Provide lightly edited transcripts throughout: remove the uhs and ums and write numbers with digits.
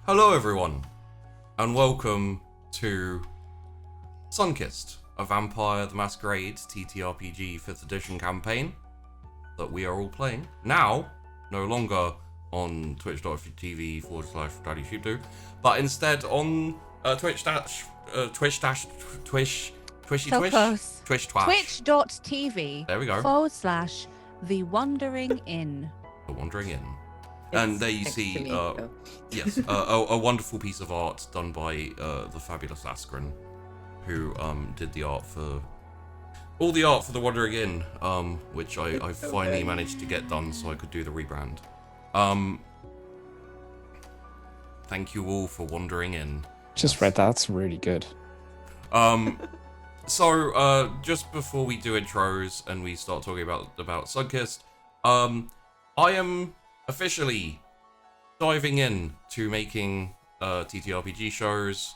Hello everyone, and welcome to Sunkissed, a Vampire the Masquerade TTRPG 5th edition campaign that we are all playing now, no longer on twitch.tv/DaddySheepdo, but instead on Twitch.tv There we go. /The Wandering Inn. The Wandering Inn. And there you see, yes, a wonderful piece of art done by the fabulous Askren, who did the art for all the art for the Wandering Inn, which I finally managed to get done so I could do the rebrand. Thank you all for wandering in. Just read that. That's really good. So just before we do intros and we start talking about Sunkissed, I am officially diving in to making TTRPG shows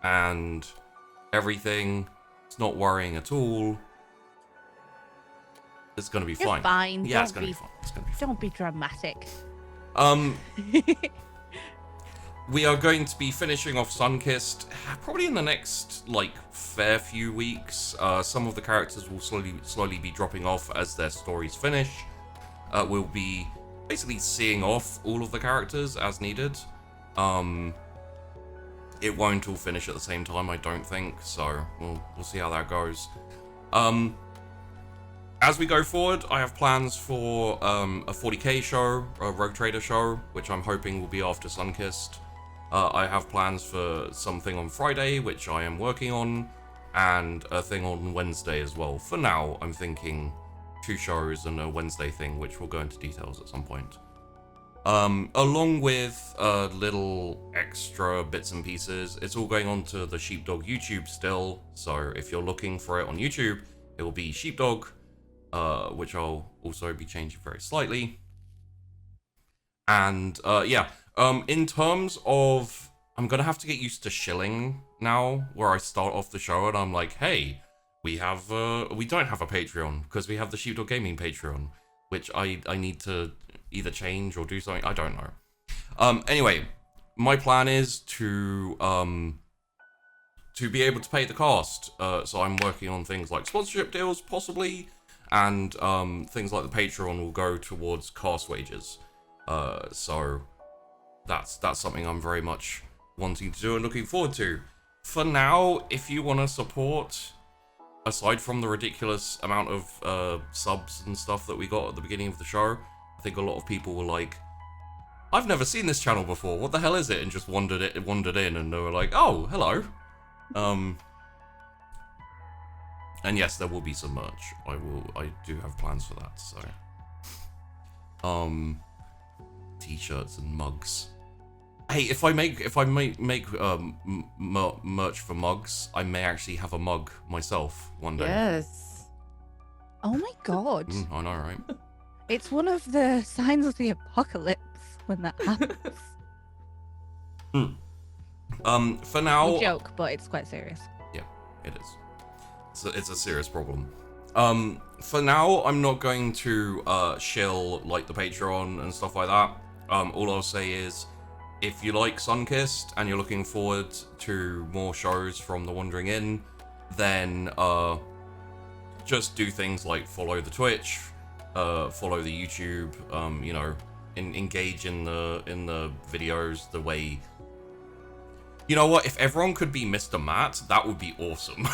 and everything. It's not worrying at all. It's gonna be fine. Fine. Yeah, it's gonna be fine. It's gonna be fine. Don't be dramatic. We are going to be finishing off Sunkissed probably in the next fair few weeks. Some of the characters will slowly be dropping off as their stories finish. We'll be basically seeing off all of the characters as needed. It won't all finish at the same time, I don't think, so we'll see how that goes. As we go forward, I have plans for a 40k show, a Rogue Trader show, which I'm hoping will be after Sunkissed. I have plans for something on Friday, which I am working on, and a thing on Wednesday as well. For now, I'm thinking 2 shows and a Wednesday thing, which we'll go into details at some point. Along with little extra bits and pieces. It's all going on to the Sheepdog YouTube still, so if you're looking for it on YouTube, it will be Sheepdog, which I'll also be changing very slightly. And in terms of, I'm gonna have to get used to shilling now, where I start off the show and I'm like, hey, we don't have a Patreon because we have the Sheepdog Gaming Patreon, which I need to either change or do something. I don't know. Anyway, my plan is to be able to pay the cast. So I'm working on things like sponsorship deals, possibly, and things like the Patreon will go towards cast wages. So that's something I'm very much wanting to do and looking forward to. For now, if you want to support, aside from the ridiculous amount of subs and stuff that we got at the beginning of the show, I think a lot of people were like, I've never seen this channel before, what the hell is it? And just wandered in and they were like, oh, hello. And yes, there will be some merch. I do have plans for that, so. T-shirts and mugs. Hey, if I make merch for mugs, I may actually have a mug myself one day. Yes. Oh my god. I know, right? It's one of the signs of the apocalypse when that happens. For now... We joke, but it's quite serious. Yeah, it is. It's a serious problem. For now, I'm not going to shill like the Patreon and stuff like that. All I'll say is, if you like Sunkissed and you're looking forward to more shows from The Wandering Inn, then just do things like follow the Twitch, follow the YouTube, engage in the videos the way. You know what? If everyone could be Mr. Matt, that would be awesome.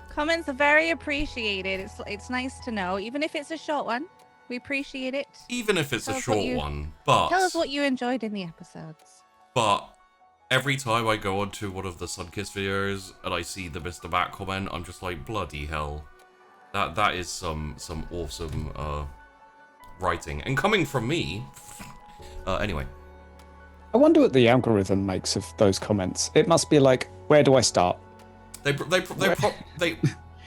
Comments are very appreciated. It's nice to know, even if it's a short one. We appreciate it. Even if it's a short one, but tell us what you enjoyed in the episodes. But every time I go onto one of the Sunkissed videos and I see the Mr. Matt comment, I'm just like, bloody hell. That is some awesome writing. And coming from me, anyway. I wonder what the algorithm makes of those comments. It must be like, where do I start? They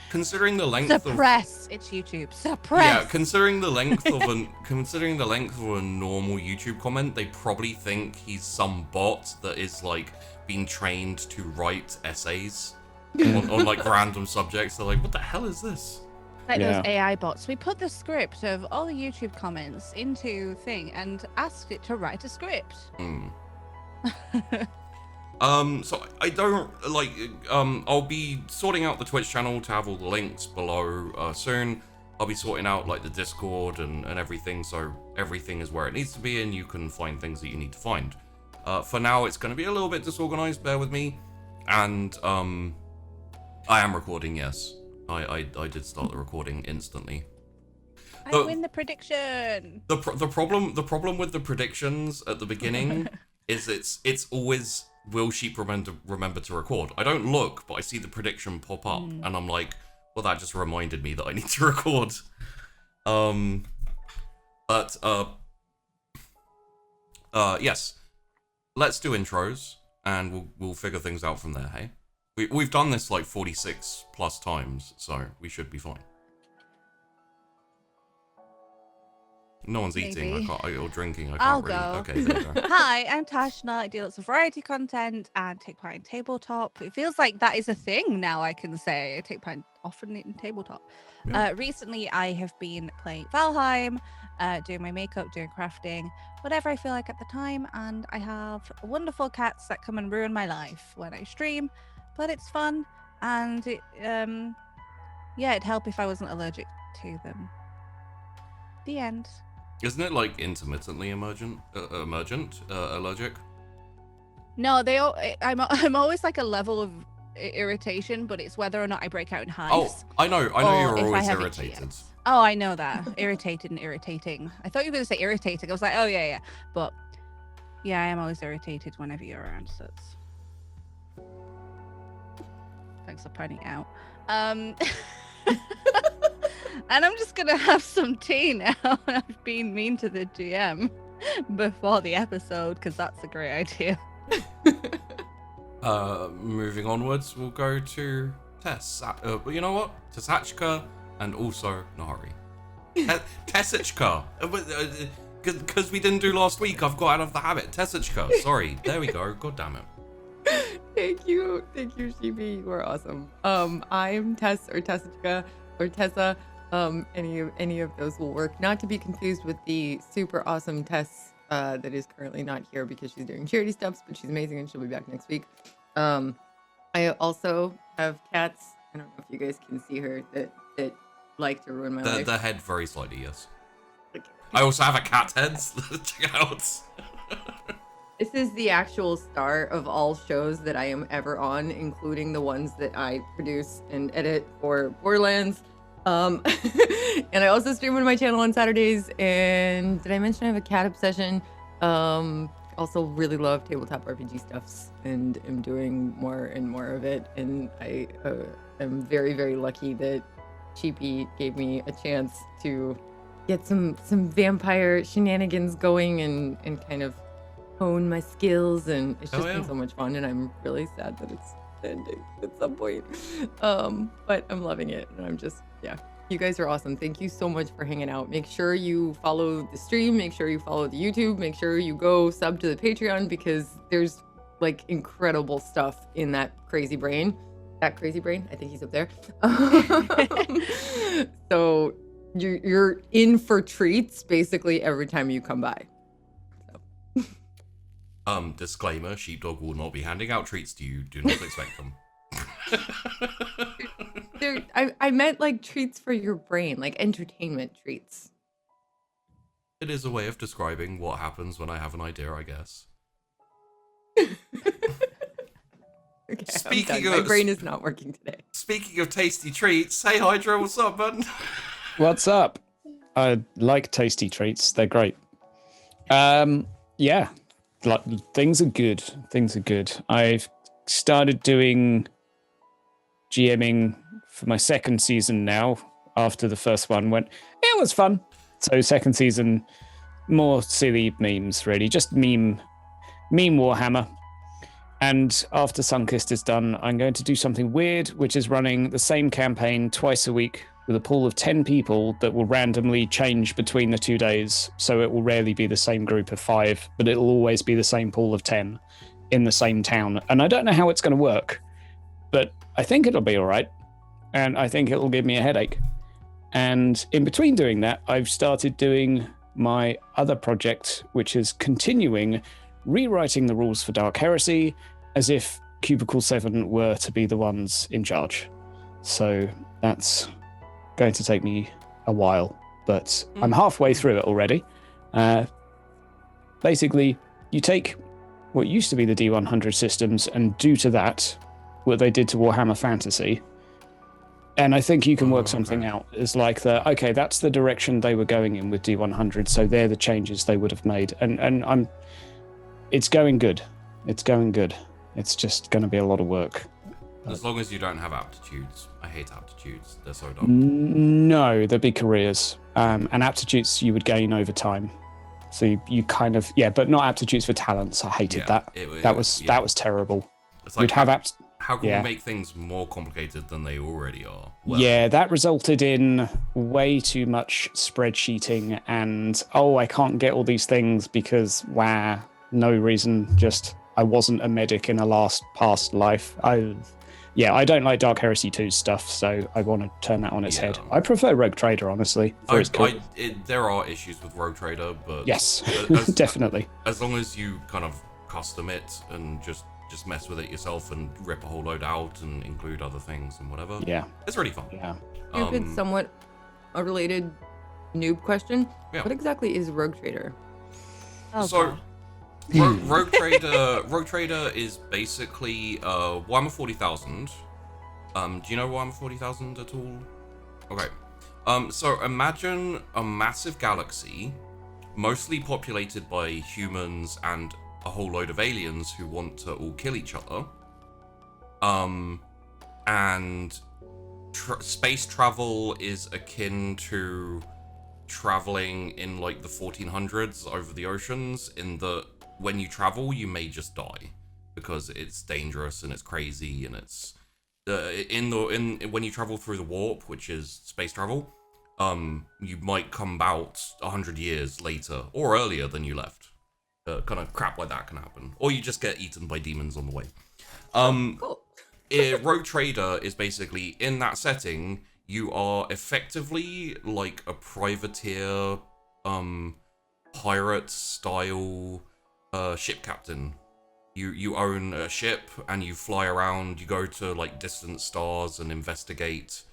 considering the length Suppress. It's YouTube. Suppress. Yeah, considering the length of a normal YouTube comment, they probably think he's some bot that is like being trained to write essays on like random subjects. They're like, what the hell is this? Like Yeah. those AI bots. We put the script of all the YouTube comments into thing and asked it to write a script. So I don't like. I'll be sorting out the Twitch channel to have all the links below soon. I'll be sorting out like the Discord and everything, so everything is where it needs to be, and you can find things that you need to find. For now, it's going to be a little bit disorganized. Bear with me, and I am recording. Yes, I did start the recording instantly. I win the prediction. The problem with the predictions at the beginning is it's always, will Sheep remember to record? I don't look, but I see the prediction pop up, and I'm like, well, that just reminded me that I need to record. Yes, let's do intros, and we'll figure things out from there. Hey, we've done this like 46 plus times, so we should be fine. No one's eating. Maybe. Or drinking. I can't I'll really. go. Okay, there you go. Hi, I'm Tashna. I do lots of variety content and take part in tabletop. It feels like that is a thing now. I can say I take part often in tabletop. Yeah. Recently, I have been playing Valheim, doing my makeup, doing crafting, whatever I feel like at the time. And I have wonderful cats that come and ruin my life when I stream, but it's fun. And it, it'd help if I wasn't allergic to them. The end. Isn't it like intermittently allergic? No, I'm always like a level of irritation, but it's whether or not I break out in hives. Oh, I know or you're if I always have irritated. itchy. Oh, I know that. Irritated and irritating. I thought you were going to say irritating. I was like, oh yeah. But yeah, I am always irritated whenever you're around, so it's... Thanks for pointing it out. And I'm just gonna have some tea now. I've been mean to the GM before the episode because that's a great idea. Moving onwards, we'll go to Tess. You know what? Tess and also Nahari. Tessichka. Because we didn't do last week, I've got out of the habit. Tessichka. Sorry. There we go. God damn it. Thank you, Sheepy. You are awesome. I'm Tess or Tessichka or Tessa. Any of those will work. Not to be confused with the super awesome Tess that is currently not here because she's doing charity stuff, but she's amazing and she'll be back next week. I also have cats. I don't know if you guys can see her that like to ruin my life. The head very slightly, yes. Okay. I also have a cat head. Check it out. This is the actual star of all shows that I am ever on, including the ones that I produce and edit for Borderlands. And I also stream on my channel on Saturdays. And did I mention I have a cat obsession? Also really love tabletop RPG stuffs and am doing more and more of it. And I am very, very lucky that Sheepy gave me a chance to get some vampire shenanigans going and kind of hone my skills. And it's just been so much fun. And I'm really sad that it's ending at some point. But I'm loving it. And I'm just, yeah. You guys are awesome. Thank you so much for hanging out. Make sure you follow the stream. Make sure you follow the YouTube. Make sure you go sub to the Patreon because there's like incredible stuff in that crazy brain. That crazy brain. I think he's up there. So you're in for treats basically every time you come by. So. Disclaimer: Sheepdog will not be handing out treats to you. Do not expect them. I meant like treats for your brain, like entertainment treats. It is a way of describing what happens when I have an idea, I guess. Okay, Speaking my of, brain is not working today. Speaking of tasty treats, hey Hydra, what's up, bud? What's up? I like tasty treats. They're great. Yeah, like, things are good. I've started doing GMing for my second season now. After the first one went, it was fun. So second season, more silly memes, really, just meme Warhammer. And after Sunkist is done, I'm going to do something weird, which is running the same campaign twice a week with a pool of 10 people that will randomly change between the 2 days. So it will rarely be the same group of 5, but it'll always be the same pool of 10 in the same town. And I don't know how it's going to work, but I think it'll be all right. And I think it'll give me a headache. And in between doing that, I've started doing my other project, which is continuing rewriting the rules for Dark Heresy as if Cubicle 7 were to be the ones in charge. So that's going to take me a while, but I'm halfway through it already. Basically, you take what used to be the D100 systems and do to that what they did to Warhammer Fantasy. And I think you can work something out. It's like that's the direction they were going in with D100, so they're the changes they would have made. And it's going good. It's going good. It's just going to be a lot of work. As long as you don't have aptitudes. I hate aptitudes. They're so dumb. No, there'd be careers. And aptitudes you would gain over time. So you kind of, but not aptitudes for talents. I hated that. That was terrible. It's like, you'd have how can we make things more complicated than they already are? Well, that resulted in way too much spreadsheeting and, I can't get all these things because, no reason, just I wasn't a medic in a past life. I don't like Dark Heresy 2 stuff, so I want to turn that on its head. I prefer Rogue Trader, honestly. There are issues with Rogue Trader, but... Yes, definitely. As long as you kind of custom it and just mess with it yourself and rip a whole load out and include other things and whatever. Yeah. It's really fun. Yeah. It's somewhat a related noob question. Yeah. What exactly is Rogue Trader? Rogue Trader is basically Warhammer 40,000. Do you know Warhammer 40,000 at all? Okay. So imagine a massive galaxy, mostly populated by humans and a whole load of aliens who want to all kill each other. And space travel is akin to traveling in like the 1400s over the oceans, in that when you travel you may just die because it's dangerous and it's crazy, and it's when you travel through the warp, which is space travel, you might come out 100 years later or earlier than you left. Kind of crap like that can happen, or you just get eaten by demons on the way. Cool. Rogue Trader is basically, in that setting, you are effectively like a privateer, pirate style ship captain. You own a ship and you fly around. You go to like distant stars and investigate,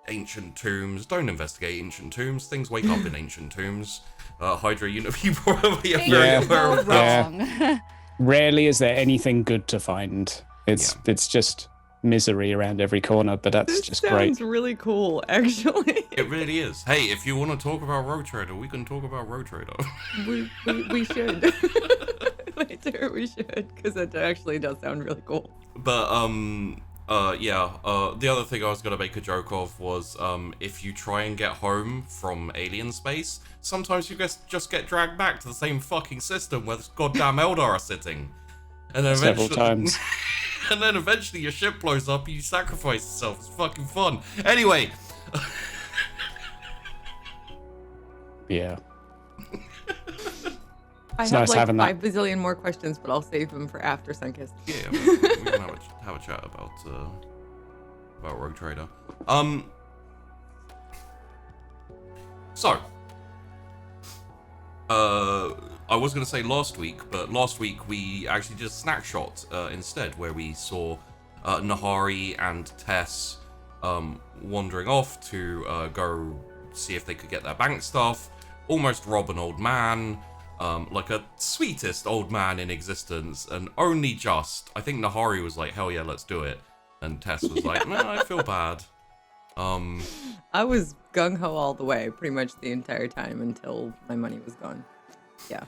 ancient tombs. Don't investigate ancient tombs. Things wake up in ancient tombs. Hydra, you probably are very aware of that. Wrong. Rarely is there anything good to find. It's just misery around every corner, but that's just great. Sounds really cool, actually. It really is. Hey, if you want to talk about Rogue Trader, we can talk about Rogue Trader. we should. Later we should, because it actually does sound really cool. But the other thing I was gonna make a joke of was if you try and get home from alien space, sometimes you just get dragged back to the same fucking system where this goddamn Eldar are sitting. And then several times. And then eventually your ship blows up and you sacrifice yourself. It's fucking fun. Anyway. Yeah. I have like 5 bazillion more questions, but I'll save them for after Sunkist. Yeah, we can have a chat about Rogue Trader. So, I was going to say last week, but last week we actually did a snack shot instead, where we saw Nahari and Tess wandering off to go see if they could get their bank stuff, almost rob an old man, like a sweetest old man in existence, and only just. I think Nahari was like, hell yeah, let's do it. And Tess was like, no, I feel bad. I was gung-ho all the way, pretty much the entire time until my money was gone. Yeah.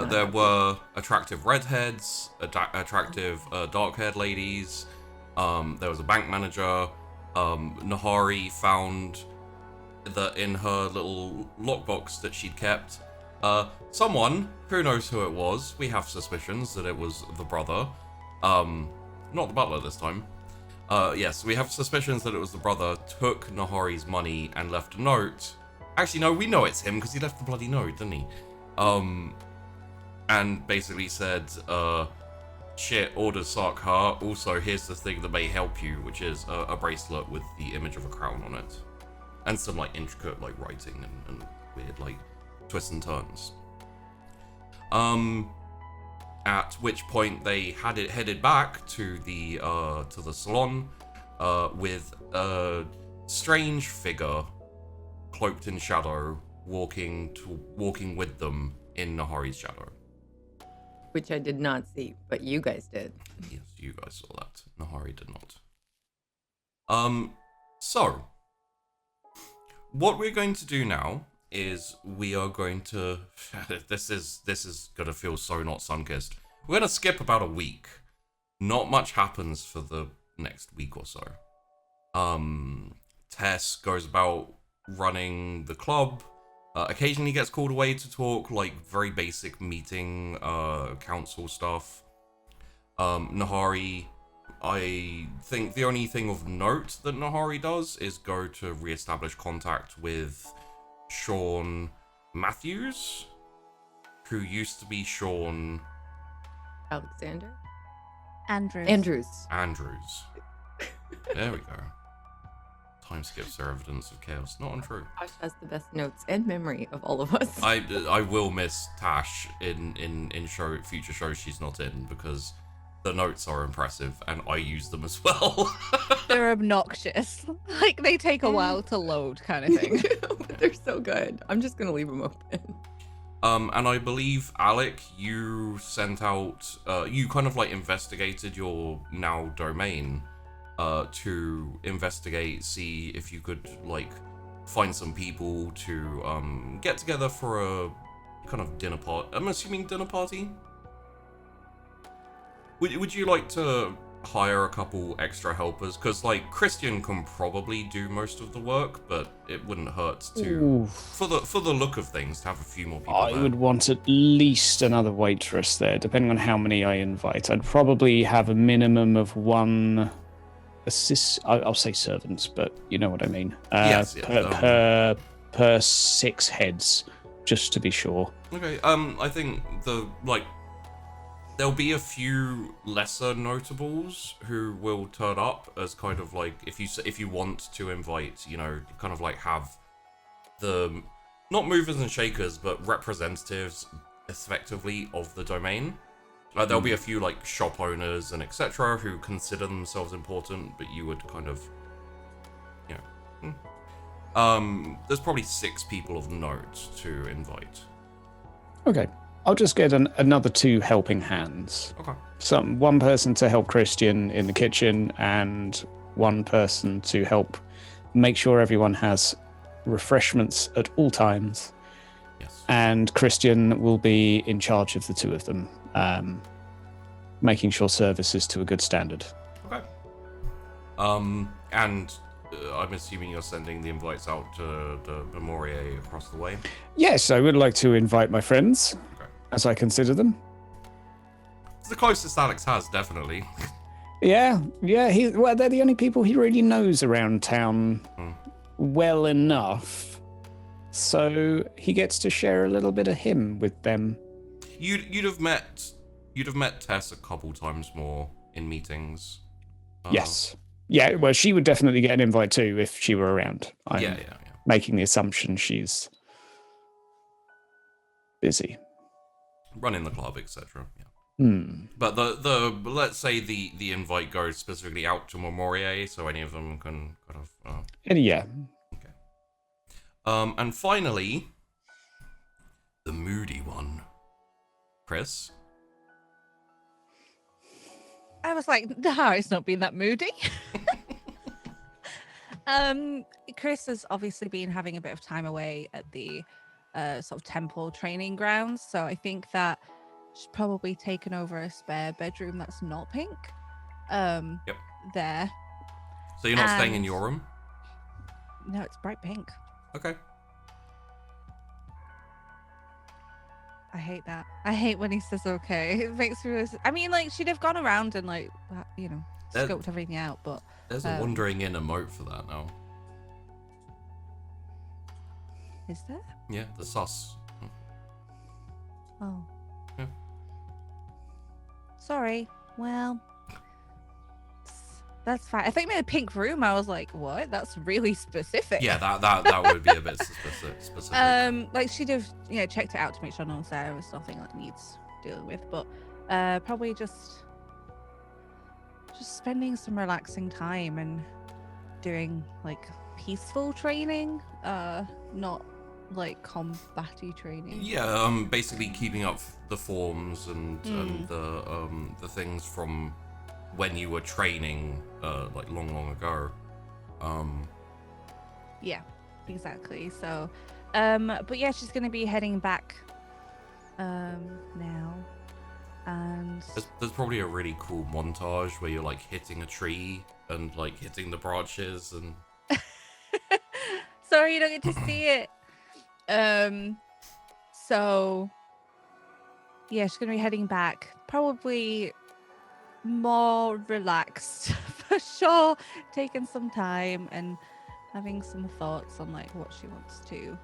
There were attractive redheads, attractive dark-haired ladies. There was a bank manager. Nahari found that in her little lockbox that she'd kept, someone, who knows who it was, we have suspicions that it was the brother. Not the butler this time. Yes, we have suspicions that it was the brother, took Nahari's money and left a note. Actually, no, we know it's him because he left the bloody note, didn't he? And basically said, shit, orders suck, huh? Also, here's the thing that may help you, which is a bracelet with the image of a crown on it. And some, like, intricate, like, writing and weird, like, twists and turns. At which point they headed back to the salon, with a strange figure cloaked in shadow walking with them in Nahari's shadow. Which I did not see, but you guys did. Yes, you guys saw that. Nahari did not. So what we're going to do now is we are going to this is gonna feel so not sun-kissed. We're gonna skip about a week. Not much happens for the next week or so. Tess goes about running the club, occasionally gets called away to talk like very basic meeting council stuff. Nahari, I think the only thing of note that Nahari does is go to re-establish contact with Sean Matthews, who used to be Sean Alexander? Andrews. Andrews. There we go. Time skips are evidence of chaos. Not untrue. Tash has the best notes and memory of all of us. I will miss Tash in future shows she's not in, because the notes are impressive and I use them as well. They're obnoxious. Like, they take a while to load, kind of thing. But they're so good. I'm just gonna leave them open. And I believe, Alec, you sent out, you kind of like investigated your now domain, to investigate, see if you could like find some people to get together for a kind of dinner party. I'm assuming dinner party? Would you like to hire a couple extra helpers? Because like Christian can probably do most of the work, but it wouldn't hurt to, for the look of things, to have a few more people I there. would want at least another waitress there, depending on how many I invite. I'd probably have a minimum of one assist. I'll say servants, but you know what I mean. Yes, per 6 heads, just to be sure. Okay. I think there'll be a few lesser notables who will turn up as kind of like, if you want to invite, you know, kind of like have the, not movers and shakers, but representatives effectively of the domain. There'll be a few like shop owners and etc. who consider themselves important, but you would kind of, you know, there's probably 6 people of note to invite. Okay. I'll just get another 2 helping hands. Okay. One person to help Christian in the kitchen, and one person to help make sure everyone has refreshments at all times. Yes. And Christian will be in charge of the 2 of them, making sure service is to a good standard. Okay. And I'm assuming you're sending the invites out to the Morier across the way? Yes, I would like to invite my friends, Okay. as I consider them. It's the closest Alex has, definitely. Yeah. They're the only people he really knows around town well enough, so he gets to share a little bit of him with them. You'd have met Tess a couple times more in meetings. Yes. Yeah, well, she would definitely get an invite too if she were around. I'm Yeah. making the assumption she's busy. Running the club, etc. Yeah. Hmm. But the let's say the invite goes specifically out to Morier, so any of them can kind of. And yeah. Okay. And finally, the moody one, Chrys. I was like, no, it's not been that moody. Chrys has obviously been having a bit of time away at the sort of temple training grounds, so I think that she's probably taken over a spare bedroom that's not pink. Yep. There. So you're not staying in your room? No, it's bright pink. Okay. I hate that. I hate when he says okay. It makes me. I mean, like, she'd have gone around and like, you know, scoped everything out, but there's a wandering in emote for that now. Is there? Yeah, the sus. Oh. Yeah. Sorry. Well, that's fine. I think in a pink room, I was like, what? That's really specific. Yeah, that would be a bit specific. Like she'd have, checked it out to make sure no one's there. It's nothing that needs dealing with, but probably just spending some relaxing time and doing like peaceful training, not like combat-y training. Yeah, basically keeping up the forms and the things from when you were training, like long ago. Yeah, exactly. So, but yeah, she's gonna be heading back now, and There's probably a really cool montage where you're like hitting a tree and like hitting the branches and. sorry you don't get to see it. So yeah, she's gonna be heading back, probably more relaxed for sure, taking some time and having some thoughts on like what she wants to,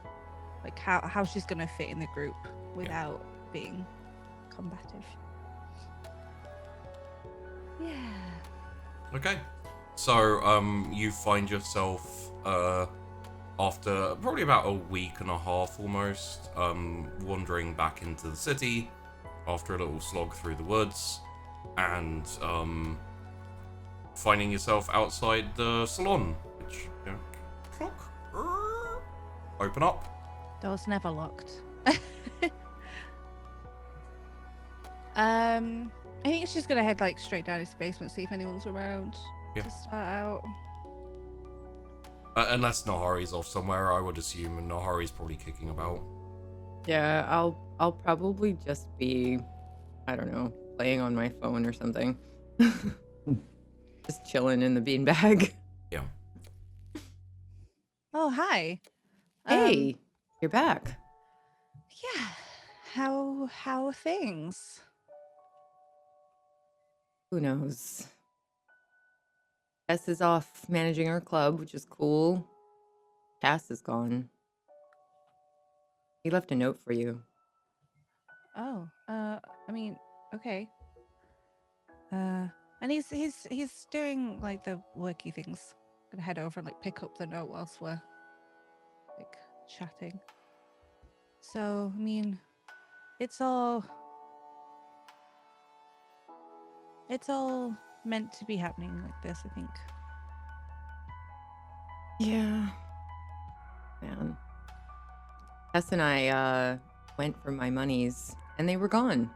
like how she's gonna fit in the group without being combative. Yeah. Okay, so you find yourself after probably about a week and a half almost, wandering back into the city after a little slog through the woods, and finding yourself outside the salon, which, clock, open up. Door's never locked. I think she's gonna head like straight down his basement, see if anyone's around to start out. Unless Nahari's off somewhere, I would assume, and Nahari's probably kicking about. Yeah, I'll probably just be, I don't know, playing on my phone or something. Just chilling in the beanbag. Yeah. Oh, hi. Hey, you're back. Yeah. How are things? Who knows? Tess is off managing her club, which is cool. Cass is gone. He left a note for you. Oh, I mean, okay. And he's doing like the worky things. Gonna head over and like pick up the note whilst we're like chatting. So, I mean, it's all meant to be happening like this, I think. Yeah. Man. Tess and I went for my monies and they were gone.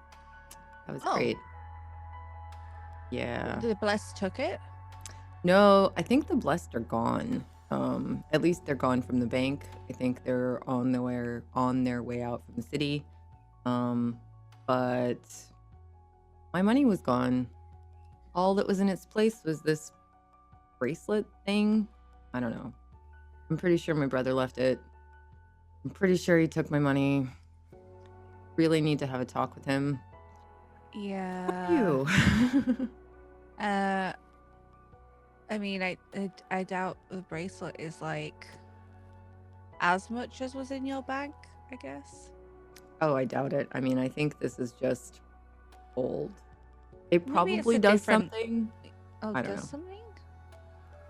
That was great. Yeah. The Blessed took it? No, I think the Blessed are gone. At least they're gone from the bank. I think they're on their way out from the city. But my money was gone. All that was in its place was this bracelet thing. I don't know. I'm pretty sure my brother left it. I'm pretty sure he took my money. Really need to have a talk with him. Yeah. You. I mean, I doubt the bracelet is like as much as was in your bank, I guess. Oh, I doubt it. I mean, I think this is just old. It Maybe probably it's a does different- something. Oh, I don't does know. something?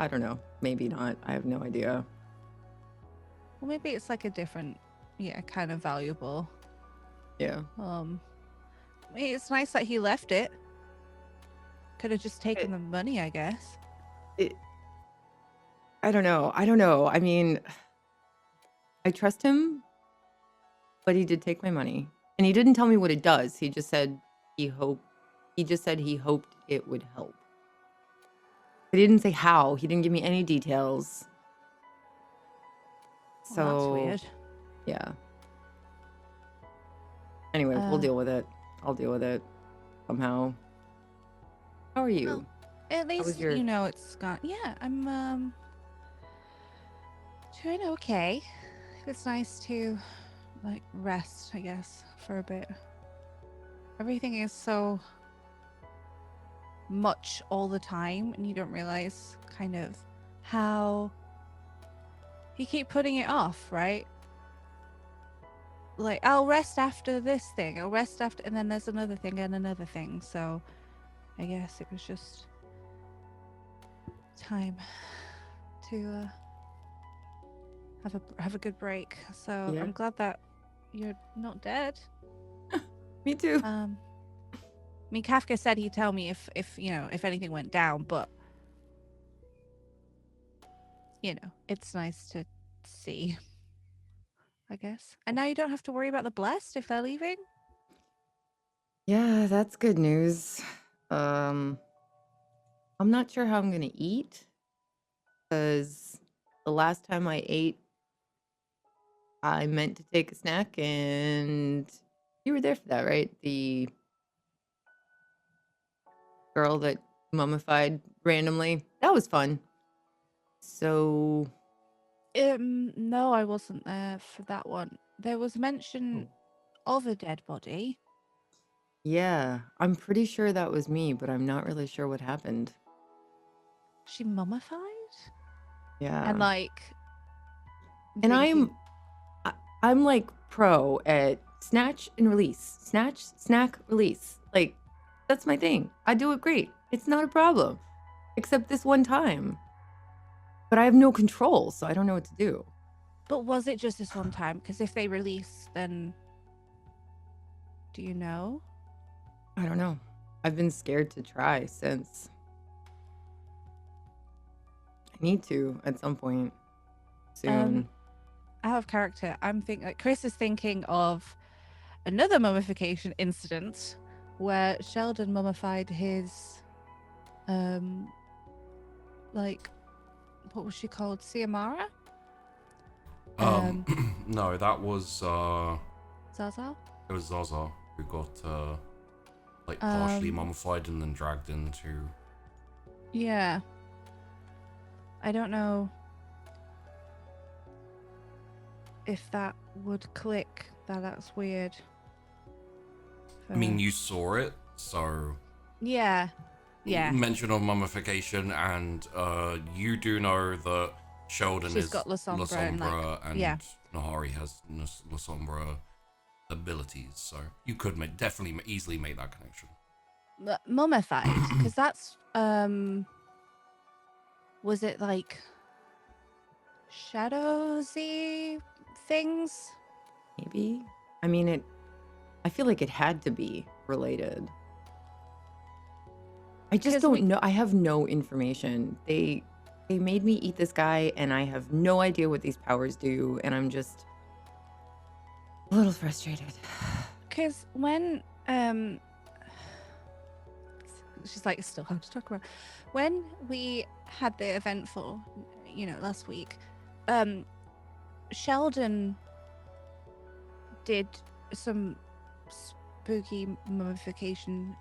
I don't know. Maybe not. I have no idea. Well, maybe it's like a different, kind of valuable. Yeah. I mean, it's nice that he left it. Could have just taken the money, I guess. I don't know. I mean, I trust him, but he did take my money. And he didn't tell me what it does. He just said he hoped it would help. But he didn't say how. He didn't give me any details. So Well, that's weird. Yeah. Anyway, we'll deal with it. I'll deal with it somehow. How are you? Well, at least it's gone. Yeah, I'm doing okay. It's nice to like rest, I guess, for a bit. Everything is so much all the time, and you don't realize kind of how you keep putting it off, right? Like, I'll rest after this thing, I'll rest after, and then there's another thing and another thing. So I guess it was just time to have a good break. So Yeah. I'm glad that you're not dead. Me too. I mean, Kafka said he'd tell me if if anything went down, but it's nice to see, I guess. And now you don't have to worry about the blessed if they're leaving. Yeah, that's good news. I'm not sure how I'm gonna eat because the last time I ate, I meant to take a snack, and you were there for that, right? The girl that mummified randomly. That was fun. So, No, I wasn't there for that one. There was mention of a dead body. yeah, I'm pretty sure that was me, but I'm not really sure what happened. She mummified? Yeah. And And thinking- I'm like pro at snatch and release. Snatch, snack, release. Like, that's my thing. I do it great. It's not a problem. Except this one time. But I have no control, so I don't know what to do. But was it just this one time? Because if they release, then do you know? I don't know. I've been scared to try since. I need to at some point soon. Out of character, I'm thinking like Chrys is thinking of another mummification incident where Sheldon mummified his what was she called? Siamara? No, that was Zaza? it was Zaza who got partially mummified and then dragged into. Yeah. I don't know if that would click. That's weird. I mean, you saw it, so Yeah. mention of mummification, and you do know that Sheldon She's is got La Sombra and, and Nahari has La Sombra abilities, so you could definitely easily make that connection. Mummified, because that's was it like shadowsy things? Maybe. I mean, I feel like it had to be related. I just don't know. I have no information. They made me eat this guy, and I have no idea what these powers do, and I'm just a little frustrated. Because when she's like, still hard to talk about. When we had the eventful, last week, Sheldon did some spooky mummification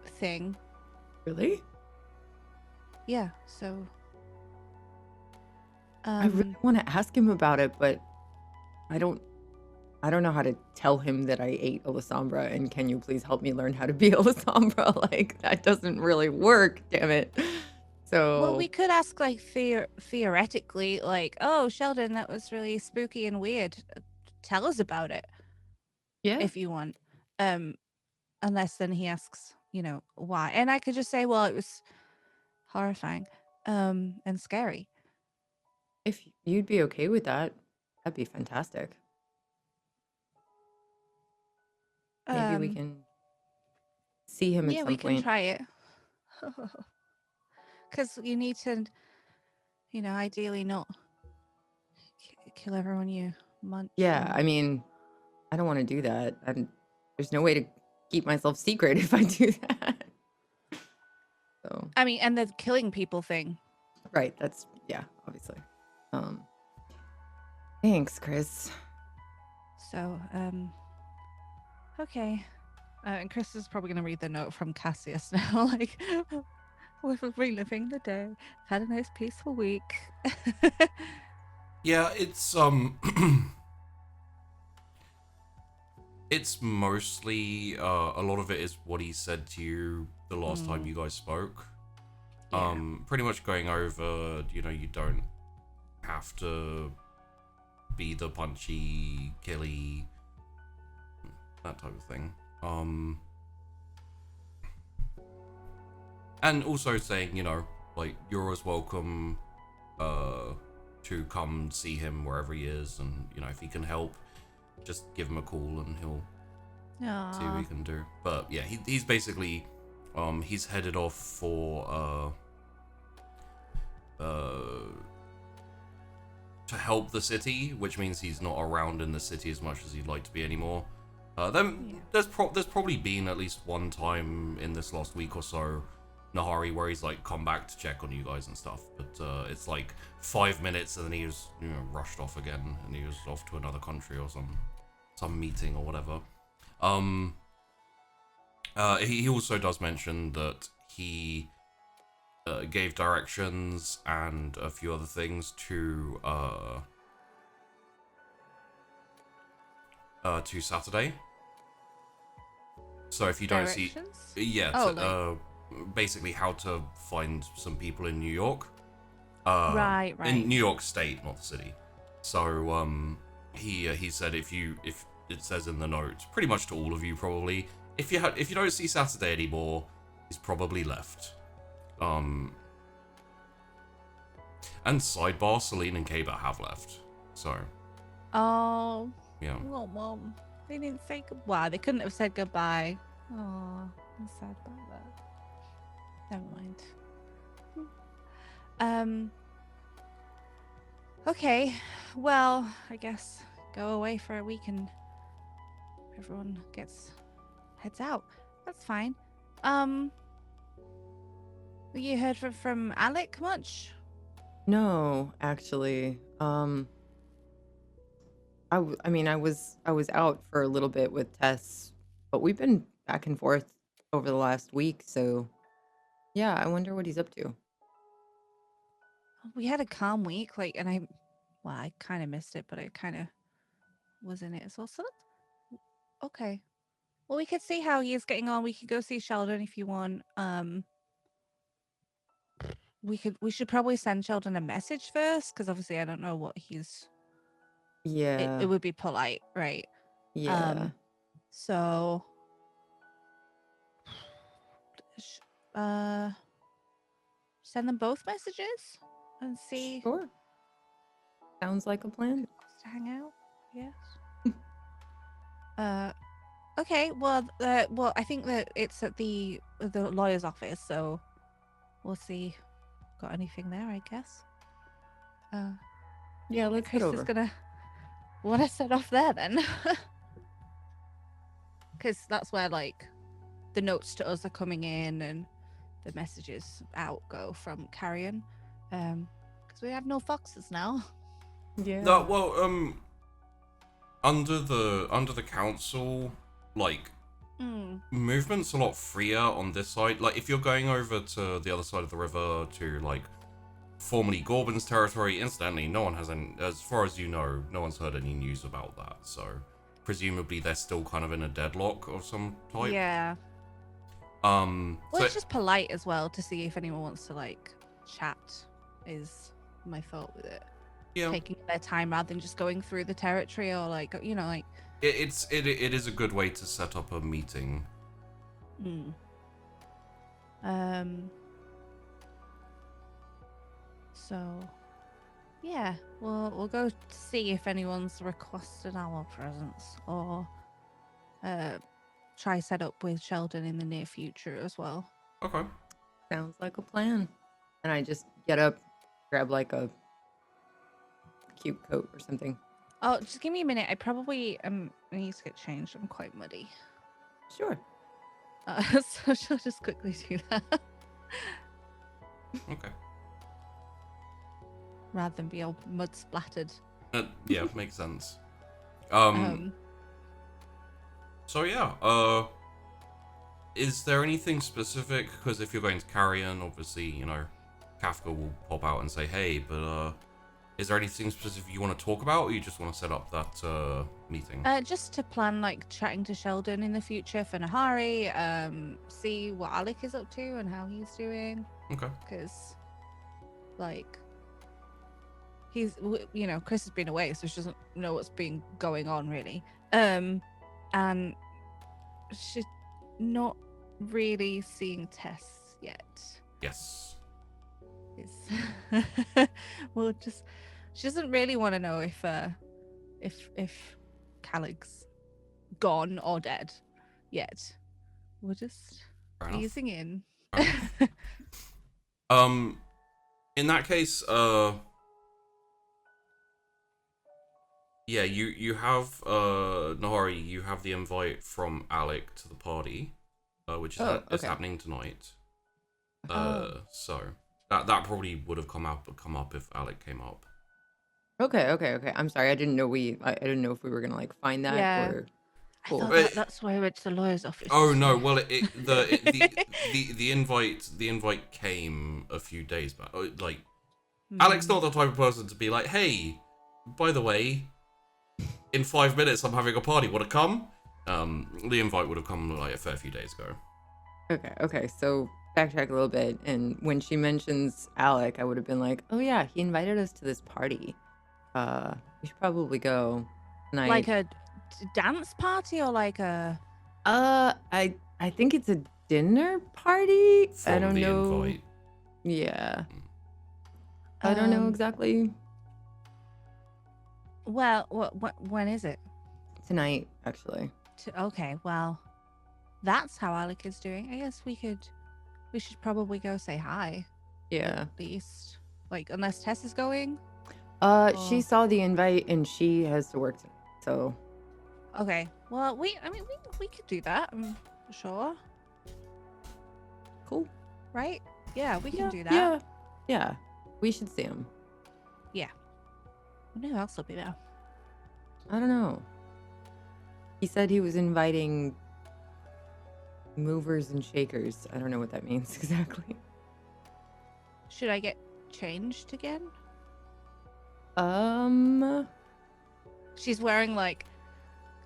thing. Really? Yeah, so I really want to ask him about it, but I don't know how to tell him that I ate a La Sombra, and can you please help me learn how to be a La Sombra? Like, that doesn't really work, damn it. So well, we could ask like theoretically, like, oh, Sheldon, that was really spooky and weird. Tell us about it. Yeah. If you want. Unless then he asks, why. And I could just say, well, it was horrifying, and scary. If you'd be okay with that, that'd be fantastic. Maybe we can see him at some point. Yeah, we can try it. Because you need to, ideally not kill everyone you munch. Yeah, I mean, I don't want to do that. There's no way to keep myself secret if I do that. So. I mean, and the killing people thing. Right. That's obviously. Thanks, Chrys. So, okay. And Chrys is probably going to read the note from Cassius now. Like, we're reliving the day. Had a nice peaceful week. Yeah, it's it's mostly a lot of it is what he said to you the last time you guys spoke. Yeah. Pretty much going over, you don't have to be the punchy, killy, that type of thing. And also saying, you know, like, you're always welcome to come see him wherever he is, and, you know, if he can help, just give him a call and he'll see what he can do. But yeah, he's basically he's headed off for to help the city, which means he's not around in the city as much as he'd like to be anymore. There's probably been at least one time in this last week or so, Nahari, where he's like come back to check on you guys and stuff, but it's like 5 minutes and then he was, you know, rushed off again, and he was off to another country or some meeting or whatever. He also does mention that he gave directions and a few other things to Saturday. So if you don't see, basically how to find some people in New York. Right. In New York State, not the city. So he said if it says in the notes, pretty much to all of you probably, if you don't see Saturday anymore, he's probably left. And sidebar, Celine and Kaber have left. So. Oh. Yeah. Well, Mom, they didn't say goodbye. Wow, they couldn't have said goodbye. Oh, I'm sad about that. Never mind. Okay. Well, I guess go away for a week and everyone heads out. That's fine. You heard from Alec much? No, actually. I was out for a little bit with Tess, but we've been back and forth over the last week, so yeah, I wonder what he's up to. We had a calm week, and I kind of missed it, but I kind of was in it as well. So okay. Well, we could see how he is getting on. We could go see Sheldon if you want. We should probably send Sheldon a message first, because obviously I don't know what he's. Yeah. It would be polite, right? Yeah. So. Send them both messages and see. Sure. Sounds like a plan. To hang out. Yes. Okay. Well, I think that it's at the lawyer's office, so we'll see. Got anything there? I guess. Yeah, let's head over. Is gonna want to set off there then, because that's where the notes to us are coming in and the messages out go from Carrion, because we have no foxes now. Yeah. No, well, under the council, movement's a lot freer on this side. Like, if you're going over to the other side of the river to formerly Gorbin's territory, incidentally, no one has any, as far as you know, no one's heard any news about that. So presumably they're still kind of in a deadlock of some type. Yeah. Well, so it's just polite as well to see if anyone wants to chat. Is my thought with it. Yeah. Taking their time rather than just going through the territory or it is a good way to set up a meeting. So yeah, we'll go see if anyone's requested our presence, or try set up with Sheldon in the near future as well. Okay. Sounds like a plan. And I just get up, grab a cute coat or something. Oh, just give me a minute. I probably need to get changed. I'm quite muddy. Sure. So she'll just quickly do that. Okay. Rather than be all mud splattered. Yeah, makes sense. So yeah, is there anything specific? Because if you're going to Carrion, obviously, Kafka will pop out and say, hey, but is there anything specific you want to talk about, or you just want to set up that meeting? Just to plan chatting to Sheldon in the future for Nahari, see what Alec is up to and how he's doing. Okay. Because, he's, Chrys has been away, so she doesn't know what's been going on really. And she's not really seeing Tess yet. Yes. Is well, just she doesn't really want to know if Calig's gone or dead yet. We're just Fair enough. easing in. Fair enough. In that case, yeah, you have Nahari, you have the invite from Alec to the party, which is is happening tonight. So that probably would have come up if Alec came up. Okay. I'm sorry. I didn't know I didn't know if we were gonna like find that Yeah. or. I Cool. thought that's why I went to the lawyer's office. Oh no! Well, the invite came a few days back. Like, Alec's not the type of person to be like, "Hey, by the way, in 5 minutes I'm having a party. Want to come?" The invite would have come like a fair few days ago. Okay. So backtrack a little bit, and when she mentions Alec, I would have been like, "Oh yeah, he invited us to this party. We should probably go." And Like a dance party or like a I think it's a dinner party. From I don't the know. invite. Yeah. I don't know exactly. Well, when is it? Tonight, actually. Okay, well, that's how Alec is doing. I guess we should probably go say hi. Yeah. At least, like, unless Tess is going. She saw the invite and she has to work tonight, so. Okay. Well, we could do that. I'm sure. Cool. Right? Yeah, we can do that. Yeah. We should see him. Who else will be there? I don't know. He said he was inviting movers and shakers. I don't know what that means exactly. Should I get changed again? She's wearing like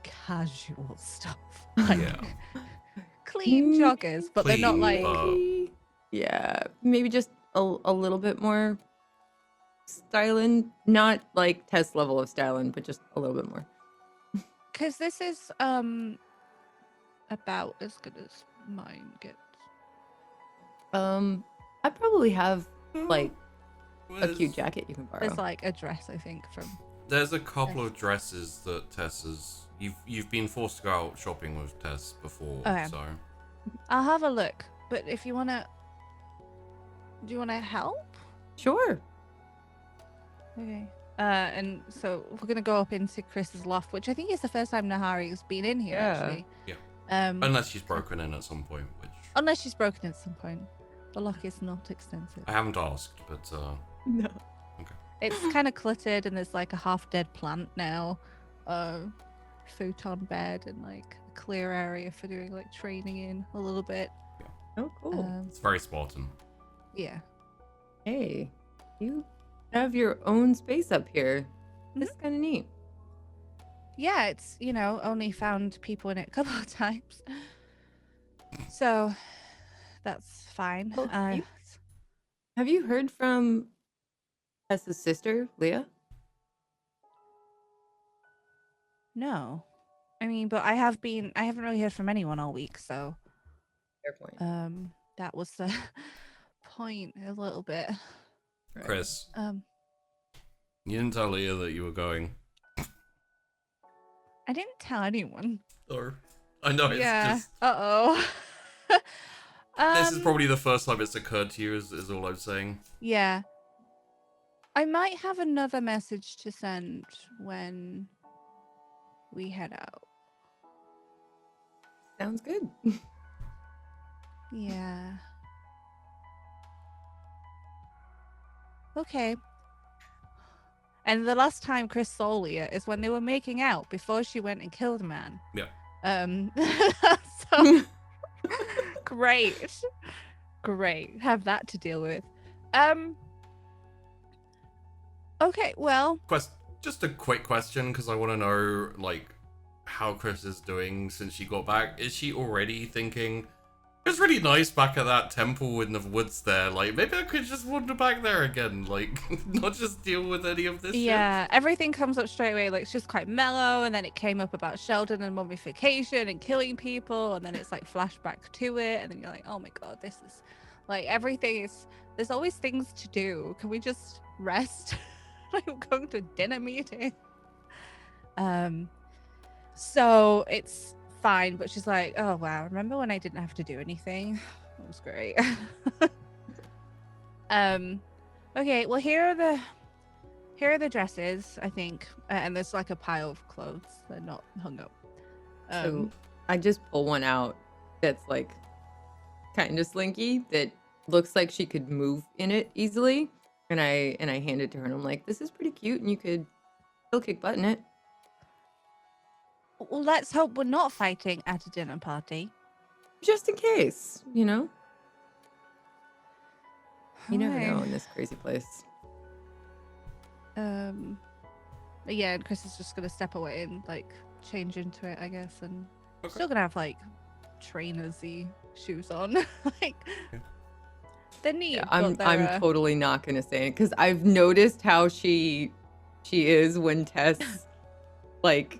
casual stuff. Like, Yeah. clean joggers, but they're not like Yeah, maybe just a little bit more styling. Not like Tess level of styling, but just a little bit more. because this is about as good as mine gets. I probably have like a There's- cute jacket you can borrow. There's like a dress, I think, from There's a couple of dresses that Tess has. You've been forced to go out shopping with Tess before, Okay. so. I'll have a look, but if you wanna, do you wanna help? Sure. Okay. And so we're gonna go up into Chris's loft, which I think is the first time Nahari's been in here, Yeah. actually. Yeah. Unless Unless she's broken in at some point, which she's broken at some point. The lock is not extensive. I haven't asked, but No. It's kind of cluttered, and there's like a half-dead plant now, futon bed, and like a clear area for doing like training in a little bit. Oh, cool. it's very Spartan. Yeah. Hey, you have your own space up here. That's kind of neat. Yeah, it's, only found people in it a couple of times. So that's fine. Well, have you heard from Tess's sister, Leah? No. I mean, but I haven't really heard from anyone all week, so Fair point. that was the point a little bit. Right. Chris, You you didn't tell Leah that you were going. I didn't tell anyone. Or I know it's just. Uh-oh. This is probably the first time it's occurred to you. Is all I'm saying. Yeah. I might have another message to send when we head out. Sounds good. Yeah. Okay. And the last time Chris saw Leah is when they were making out before she went and killed a man. Yeah. So great. Have that to deal with. Okay, well, Just a quick question, because I want to know like how Chris is doing since she got back. Is she already thinking it was really nice back at that temple in the woods there? Like maybe I could just wander back there again, like not just deal with any of this. yeah, everything comes up straight away. Like, it's just quite mellow, and then it came up about Sheldon and mummification and killing people, and then it's like flashback to it, and then you're like, oh my god, this is Like everything is. There's always things to do. Can we just rest? I'm going to a dinner meeting. So it's fine, but she's like, oh wow, remember when I didn't have to do anything? It was great. Okay, well here are the dresses, I think, and there's like a pile of clothes. They're not hung up. So I just pull one out that's like kind of slinky that looks like she could move in it easily, and I hand it to her and I'm like, this is pretty cute and you could still kick butt in it. Well, let's hope we're not fighting at a dinner party. Just in case, you know? You never know Alright. in this crazy place. Yeah, and Chris is just gonna step away and like change into it, I guess, and Okay. still gonna have like trainersy shoes on. Like Yeah. they're neat. Yeah, but I'm they're, totally not gonna say it because I've noticed how she is when Tess like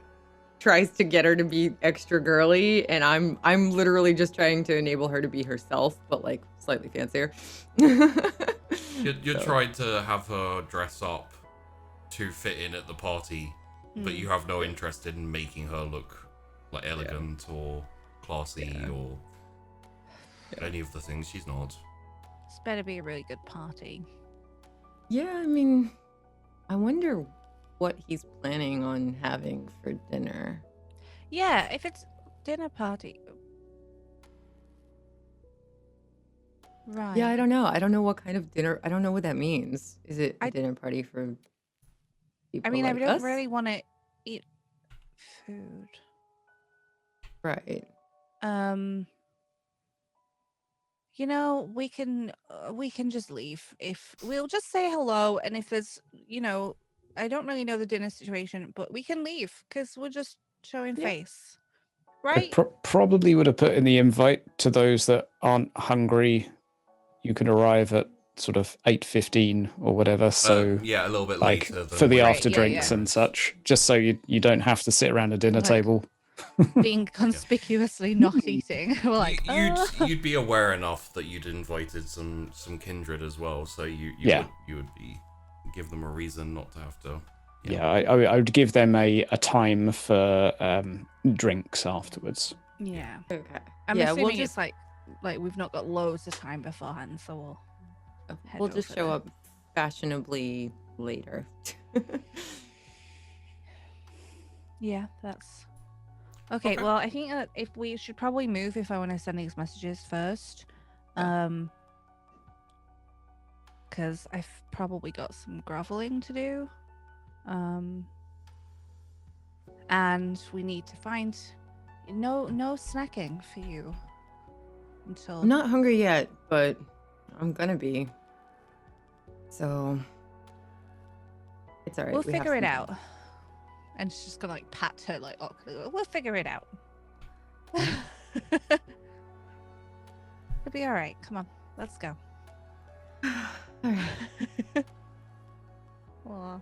tries to get her to be extra girly, and I'm literally just trying to enable her to be herself, but like slightly fancier. You So, tried to have her dress up to fit in at the party, but you have no interest in making her look like elegant or classy or any of the things she's not. It's better be a really good party. yeah, I mean, I wonder what he's planning on having for dinner. Yeah, if it's dinner party. Right. Yeah, I don't know. I don't know what kind of dinner. I don't know what that means. Is it a I- dinner party for people I mean, like I don't us? really want to eat food. Right. You know, we can just leave. If we'll just say hello, and if there's, I don't really know the dinner situation, but we can leave because we're just showing Yeah. face, I right? probably would have put in the invite to those that aren't hungry. You can arrive at sort of 8:15 or whatever. So Yeah, a little bit like later than for the Right, after yeah, drinks yeah. and such, just so you don't have to sit around a dinner Like- table. Being conspicuously not eating. We're like, you'd be aware enough that you'd invited some kindred as well, so you Yeah. would be give them a reason not to have to. Yeah, I would give them a time for drinks afterwards. yeah. Okay. I'm yeah, assuming we'll it's just like we've not got loads of time beforehand, so we'll head we'll just over show there. up fashionably later. Yeah, that's okay. Okay. Well, I think that if we should probably move if I want to send these messages first, because I've probably got some groveling to do, and we need to find no snacking for you until I'm not hungry yet, but I'm gonna be. So it's all right. we'll we have figure it some out. time. And she's just gonna like pat her like awkwardly. We'll figure it out. It'll be all right. Come on, let's go. All right. Aw.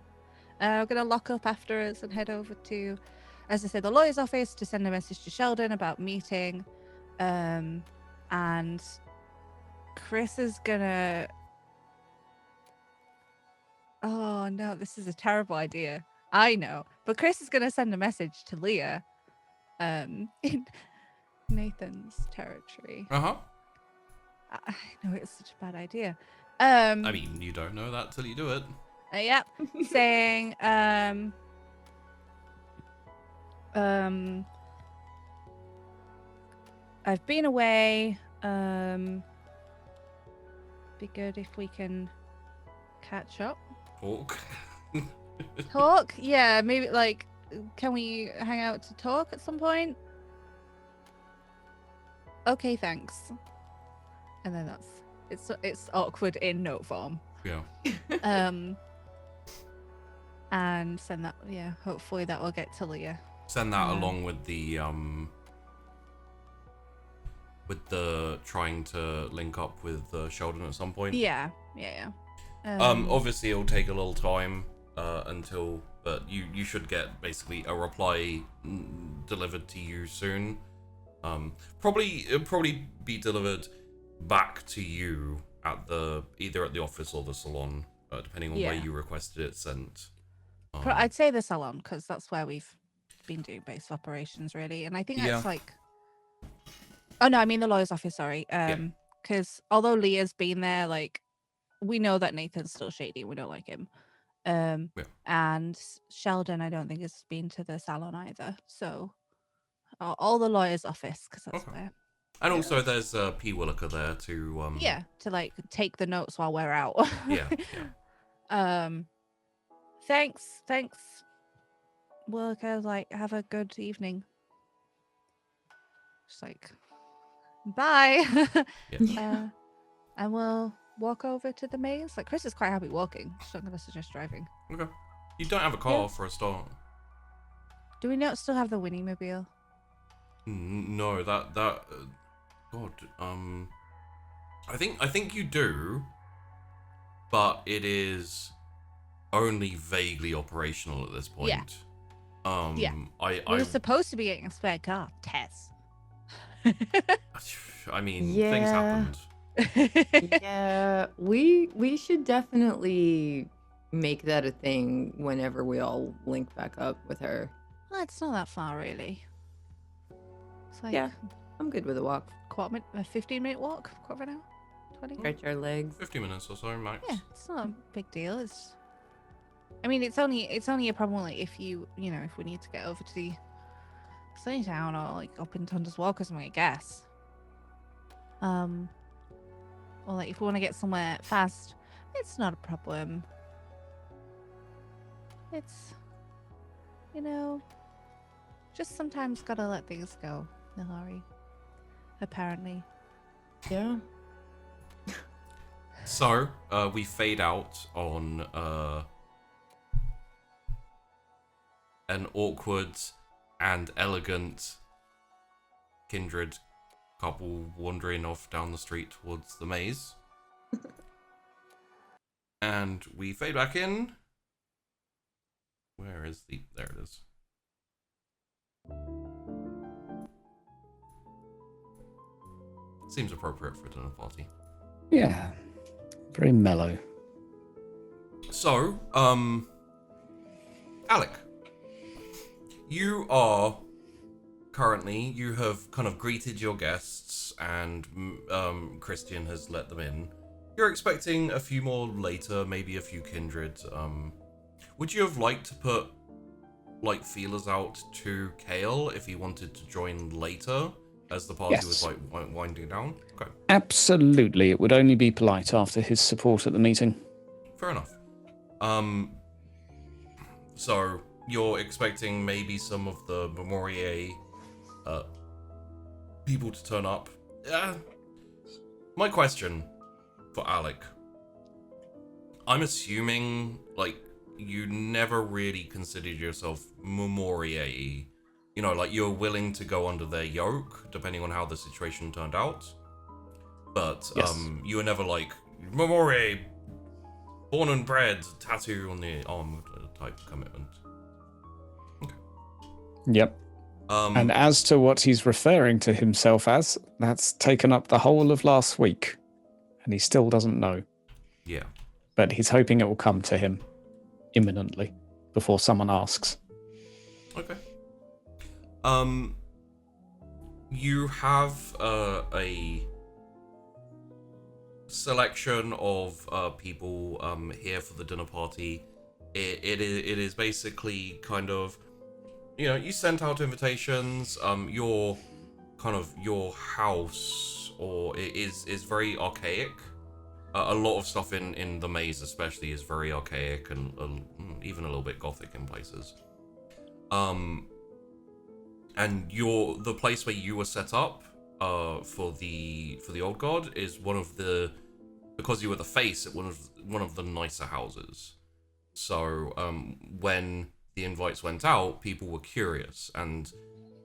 We're gonna lock up after us and head over to, as I said, the lawyer's office to send a message to Sheldon about meeting. And Chrys is gonna. Oh no, this is a terrible idea. I know, but Chrys is gonna send a message to Leah, in Nathan's territory. Uh-huh. I know it's such a bad idea. I mean, you don't know that till you do it. Yep, saying I've been away. Be good if we can catch up. Talk. Talk? Yeah, maybe like can we hang out to talk at some point? Okay, thanks. And then it's awkward in note form. Yeah. And send that, yeah, hopefully that will get to Leah. Send that Yeah. along with the trying to link up with Sheldon at some point. Yeah. Obviously it'll take a little time until, but you should get basically a reply delivered to you soon. It'll probably be delivered back to you at either at the office or the salon, depending on where Yeah. you requested it sent. I'd say the salon because that's where we've been doing base operations, really. And I think Yeah. that's like. Oh no, I mean the lawyer's office. Sorry. Because although Leah's been there, like we know that Nathan's still shady. We don't like him. And Sheldon, I don't think has been to the salon either. So, all the lawyer's office because that's where. And also, there's P. Williker there to to like take the notes while we're out. yeah. Thanks. Williker, like, have a good evening. Just like, bye. Yeah. And we'll walk over to the maze. Like, Chrys is quite happy walking, so I'm gonna suggest driving. Okay. You don't have a car for a start. Do we not still have the Winnie Mobile? No, that God, I think you do, but it is only vaguely operational at this point. Yeah. I We're supposed to be getting a spare car, Tess. I mean, things happened. Yeah, we should definitely make that a thing whenever we all link back up with her. Well, it's not that far, really. It's like I'm good with a walk. a 15-minute walk, quarter of an hour, 20. Stretch our legs. 50 minutes or so, max. Yeah, it's not a big deal. I mean, it's only a problem like if if we need to get over to the Sunny Town or like up in Tunder's Walk or something, I guess. Or like if we want to get somewhere fast, it's not a problem. It's, just sometimes gotta let things go, Nahari. Apparently. Yeah. So, we fade out on an awkward and elegant Kindred couple wandering off down the street towards the maze. And we fade back in. Where is there it is. Seems appropriate for a dinner party. Yeah. Very mellow. So, Alec, you have kind of greeted your guests and Christian has let them in. You're expecting a few more later, maybe a few Kindred. Would you have liked to put feelers out to Kale if he wanted to join later as the party was winding down? Okay. Absolutely. It would only be polite after his support at the meeting. Fair enough. So you're expecting maybe some of the Memorier people to turn up. My question for Alec. I'm assuming, you never really considered yourself Memorier. You're willing to go under their yoke, depending on how the situation turned out. But, you were never Memorier, born and bred, tattoo on the arm type commitment. Okay. Yep. And as to what he's referring to himself as, that's taken up the whole of last week. And he still doesn't know. Yeah. But he's hoping it will come to him imminently before someone asks. Okay. You have a selection of people here for the dinner party. It is basically kind of, you sent out invitations. Your house is very archaic. A lot of stuff in the maze especially is very archaic and even a little bit gothic in places. And the place where you were set up for the old god is because you were the face at one of the nicer houses. So when the invites went out, people were curious, and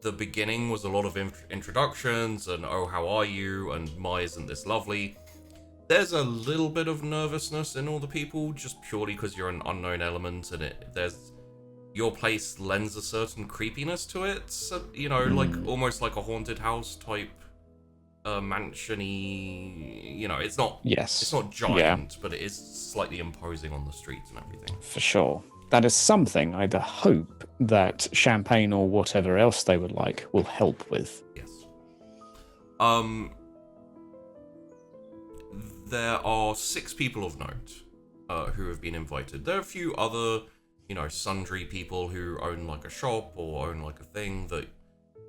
the beginning was a lot of introductions and how are you, and my isn't this lovely. There's a little bit of nervousness in all the people, just purely because you're an unknown element, and your place lends a certain creepiness to it. So, almost like a haunted house type mansion-y, you know, it's not Yes. giant, but it is slightly imposing on the streets and everything. For sure. That is something I'd hope that champagne or whatever else they would like will help with. Yes. There are 6 people of note who have been invited. There are a few other, you know, sundry people who own like a shop or own like a thing that,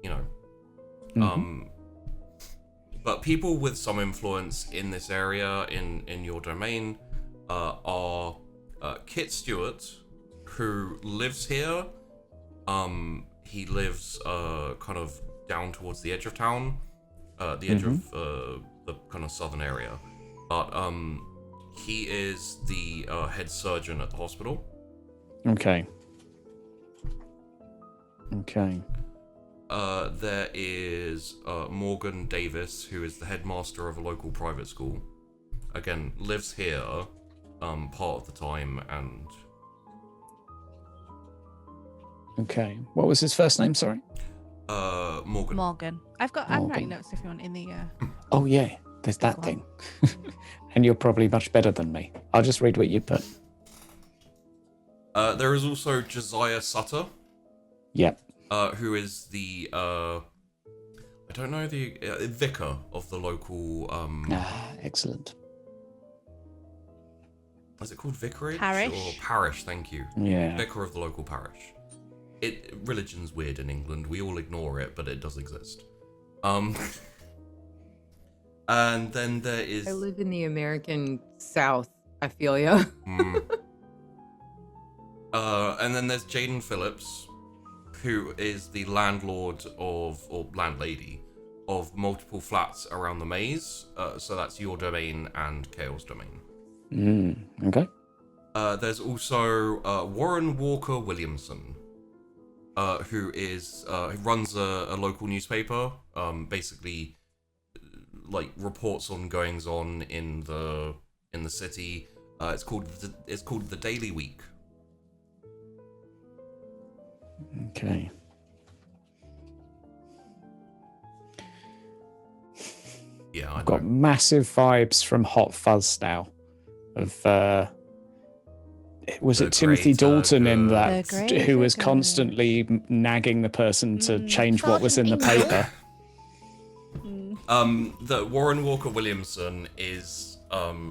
you know, but people with some influence in this area, in your domain, are Kit Stewart, who lives here. He lives kind of down towards the edge of town, the edge of the kind of southern area. But he is the head surgeon at the hospital. Okay. Okay. There is Morgan Davis, who is the headmaster of a local private school. Again, lives here part of the time, and... Okay. What was his first name, sorry? Morgan. Morgan. I'm writing notes if you want in the. Oh, yeah. There's that thing. And you're probably much better than me. I'll just read what you put. There is also Josiah Sutter. Yep. Who is the I don't know, the vicar of the local Excellent. is it called vicarage Parish? or parish? Thank you. Yeah. Vicar of the local parish. Religion's weird in England. We all ignore it, but it does exist. And then there is... I live in the American South. I feel ya. And then there's Jaden Phillips, who is the landlord of, or landlady, of multiple flats around the maze. So that's your domain and Kale's domain. Okay. There's also Warren Walker Williamson, who runs a local newspaper. Basically, like reports on goings on in the city. It's called the Daily Week. Okay. Yeah, I've got massive vibes from Hot Fuzz now. Of was it Timothy Dalton in that, who was constantly nagging the person to change what was in the paper? The Warren Walker Williamson is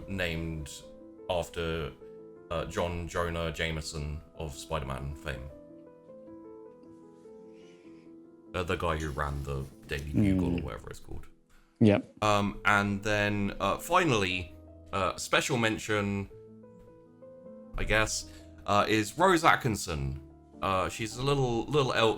named after John Jonah Jameson of Spider-Man fame. The guy who ran the Daily Bugle or whatever it's called. Yep. And then finally, special mention, I guess, is Rose Atkinson. She's a little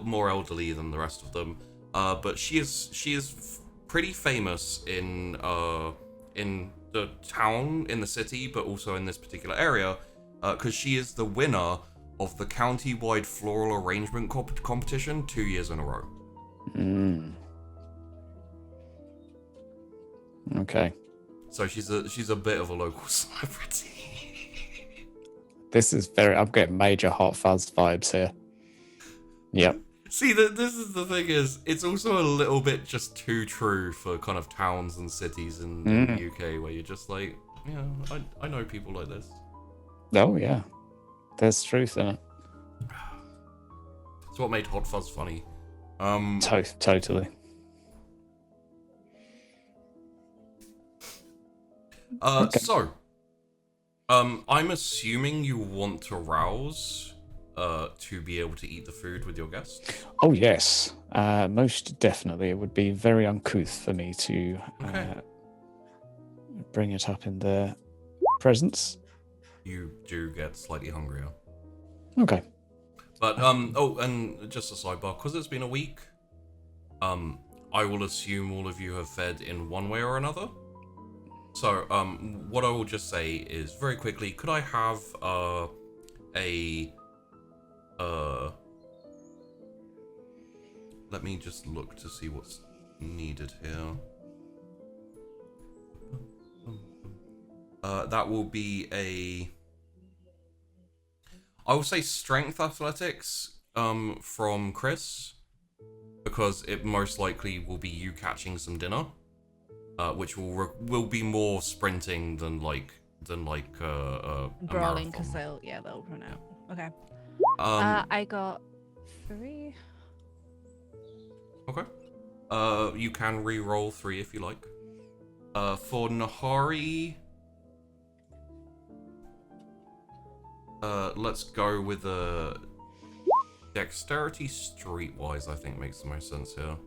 more elderly than the rest of them, but she is pretty famous in the town, in the city, but also in this particular area, because she is the winner of the county-wide floral arrangement competition 2 years in a row. Okay. So she's a bit of a local celebrity. This is I'm getting major Hot Fuzz vibes here. Yep. See, this is the thing is, it's also a little bit just too true for kind of towns and cities in the UK, where you're just like, yeah, I know people like this. Oh, yeah. There's truth in it. It's what made Hot Fuzz funny. Totally. Okay. So, I'm assuming you want to rouse to be able to eat the food with your guests? Oh, yes. Most definitely. It would be very uncouth for me to bring it up in their presence. You do get slightly hungrier. Okay. But, oh, and just a sidebar, because it's been a week, I will assume all of you have fed in one way or another. So, what I will just say is, very quickly, could I have, let me just look to see what's needed here. That will be I will say strength athletics, from Chrys, because it most likely will be you catching some dinner. which will be more sprinting than a Brawling, marathon. because they'll run out. Okay. Um, I got 3. okay. You can re-roll 3 if you like. For Nahari, let's go with a dexterity streetwise. I think makes the most sense here.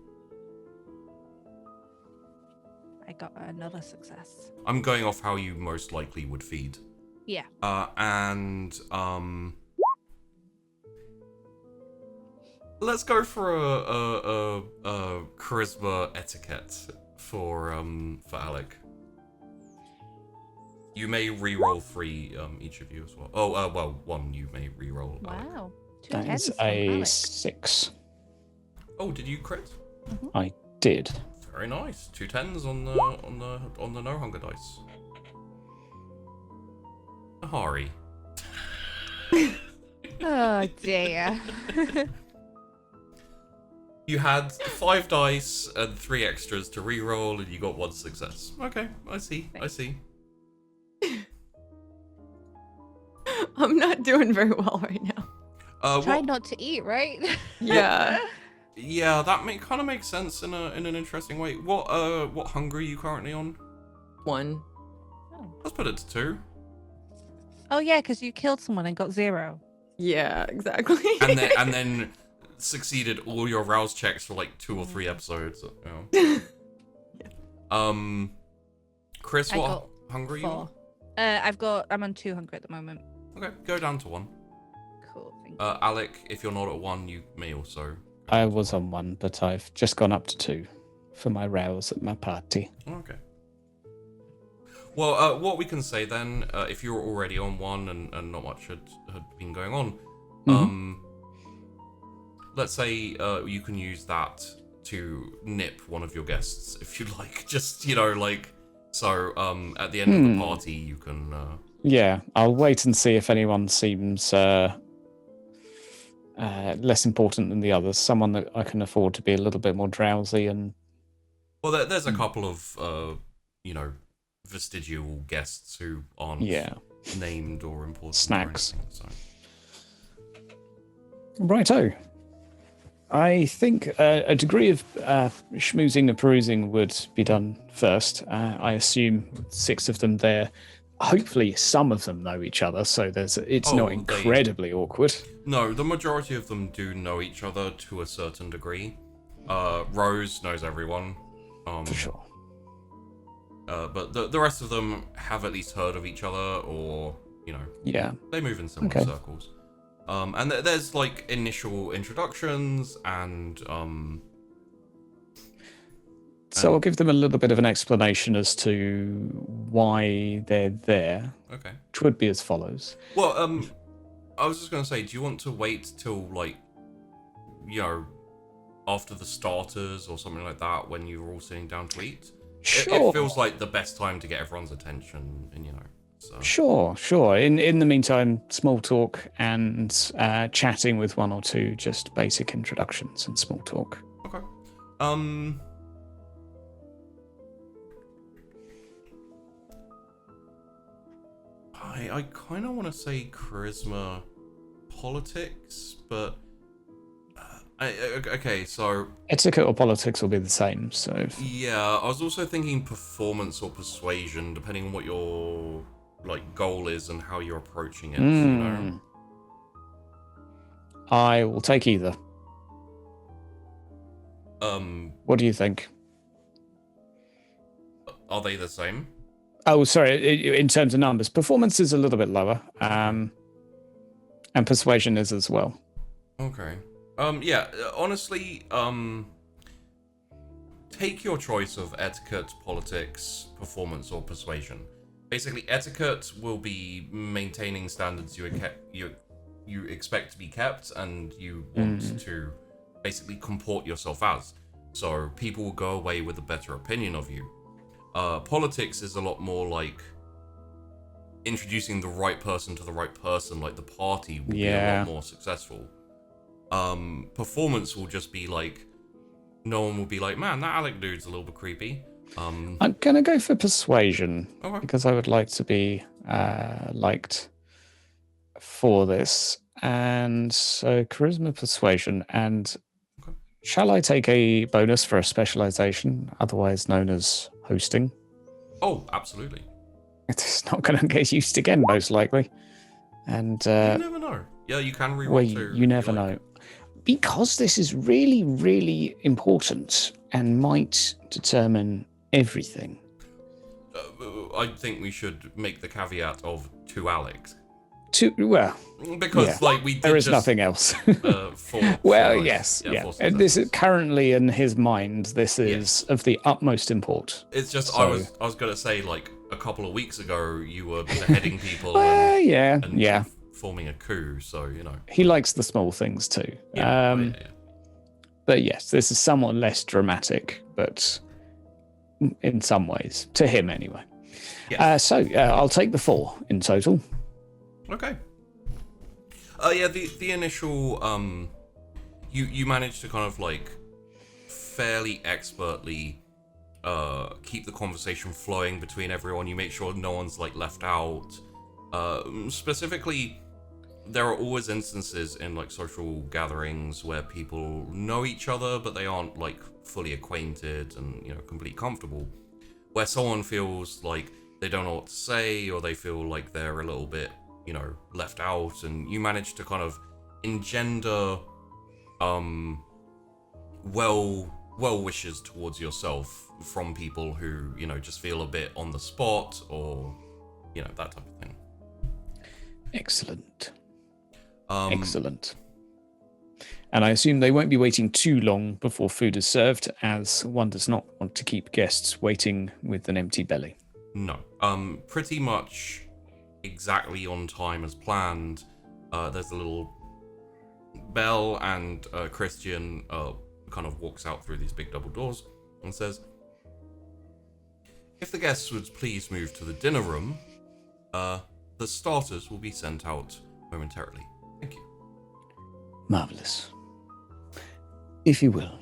I got another success. I'm going off how you most likely would feed. Yeah. And let's go for a charisma etiquette for Alec. You may re-roll 3, each of you as well. Oh, well, 1 you may re-roll. Alec. Wow. 2 That tens is from a Alex. 6. Oh, did you crit? I did. Very nice. 2 10s on the no hunger dice. Nahari. Oh dear. You had 5 dice and 3 extras to re-roll, and you got 1 success. Okay, I see. I see. I'm not doing very well right now. Try What, not to eat, right? Yeah. yeah, that kind of makes sense in an interesting way. What hunger are you currently on? 1. Let's put it to 2. Oh yeah, because you killed someone and got 0. Yeah, exactly. And then succeeded all your rouse checks for like 2 or 3 episodes. You know. Chris, I what got hunger are you 4. on? I'm on 2 hunger at the moment. Okay, go down to 1. Cool. Thank you. Alec, if you're not at 1, you may also. I was on 1, but I've just gone up to 2 for my rouse at my party. Okay. Well, what we can say then, if you're already on 1 and not much had been going on, let's say you can use that to nip one of your guests if you like. Just, you know, like, so at the end of the party, you can. Yeah, I'll wait and see if anyone seems less important than the others. Someone that I can afford to be a little bit more drowsy and. Well, there's a couple of, you know, vestigial guests who aren't named or important. Snacks. Or anything, so. Righto. I think a degree of schmoozing and perusing would be done first. I assume 6 of them there. Hopefully, some of them know each other, so it's not incredibly awkward. No, the majority of them do know each other to a certain degree. Rose knows everyone. For sure. But the rest of them have at least heard of each other, or, you know, they move in similar circles. And there's like initial introductions and so I'll give them a little bit of an explanation as to why they're there. Okay. Which would be as follows. Well, I was just gonna say, do you want to wait till, like, you know, after the starters or something like that, when you're all sitting down to eat? Sure. It feels like the best time to get everyone's attention, and, you know. So. Sure. In the meantime, small talk and chatting with 1 or 2, just basic introductions and small talk. Okay. I kind of want to say charisma politics, but okay, so Etiquette or politics will be the same. So yeah, I was also thinking performance or persuasion, depending on what your like goal is and how you're approaching it. You know, I will take either. What do you think? Are they the same? Oh, sorry. In terms of numbers, performance is a little bit lower, and persuasion is as well. Okay. Yeah. Honestly, take your choice of etiquette, politics, performance, or persuasion. Basically, etiquette will be maintaining standards you expect to be kept, and you want to basically comport yourself as. So people will go away with a better opinion of you. Politics is a lot more like introducing the right person to the right person, like the party will be a lot more successful. Performance will just be like, no one will be like, man, that Alec dude's a little bit creepy. I'm going to go for persuasion Okay. because I would like to be liked for this. And so charisma, persuasion, and Okay. shall I take a bonus for a specialization, otherwise known as hosting? Oh, absolutely. It's not going to get used again, most likely. And You never know. Yeah, you can reroll well, too. you never if like. know. Because this is really, really important and might determine everything. I think we should make the caveat of to Alex. Well, Because, yeah. like, we did there is just, nothing else. for yes, yeah. yeah. For And this is successes. currently in his mind. This is Yes. of the utmost import. It's just, So- I was going to say, like, a couple of weeks ago, you were beheading people Well, and, yeah, and yeah. forming a coup, so, you know. He likes the small things too. Yeah, oh, yeah. But yes, this is somewhat less dramatic, but in some ways, to him anyway. Yes. So I'll take the 4 in total. Okay. Yeah, the initial you managed to kind of like fairly expertly keep the conversation flowing between everyone. You make sure no one's like left out. Specifically, there are always instances in like social gatherings where people know each other, but they aren't like fully acquainted and, you know, completely comfortable. Where someone feels like they don't know what to say, or they feel like they're a little bit, you know, left out, and you manage to kind of engender well wishes towards yourself from people who, you know, just feel a bit on the spot, or, you know, that type of thing. Excellent. Um, Excellent. And I assume they won't be waiting too long before food is served, as one does not want to keep guests waiting with an empty belly. No. Pretty much exactly on time as planned. There's a little bell, and Christian kind of walks out through these big double doors and says, "If the guests would please move to the dinner room, the starters will be sent out momentarily. Thank you." Marvellous. If you will.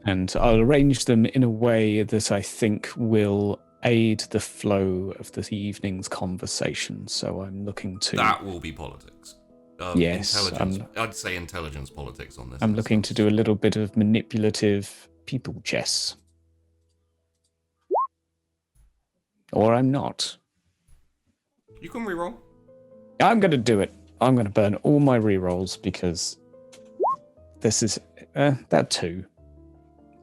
And I'll arrange them in a way that I think will aid the flow of the evening's conversation. So I'm looking to... That will be politics. Yes, Intelligence. I'd say intelligence politics on this. I'm looking to do a little bit of manipulative people chess. Or I'm not. You can reroll. I'm going to do it. I'm going to burn all my rerolls because this is... that 2.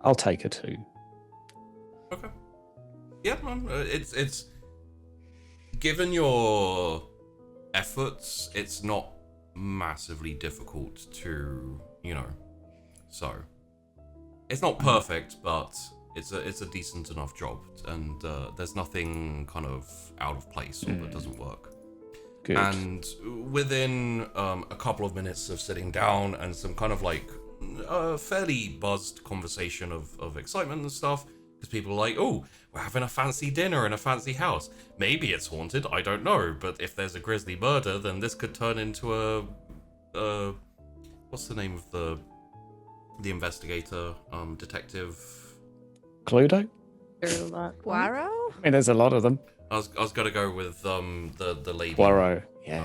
I'll take a 2. Okay. Yeah, man. It's given your efforts, it's not massively difficult to, you know. So it's not perfect, but it's a decent enough job, and there's nothing kind of out of place or that doesn't work. Good. And within a couple of minutes of sitting down and some kind of like fairly buzzed conversation of excitement and stuff, because people are like, "Oh, we're having a fancy dinner in a fancy house. Maybe it's haunted, I don't know. But if there's a grisly murder, then this could turn into a what's the name of the investigator, detective?" Cluedo? Poirot? I mean, there's a lot of them. I was gonna go with the lady. Poirot, yeah.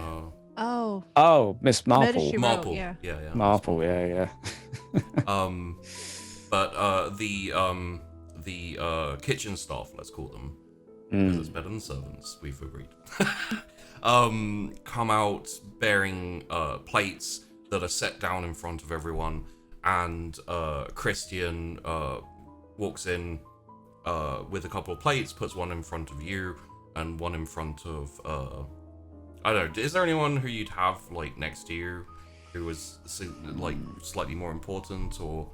Oh, Oh, Miss Murder, Marple. She Wrote, Marple. yeah. Yeah. Marple, yeah. But the kitchen staff, let's call them, because it's better than servants, we've agreed. Come out bearing plates that are set down in front of everyone, and Christian walks in with a couple of plates, puts one in front of you and one in front of I don't know, is there anyone who you'd have like next to you who was like slightly more important, or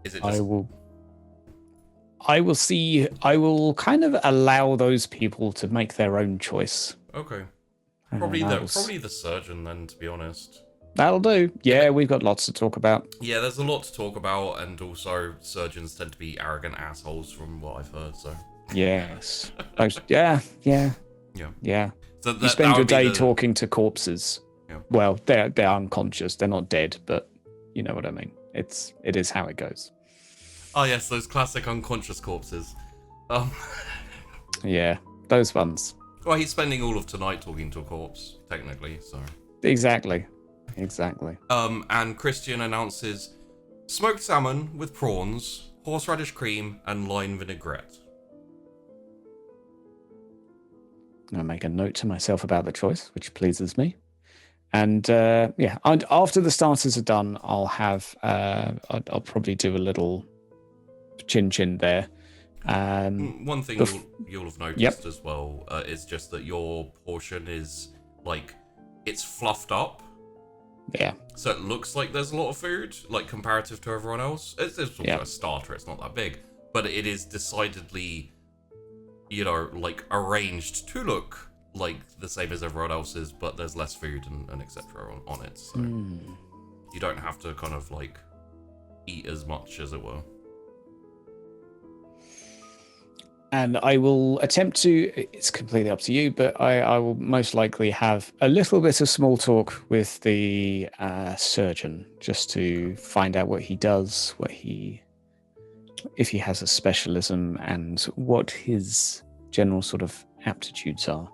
is it just... I will kind of allow those people to make their own choice. Okay. Probably the surgeon then, to be honest. That'll do. Yeah, we've got lots to talk about. Yeah, there's a lot to talk about, and also surgeons tend to be arrogant assholes from what I've heard, so... Yes. Yeah. So You spend your day talking. talking to corpses. Yeah. Well, they're unconscious. They're not dead, but you know what I mean. It is how it goes. Oh yes, those classic unconscious corpses. Um, Yeah, those ones. well, he's spending all of tonight talking to a corpse, technically, so. Exactly. And Christian announces smoked salmon with prawns, horseradish cream, and lime vinaigrette. I make a note to myself about the choice, which pleases me. And and after the starters are done, I'll have I'll probably do a little chin there. One thing you'll have noticed as well is just that your portion is like it's fluffed up. Yeah. So it looks like there's a lot of food, like comparative to everyone else. It's also a starter. It's not that big, but it is decidedly, like arranged to look like the same as everyone else's, but there's less food and etc. on it. So you don't have to kind of like eat as much, as it were. And I will attempt to, it's completely up to you, but I will most likely have a little bit of small talk with the surgeon just to find out what he does, if he has a specialism, and what his general sort of aptitudes are.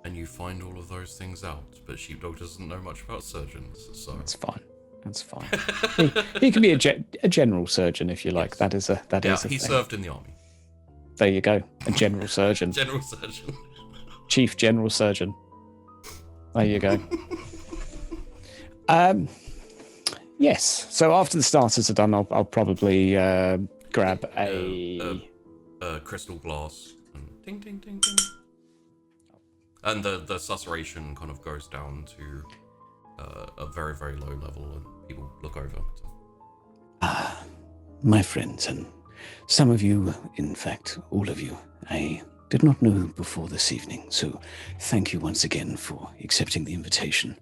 And you find all of those things out, but Sheepdog doesn't know much about surgeons, so... That's fine. He can be a general surgeon, if you like. Yes. That is a he thing. served in the army. There you go. A general surgeon. General surgeon. Chief general surgeon. There you go. Yes. So after the starters are done, I'll probably grab a crystal glass and ding ding ding ding. And the susurration kind of goes down to a very, very low level, and people look over. My friends, and some of you, in fact, all of you, I did not know before this evening, so thank you once again for accepting the invitation,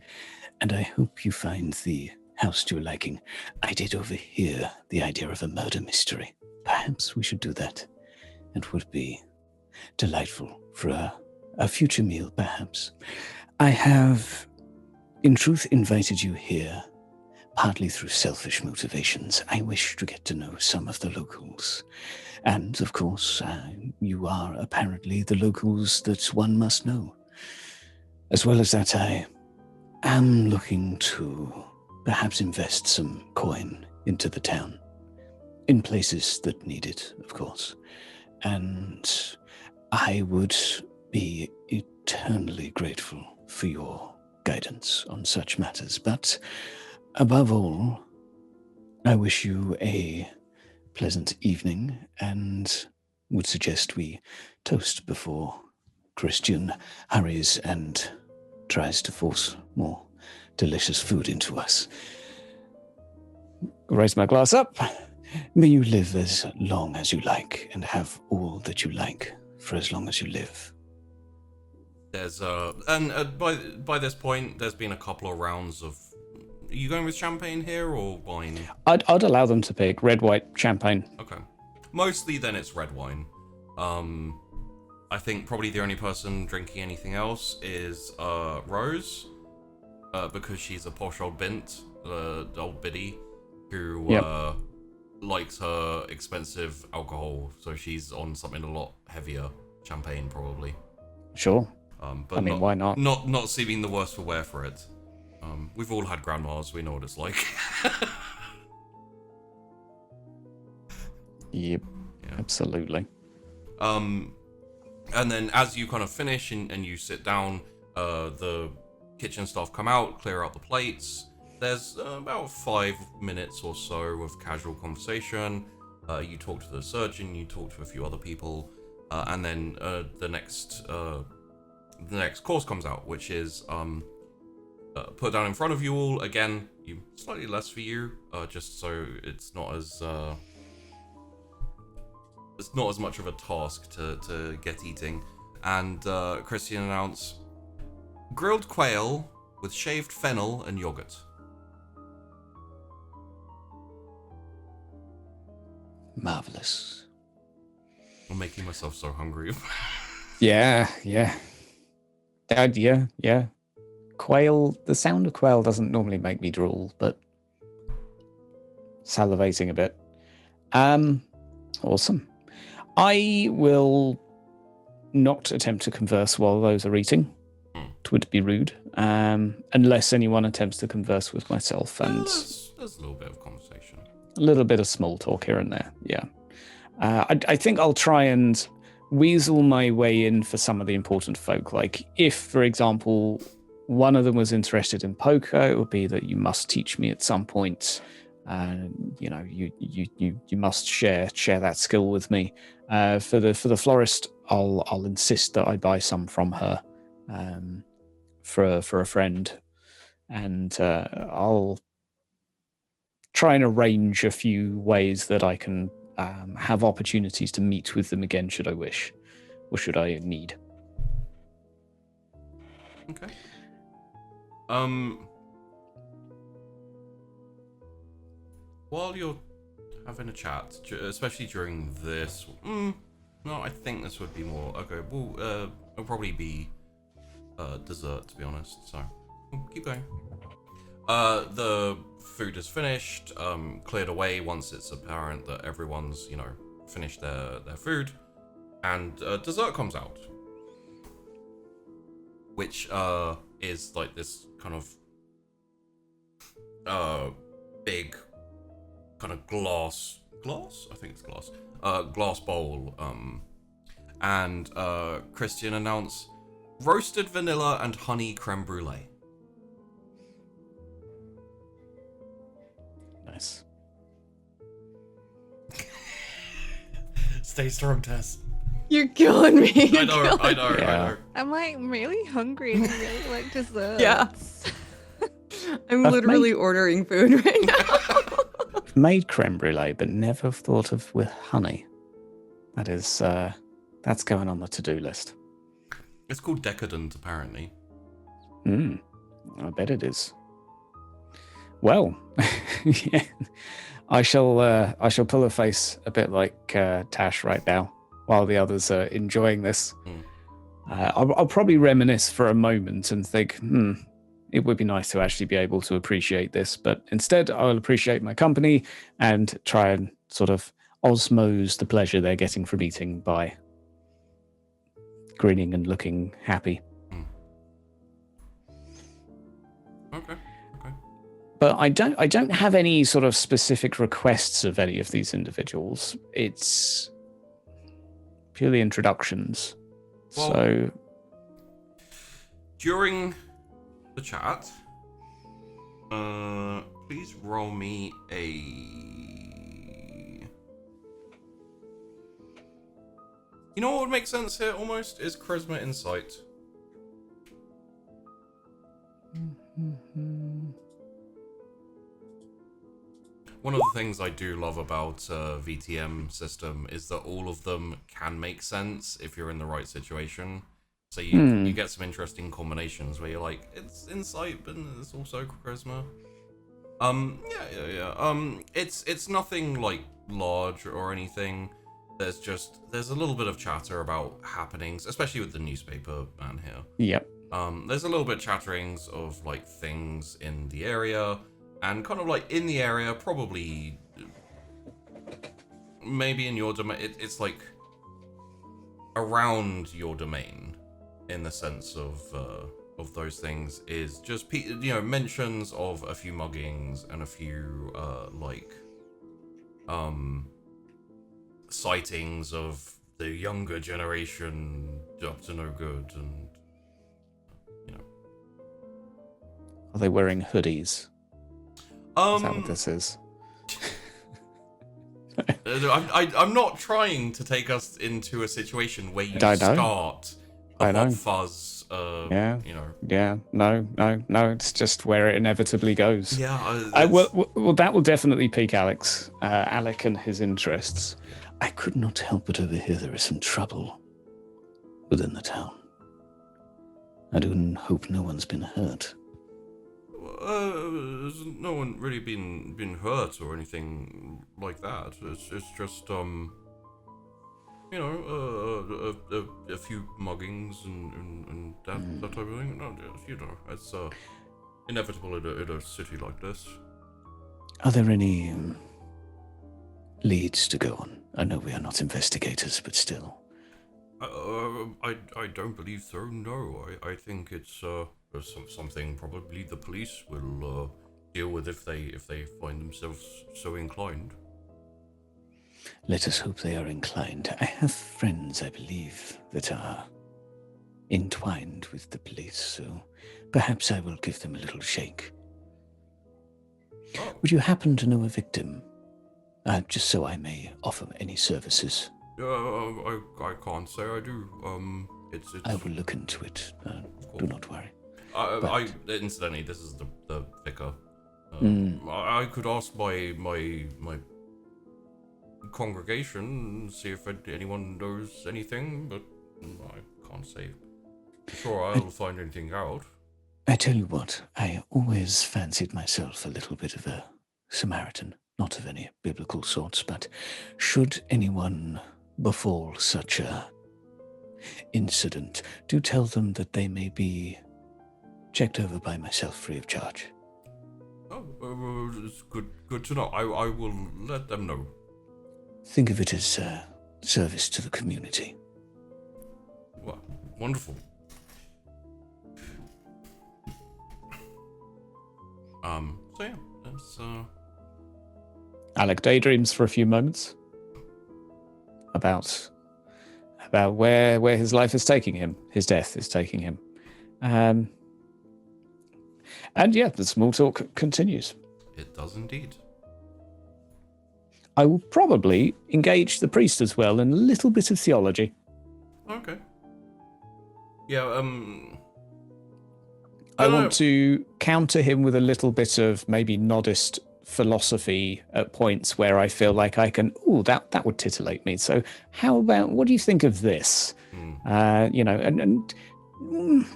and I hope you find the house to your liking. I did overhear the idea of a murder mystery. Perhaps we should do that. It would be delightful for a future meal, perhaps. I have, in truth, invited you here partly through selfish motivations. I wish to get to know some of the locals. And, of course, you are apparently the locals that one must know. As well as that, I am looking to perhaps invest some coin into the town. In places that need it, of course. And I would be eternally grateful for your guidance on such matters. But above all, I wish you a pleasant evening and would suggest we toast before Christian hurries and tries to force more delicious food into us. raise my glass up. May you live as long as you like and have all that you like for as long as you live. There's by this point, there's been a couple of rounds of. Are you going with champagne here or wine? I'd allow them to pick red, white, champagne. Okay. Mostly then it's red wine. I think probably the only person drinking anything else is Rose, because she's a posh old bint, old biddy, who likes her expensive alcohol, so she's on something a lot heavier, champagne probably. Sure. But why not? Not seeming the worse for wear for it. We've all had grandmas, we know what it's like. Yep, Yeah. absolutely. And then as you kind of finish and you sit down, the kitchen staff come out, clear out the plates. There's about 5 minutes or so of casual conversation. You talk to the surgeon, you talk to a few other people, and then the next course comes out, which is put down in front of you all. Again, slightly less for you, just so it's not as much of a task to get eating. And Christian announced grilled quail with shaved fennel and yogurt. Marvelous. I'm making myself so hungry. Yeah. Yeah. Quail, the sound of quail doesn't normally make me drool, but salivating a bit. Awesome. I will not attempt to converse while those are eating. It would be rude, unless anyone attempts to converse with myself, and there's a little bit of conversation. a little bit of small talk here and there. Yeah, I think I'll try and weasel my way in for some of the important folk. Like, if, for example, one of them was interested in poker, it would be that you must teach me at some point. You must share that skill with me. For the florist, I'll insist that I buy some from her. For a friend, and I'll try and arrange a few ways that I can have opportunities to meet with them again, should I wish, or should I need. Okay. While you're having a chat, especially during this, no, I think this would be more okay. Well, it'll probably be dessert, to be honest. So keep going. The food is finished, cleared away once it's apparent that everyone's, finished their food, and dessert comes out, which is like this kind of big kind of glass, I think it's glass, glass bowl, and Christian announced roasted vanilla and honey creme brulee. Nice. Stay strong, Tess. You're killing me. I know. I'm like really hungry and really like dessert. Yeah. I'm literally ordering food right now. I've made creme brulee, but never thought of with honey. That is, that's going on the to-do list. It's called decadent, apparently. I bet it is. Well, yeah, I shall pull a face a bit like Tash right now, while the others are enjoying this. I'll probably reminisce for a moment and think, it would be nice to actually be able to appreciate this, but instead I'll appreciate my company and try and sort of osmose the pleasure they're getting from eating by grinning and looking happy. Okay. But I don't have any sort of specific requests of any of these individuals. It's purely introductions. Well, so during the chat, please roll me You know what would make sense here almost is charisma insight. One of the things I do love about VTM system is that all of them can make sense if you're in the right situation. So you get some interesting combinations where you're like, it's insight, but it's also charisma. It's nothing like large or anything. There's a little bit of chatter about happenings, especially with the newspaper man here. Yep. There's a little bit of chatterings of like things in the area, and kind of like in the area, probably maybe in your domain. It's like around your domain, in the sense of those things is just mentions of a few muggings and a few sightings of the younger generation up to no good, and Are they wearing hoodies? Is that what this is? I'm not trying to take us into a situation where you I know. start a hot fuzz. Yeah. No. It's just where it inevitably goes. Yeah. Well, that will definitely pique Alec and his interests. I could not help but overhear there is some trouble within the town. I do hope no one's been hurt. There's no one really been hurt or anything like that. It's just a few muggings and that type of thing. No, it's inevitable in a city like this. Are there any leads to go on. I know we are not investigators, but still. I don't believe so. No, I think it's something probably the police will deal with if they find themselves so inclined. Let us hope they are inclined. I have friends, I believe, that are entwined with the police, so perhaps I will give them a little shake. Oh. Would you happen to know a victim? Just so I may offer any services. I can't say I do. It's. I will look into it. Do not worry. I incidentally, this is the vicar. I could ask my congregation and see if anyone knows anything, but I can't say. Sure, I'll find anything out. I tell you what, I always fancied myself a little bit of a Samaritan, not of any biblical sorts, but should anyone befall such a incident, do tell them that they may be checked over by myself free of charge. Oh, it's good to know. I will let them know. Think of it as service to the community. Well, wonderful. So yeah, that's Alec daydreams for a few moments about where his life is taking him, his death is taking him. And yeah, the small talk continues. It does indeed. I will probably engage the priest as well in a little bit of theology. Okay. Yeah, I want to counter him with a little bit of maybe nodist philosophy at points where I feel like I can, that would titillate me. So how about, what do you think of this?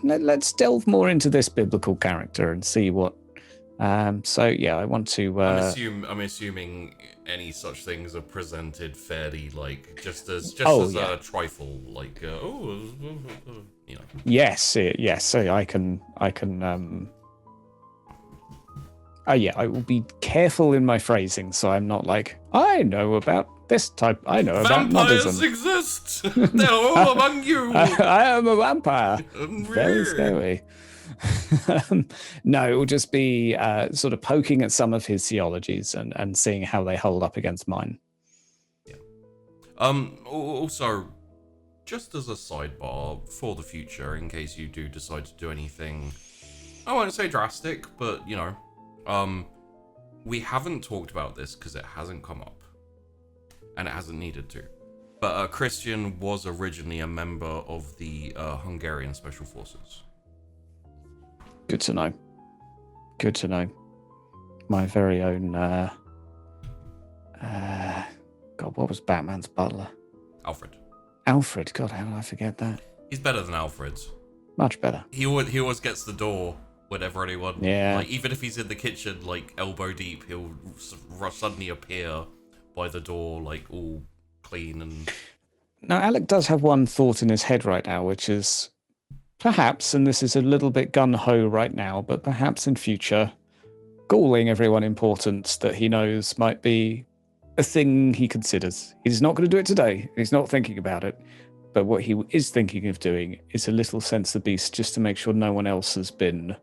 Let's delve more into this biblical character and see what. So yeah, I want to. I'm assuming any such things are presented fairly, like just as a trifle, like Yes. So I can. I will be careful in my phrasing, so I'm not like, I know about this type. I know about vampires nodism. exist. They're all among you. I am a vampire. Very Really? scary. No, it will just be sort of poking at some of his theologies and seeing how they hold up against mine. Yeah. Also, just as a sidebar for the future, in case you do decide to do anything, I won't say drastic, but we haven't talked about this because it hasn't come up, and it hasn't needed to. But Christian was originally a member of the Hungarian Special Forces. Good to know. Good to know. My very own. God, what was Batman's butler? Alfred. Alfred. God, how did I forget that? He's better than Alfred. Much better. He always gets the door whenever anyone. Yeah. Like, even if he's in the kitchen, like elbow deep, he'll suddenly appear by the door, like all clean and. Now, Alec does have one thought in his head right now, which is perhaps, and this is a little bit gun-ho right now, but perhaps in future, galling everyone important that he knows might be a thing he considers. He's not going to do it today. He's not thinking about it. But what he is thinking of doing is a little sense the beast just to make sure no one else has been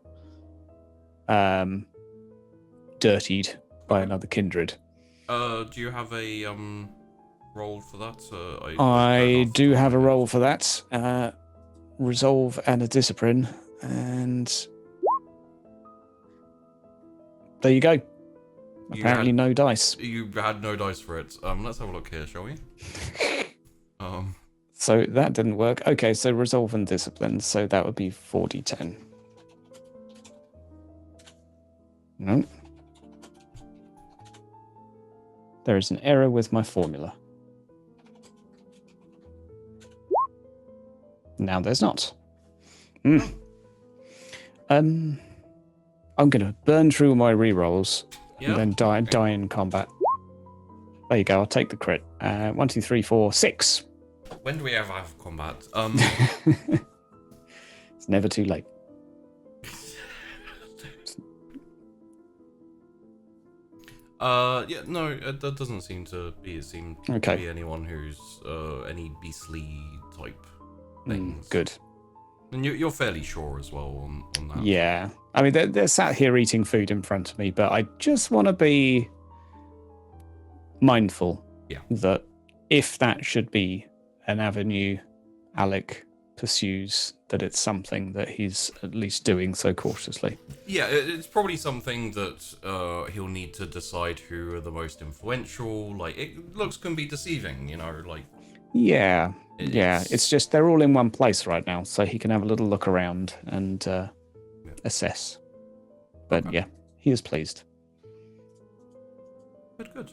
dirtied by another kindred. Do you have a role for that? I do have a role for that. Resolve and a discipline, and there you go. Apparently no dice. You had no dice for it. Let's have a look here, shall we? So that didn't work. Okay, so resolve and discipline. So that would be 4d10. No. There is an error with my formula. Now there's not. I'm going to burn through my rerolls and then die in combat. There you go. I'll take the crit. 1, 2, 3, 4, 6. When do we ever have combat? It's never too late. Yeah, no, that doesn't seem to be. It seemed Okay. to be anyone who's any beastly type things. Good. And you're fairly sure as well on that. Yeah. I mean, they're sat here eating food in front of me, but I just want to be mindful that if that should be an avenue Alec pursues, that it's something that he's at least doing so cautiously. Yeah, it's probably something that he'll need to decide who are the most influential. Like, looks can be deceiving, like... Yeah. It's just they're all in one place right now, so he can have a little look around and assess. But Okay. yeah, he is pleased. Good.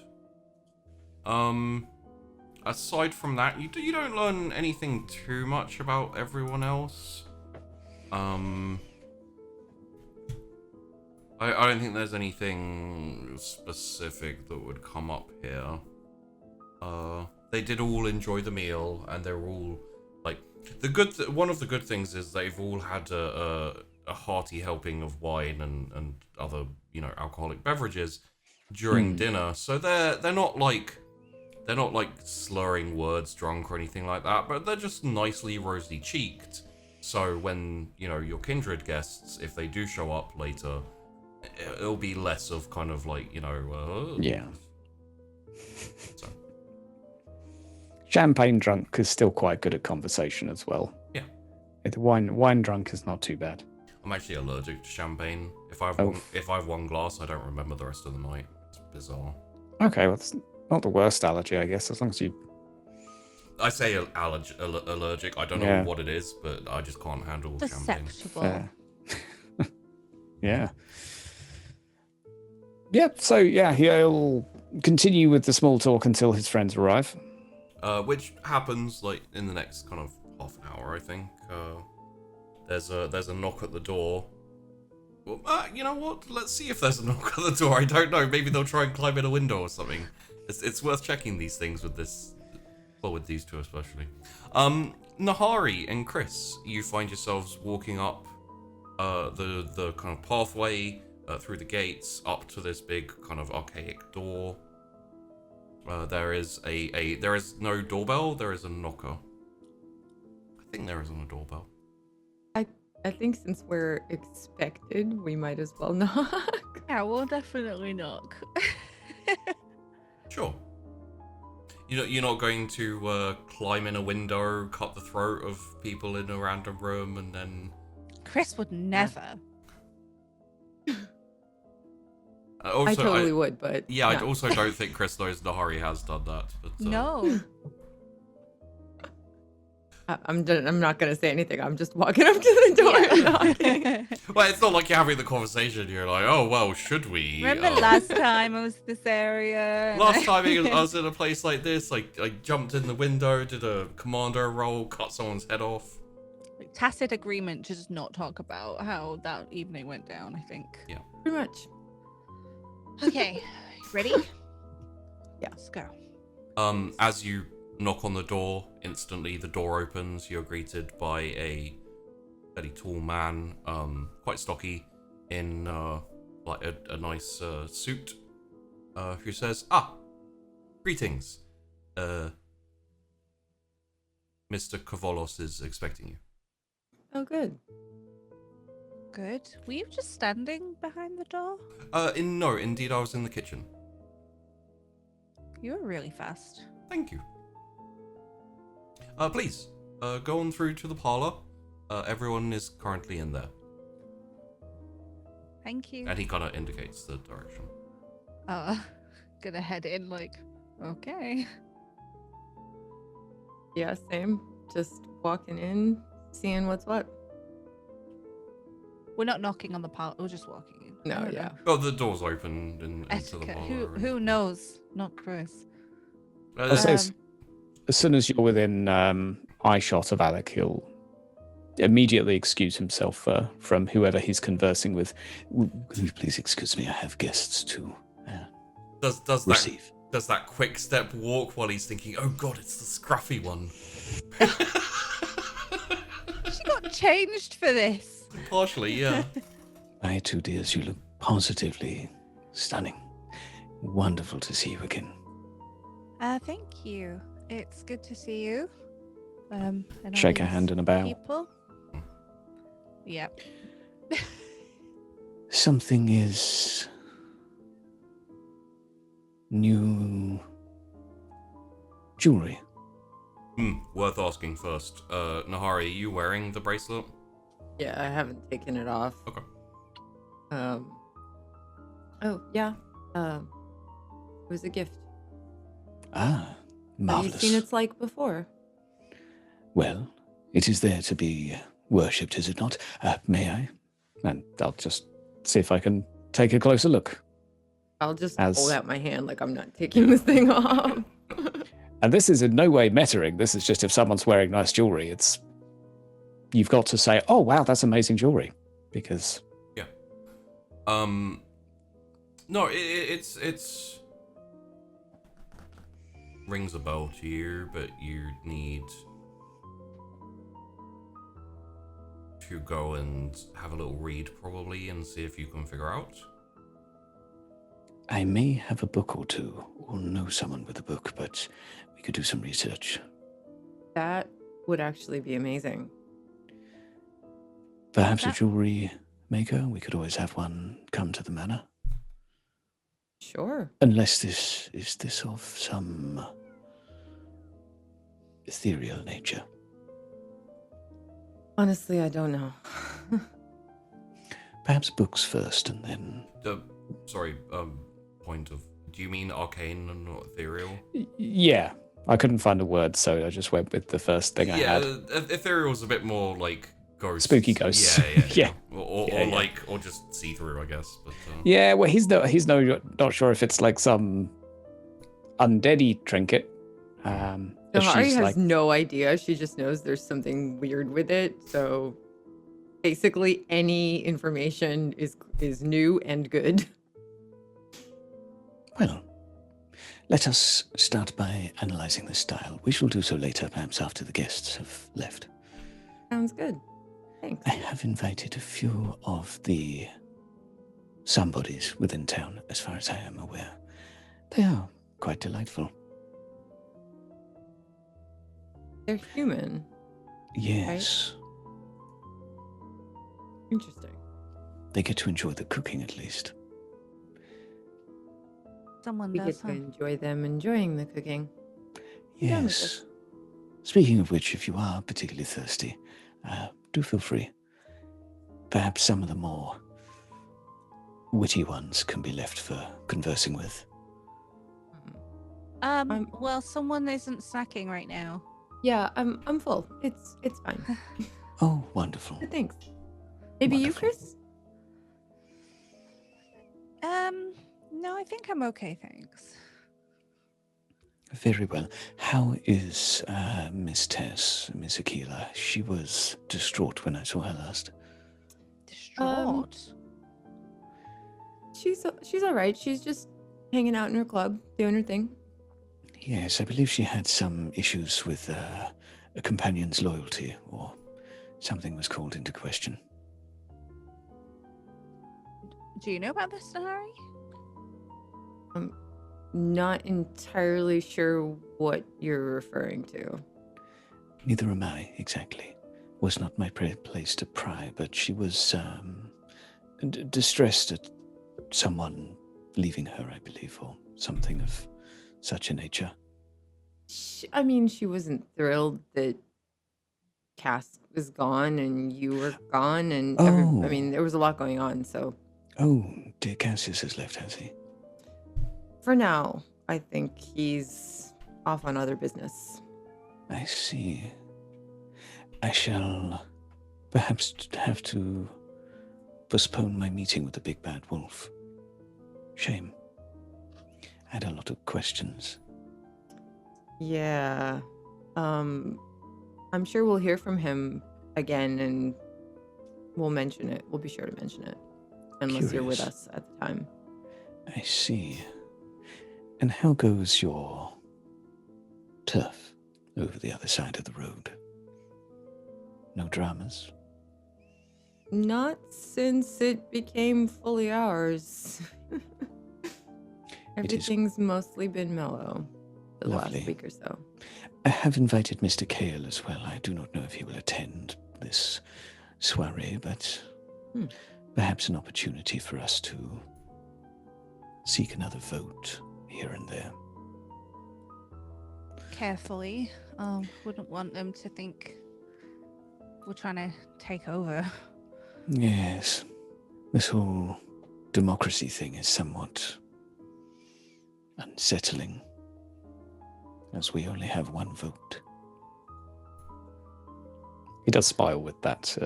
Aside from that, you don't learn anything too much about everyone else. I don't think there's anything specific that would come up here. They did all enjoy the meal, and they're all like one of the good things is they've all had a hearty helping of wine and other alcoholic beverages during dinner. So they're not like slurring words drunk or anything like that, but they're just nicely rosy cheeked. So when your kindred guests, if they do show up later, it'll be less of kind of like Yeah. So. Champagne drunk is still quite good at conversation as well. Yeah. The wine drunk is not too bad. I'm actually allergic to champagne. If I have one glass, I don't remember the rest of the night. It's bizarre. Okay, well, it's not the worst allergy, I guess, as long as you... I say allergic. I don't know what it is, but I just can't handle champagne. Susceptible. Yeah. Yep, so yeah, he'll continue with the small talk until his friends arrive. Which happens like in the next kind of half an hour, I think. There's a knock at the door. Well, you know what? Let's see if there's a knock at the door. I don't know. Maybe they'll try and climb in a window or something. It's worth checking these things with this. Well, with these two especially. Nahari and Chrys, you find yourselves walking up the kind of pathway through the gates up to this big kind of archaic door. There is there is no doorbell. There is a knocker. I think there isn't a doorbell. I think since we're expected, we might as well knock. Yeah, we'll definitely knock. Sure. You're not going to climb in a window, cut the throat of people in a random room, and then... Chrys would never. Also, I totally would, but... Yeah, I also don't think Chrys knows Nahari has done that. But, No. I'm not going to say anything. I'm just walking up to the door and knocking. Well, it's not like you're having the conversation. You're like, oh, well, should we? Remember last time I was this area? Last time I was in a place like this, I jumped in the window, did a commando roll, cut someone's head off. Tacit agreement to just not talk about how that evening went down, I think. Yeah. Pretty much. Okay, ready? Yeah. Let's go. As you knock on the door, instantly the door opens. You're greeted by a fairly tall man, quite stocky, in like a nice suit, who says, greetings. Mr. Kavolos is expecting you. Oh, good. Good. Were you just standing behind the door? No, indeed, I was in the kitchen. You were really fast. Thank you. Please, go on through to the parlor. Everyone is currently in there. Thank you. And he kind of indicates the direction. Gonna head in like, okay. Yeah, same. Just walking in, seeing what's what. We're not knocking on the parlor. We're just walking in. No, I don't yeah. know. Oh, the door's open into the Etiquette. parlor. Who knows? Not Chrys. It says, as soon as you're within eye shot of Alec, he'll immediately excuse himself from whoever he's conversing with. Could you please excuse me? I have guests to Does receive. that quick step walk while he's thinking, oh god, it's the scruffy one. She got changed for this. Partially, yeah. My two dears, you look positively stunning. Wonderful to see you again. Thank you. It's good to see you. And all Shake a these hand and a bow. People. Yep. Something is new jewelry. Worth asking first. Nahari, are you wearing the bracelet? Yeah, I haven't taken it off. Okay. Oh, yeah. It was a gift. Ah, marvelous. Have you seen its like before? Well, it is there to be worshipped, is it not? May I? And I'll just see if I can take a closer look. I'll just As- hold out my hand like I'm not taking this thing off. And this is in no way metaing. This is just if someone's wearing nice jewelry, you've got to say, "Oh wow, that's amazing jewelry," because No, it's rings a bell to you, but you need to go and have a little read probably and see if you can figure out. I may have a book or two, or know someone with a book, but we could do some research. That would actually be amazing. Perhaps a That- jewelry maker. We could always have one come to the manor. Sure. Unless this is of some ethereal nature. Honestly, I don't know. Perhaps books first, and then... Point of... Do you mean arcane and not ethereal? yeah, I couldn't find a word, so I just went with the first thing I Yeah, had. ethereal's a bit more like ghosts. Spooky ghosts. Yeah. Yeah. Or, Yeah. or just see-through, I guess. But, Yeah, well, not sure if it's like some undeady trinket. But Nahari she's has like, no idea. She just knows there's something weird with it. So basically any information is new and good. Well, let us start by analyzing the style. We shall do so later, perhaps after the guests have left. Sounds good. Thanks. I have invited a few of the somebodies within town, as far as I am aware. They are quite delightful. They're human. Yes, Interesting. they get to enjoy the cooking at least. Someone We does, get to enjoy them enjoying the cooking. Done with Yes. Speaking of which, if you are particularly thirsty, do feel free. Perhaps some of the more witty ones can be left for conversing with. I'm- Well, someone isn't snacking right now. Yeah, I'm full. It's fine. Oh, wonderful. Thanks. Maybe you, Wonderful. Chrys? No, I think I'm okay, thanks. Very well. How is Miss Tess, Miss Aquila? She was distraught when I saw her last. Distraught. She's all right. She's just hanging out in her club, doing her thing. Yes, I believe she had some issues with a companion's loyalty, or something was called into question. Do you know about this, Nahari? I'm not entirely sure what you're referring to. Neither am I, exactly. Was not my place to pry, but she was distressed at someone leaving her, I believe, or something of such a nature. She wasn't thrilled that Cass was gone and you were gone, and Oh. there was a lot going on. So Oh, dear Cassius has left, has he? for now, I think he's off on other business. I see. I shall perhaps have to postpone my meeting with the big bad wolf. Shame. I had a lot of questions. Yeah. I'm sure we'll hear from him again, and we'll mention it. We'll be sure to mention it, unless you're with Curious. us at the time. I see. And how goes your turf over the other side of the road? No dramas? Not since it became fully ours. Everything's mostly been mellow the Lovely. last week or so. I have invited Mr. Kale as well. I do not know if he will attend this soiree, but perhaps an opportunity for us to seek another vote here and there. Carefully. Wouldn't want them to think we're trying to take over. Yes, this whole democracy thing is somewhat unsettling, as we only have one vote. He does smile with that,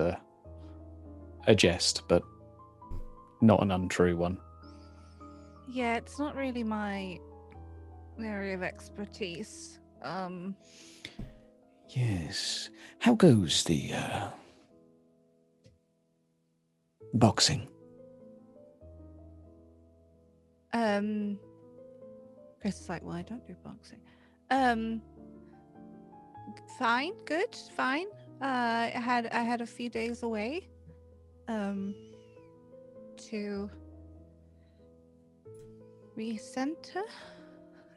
a jest, but not an untrue one. Yeah, it's not really my area of expertise. Yes. How goes the boxing? Chris is like, well, I don't do boxing. Fine, good, fine. I had a few days away. To recenter,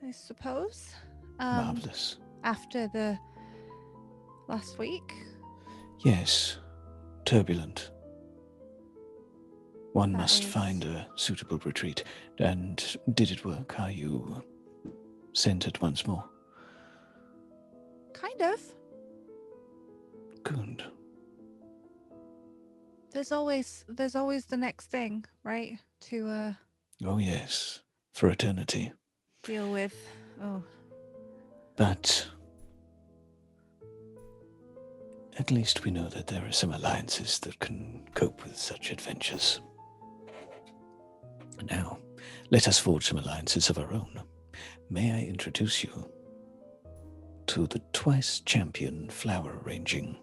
I suppose. Marvelous. After the last week. Yes. Turbulent. One That must is- find a suitable retreat. And did it work? Are you centered once more? Kind of. Good. There's always the next thing, right? To Oh, yes. For eternity. deal with. Oh, But at least we know that there are some alliances that can cope with such adventures. Now, let us forge some alliances of our own. May I introduce you to the twice champion flower arranging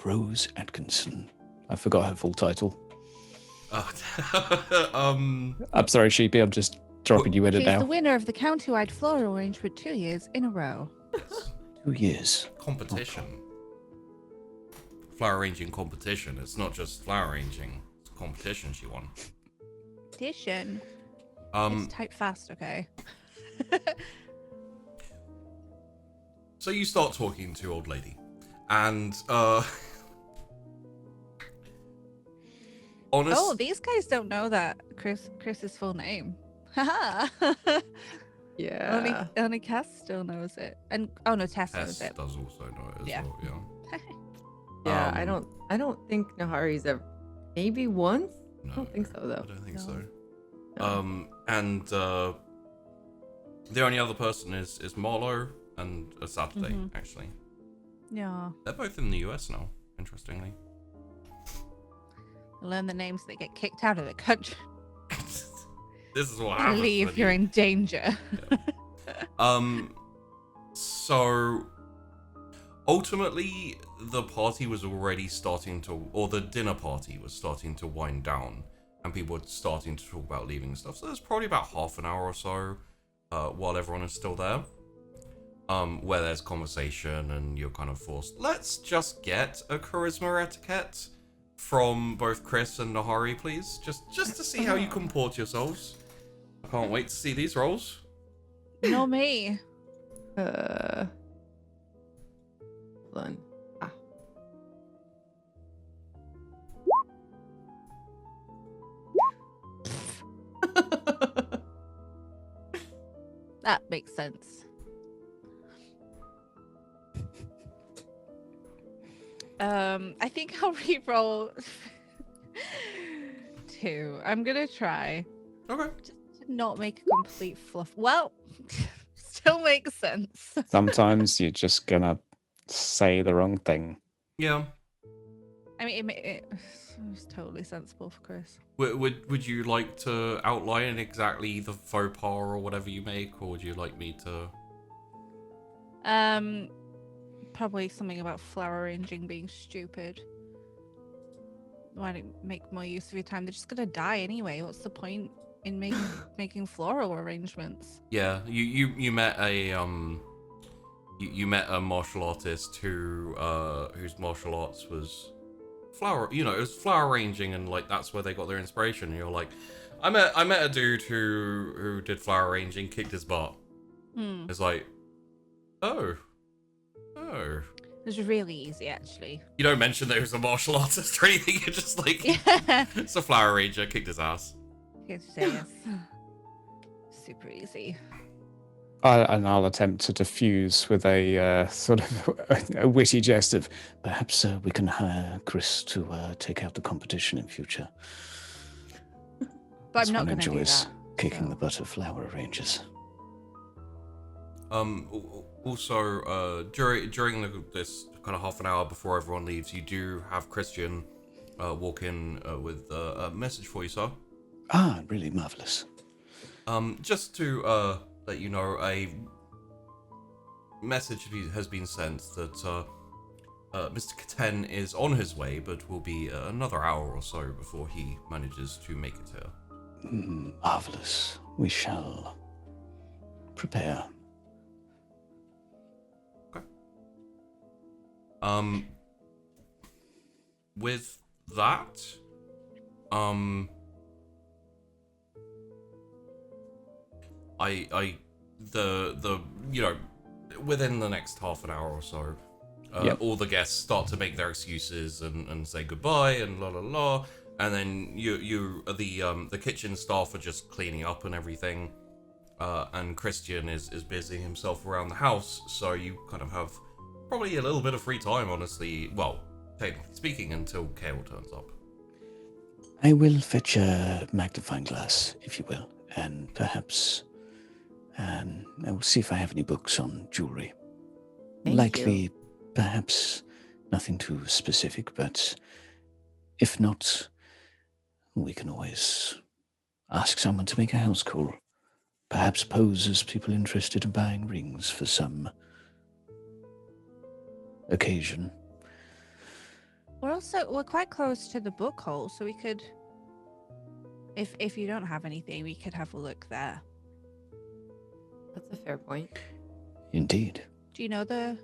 Rose Atkinson. I forgot her full title. Um, I'm sorry, Sheepy, I'm just dropping you in it she's the now. winner of the county-wide floral arrangement 2 years in a row. 2 years. competition. Flower arranging competition. It's not just flower arranging. It's a competition she won. Edition. Um, Just type fast, okay? so you start talking to old lady, and honest. Oh, these guys don't know that Chris's full name. Haha. Yeah. Only Cass still knows it. And oh no, Tess Tess knows it. does also know it as Yeah. well. Yeah. Yeah, Um, I don't think Nahari's ever. Maybe once. No, I don't think so I though. don't think No. so. No. And the only other person is Marlowe and a Saturday, Mhm. actually. Yeah. They're both in the US now, interestingly. Learn the names, they get kicked out of the country. This is what happens. Leave, when you're you- in danger. So ultimately the party was already starting to, or the dinner party was starting to wind down, and people were starting to talk about leaving and stuff. So there's probably about half an hour or so while everyone is still there, where there's conversation and you're kind of forced. Let's just get a charisma etiquette from both Chrys and Nahari, please, just to see how you comport yourselves. I can't wait to see these rolls. No me. Hold on. Ah. That makes sense. I think I'll re-roll 2. I'm gonna try Okay. just to not make a complete fluff. Well, still makes sense. Sometimes you're just gonna say the wrong thing. Yeah. I mean, it was totally sensible for Chris. Would you like to outline exactly the faux pas or whatever you make, or would you like me to? Probably something about flower arranging being stupid. Why don't you make more use of your time? They're just gonna die anyway. What's the point in making floral arrangements? Yeah, you met a you met a martial artist who whose martial arts was flower. You know, it was flower arranging, and like that's where they got their inspiration. And you're like, I met a dude who did flower arranging, kicked his butt. It's like, oh. It was really easy, actually. You don't mention that he was a martial artist or anything. You're just like, Yeah. it's a flower arranger, kicked his ass. Good to say yes. Super easy. And I'll attempt to diffuse with a sort of a witty jest of, Perhaps we can hire Chrys to take out the competition in future. But This I'm not one going to do enjoys that. kicking so. the butt of flower arrangers. Also, during this kind of half an hour before everyone leaves, you do have Christian walk in with a message for you, sir. Ah, really marvelous. Just to let you know, a message has been sent that Mr. Katen is on his way, but will be another hour or so before he manages to make it here. Marvelous. We shall prepare. With that, within the next half an hour or so, all the guests start to make their excuses and say goodbye and la la la, and then the kitchen staff are just cleaning up and everything, and Christian is busying himself around the house, so you kind of have probably a little bit of free time, honestly. Well, technically speaking, until Kale turns up. I will fetch a magnifying glass, if you will, and perhaps I will see if I have any books on jewelry. Thank Likely, you. perhaps nothing too specific, but if not, we can always ask someone to make a house call. Perhaps pose as people interested in buying rings for some occasion. We're quite close to the book hole, so we could, if you don't have anything, we could have a look there. That's a fair point. Indeed. Do you know the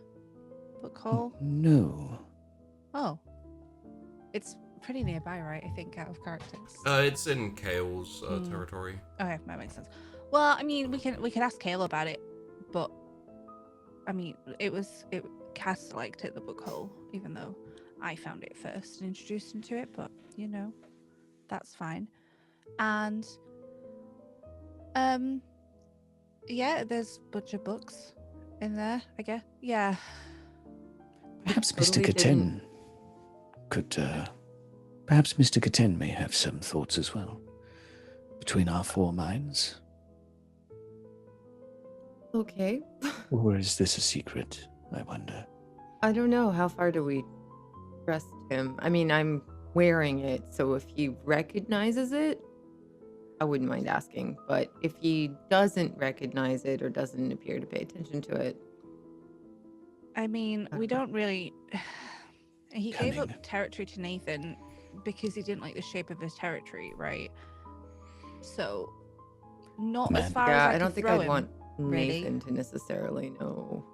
book hole? No. Oh, it's pretty nearby, right? I think out of characters. It's in Kale's territory. Okay, that makes sense. Well, I mean, we could ask Kale about it, but I mean, Cass liked it, the book hole, even though I found it first and introduced him to it, but that's fine. And yeah, there's a bunch of books in there, I guess. Yeah. Perhaps Mr. Totally Katen could, perhaps Mr. Katen may have some thoughts as well. Between our four minds. Okay. Or is this a secret, I wonder? I don't know. How far do we trust him? I mean, I'm wearing it, so if he recognizes it, I wouldn't mind asking. But if he doesn't recognize it or doesn't appear to pay attention to it, I mean, we don't really. He gave up Cunning. territory to Nathan because he didn't like the shape of his territory, right? So, not as Man. far yeah, as I don't think throw I'd him, want really. Nathan to necessarily know.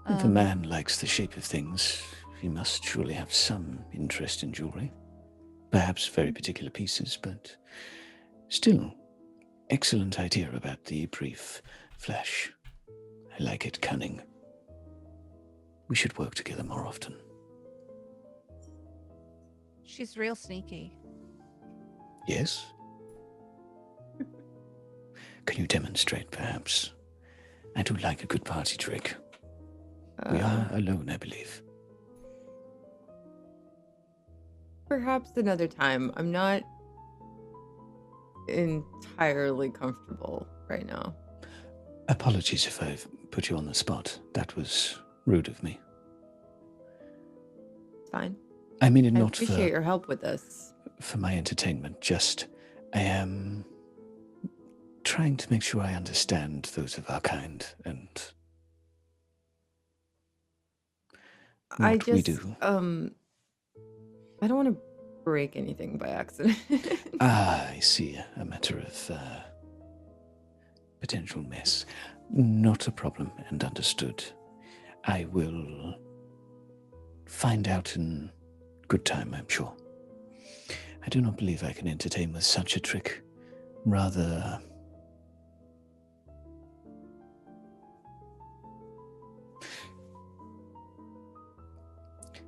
If a man likes the shape of things, he must surely have some interest in jewelry. Perhaps very particular pieces, but still, excellent idea about the brief flash. I like it, cunning. We should work together more often. She's real sneaky. Yes? Can you demonstrate, perhaps? I do like a good party trick. We are alone, I believe. Perhaps another time. I'm not entirely comfortable right now. Apologies if I've put you on the spot. That was rude of me. It's fine. I mean it I not appreciate your help with this. for my entertainment, just I am trying to make sure I understand those of our kind and I what we just, do. I don't want to break anything by accident. Ah, I see. A matter of potential mess. Not a problem, and understood. I will find out in good time, I'm sure. I do not believe I can entertain with such a trick rather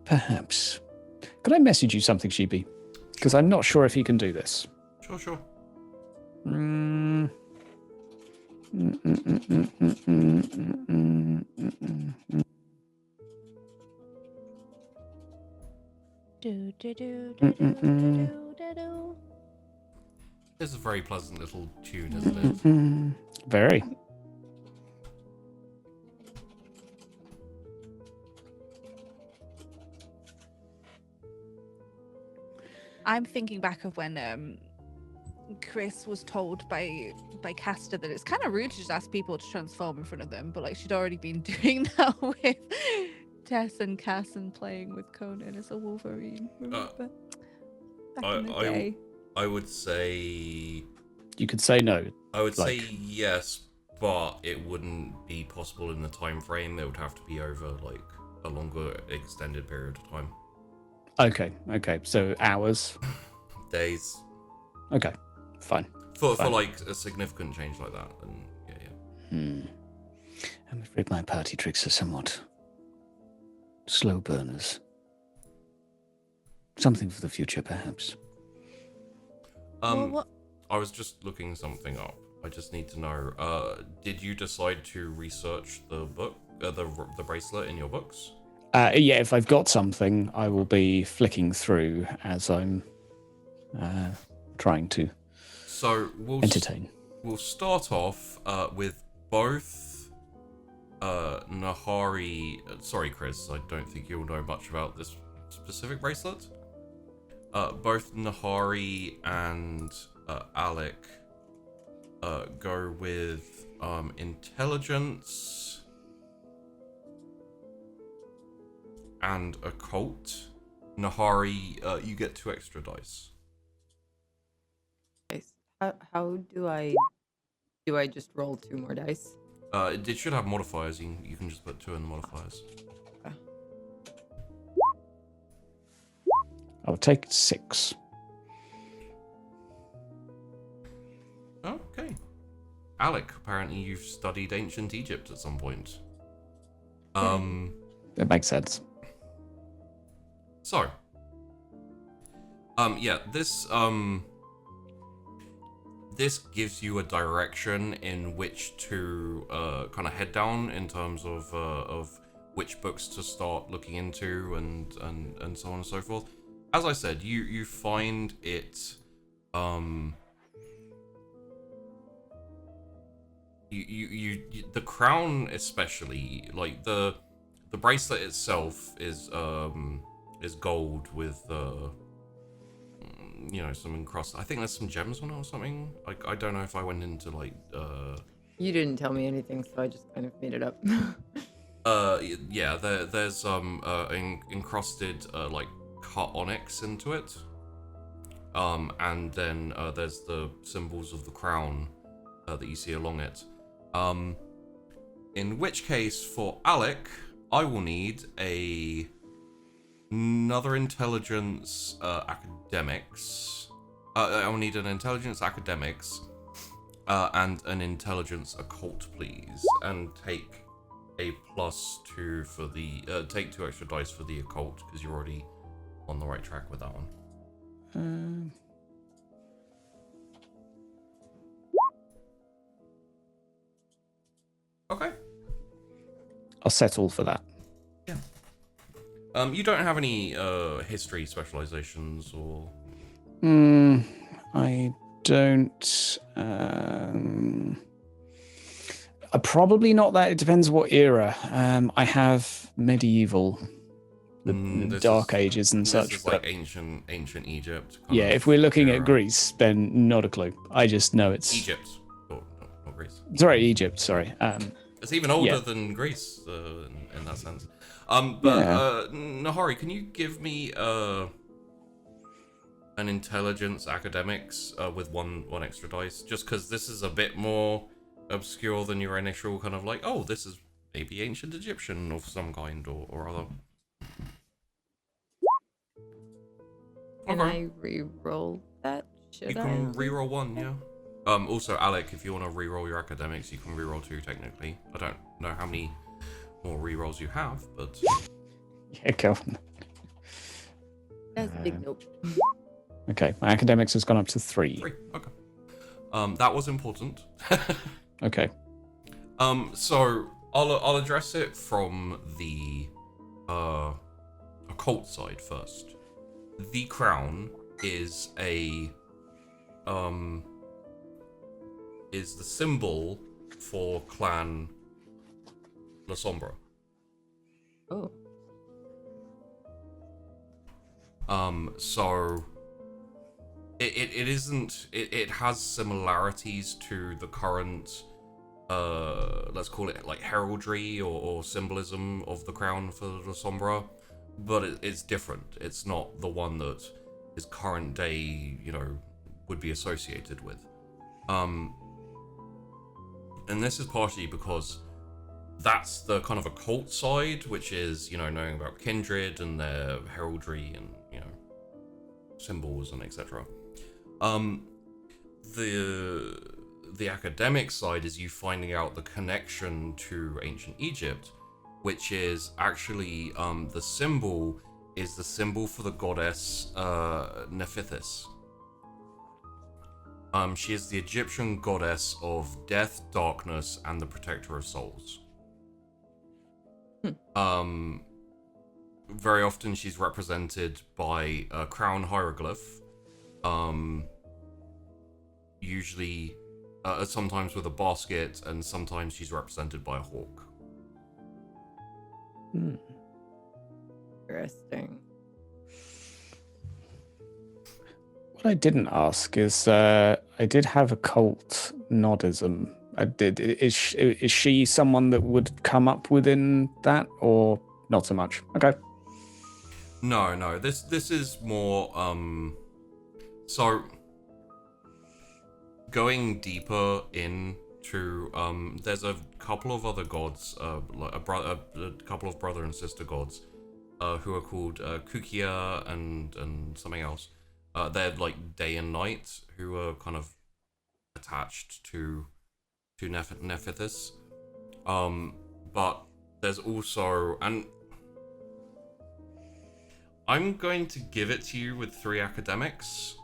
perhaps. Could I message you something, Sheepy? Because I'm not sure if he can do this. Sure. Mm. Do do do do do do do do. It's a very pleasant little tune, isn't it? Very. I'm thinking back of when Chrys was told by Caster that it's kind of rude to just ask people to transform in front of them, but like she'd already been doing that with Tess and Cass and playing with Conan as a Wolverine. Remember? Back in the day. I would say... You could say no. I would say yes, but it wouldn't be possible in the time frame. It would have to be over like a longer extended period of time. Okay. So hours. Days. Okay. Fine. For like a significant change like that, and yeah. I'm afraid my party tricks are somewhat slow burners. Something for the future, perhaps. What? I was just looking something up. I just need to know. Did you decide to research the book, the bracelet in your books? Yeah, if I've got something, I will be flicking through as I'm trying to entertain. We'll start off with both Nahari. Sorry, Chrys, I don't think you'll know much about this specific bracelet. Both Nahari and Alec go with intelligence and occult. Nahari, you get 2 extra dice. How do I just roll 2 more dice? It should have modifiers. You can just put 2 in the modifiers. I'll take 6. Okay. Alec, apparently you've studied ancient Egypt at some point. It makes sense. So, yeah, this gives you a direction in which to kind of head down in terms of which books to start looking into and so on and so forth. As I said, you find it you the crown especially, like the bracelet itself is gold with some encrusted. I think there's some gems on it or something. I don't know if I went into like You didn't tell me anything, so I just kind of made it up. Yeah, there's encrusted like cut onyx into it. And then there's the symbols of the crown that you see along it. In which case, for Alec, I will need another intelligence academics. I will need an intelligence academics and an intelligence occult, please, and take a +2 for the take 2 extra dice for the occult because you're already on the right track with that one. Okay. I'll settle for that. Yeah. You don't have any history specializations or? I don't. Probably not that. It depends what era. I have medieval, the Dark Ages and such. This is like ancient Egypt. Yeah, if we're looking at Greece, then not a clue. I just know it's Egypt. Not Greece. Sorry, Egypt. Sorry. It's even older than Greece in that sense. Nahari, can you give me an intelligence academics with one extra dice? Just because this is a bit more obscure than your initial kind of like, oh, this is maybe ancient Egyptian of some kind or other. Can I re-roll that? You can re-roll 1, yeah. Also, Alec, if you want to reroll your academics, you can reroll 2 technically. I don't know how many more rerolls you have, but Yeah, go on. That's a big nope. Okay, my academics has gone up to 3. 3. Okay. That was important. Okay. So I'll address it from the occult side first. The crown is is the symbol for Clan La Sombra. Oh. So it isn't. It has similarities to the current, let's call it like heraldry or symbolism of the crown for La Sombra, but it's different. It's not the one that is current day, would be associated with. And this is partially because that's the kind of occult side, which is, knowing about Kindred and their heraldry and, symbols and etc. The academic side is you finding out the connection to ancient Egypt, which is actually the symbol is the symbol for the goddess Nephthys. She is the Egyptian goddess of death, darkness, and the protector of souls. Very often she's represented by a crown hieroglyph, usually sometimes with a basket, and sometimes she's represented by a hawk. Interesting. What I didn't ask is, I did have occult nodism. Is she someone that would come up within that, or not so much? Okay. No. This is more so going deeper into there's a couple of other gods, like a couple of brother and sister gods, who are called Kukia and something else. They're like day and night, who are kind of attached to Nephthys. But there's also, and I'm going to give it to you with 3 academics.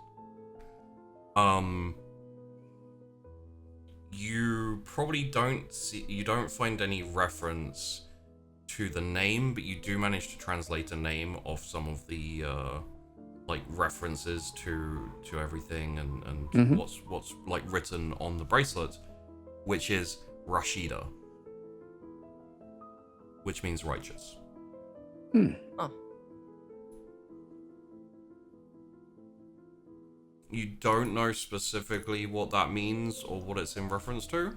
You probably don't find any reference to the name, but you do manage to translate a name off some of the like references to everything and what's like written on the bracelet, which is Rashida, which means righteous. Oh. You don't know specifically what that means or what it's in reference to.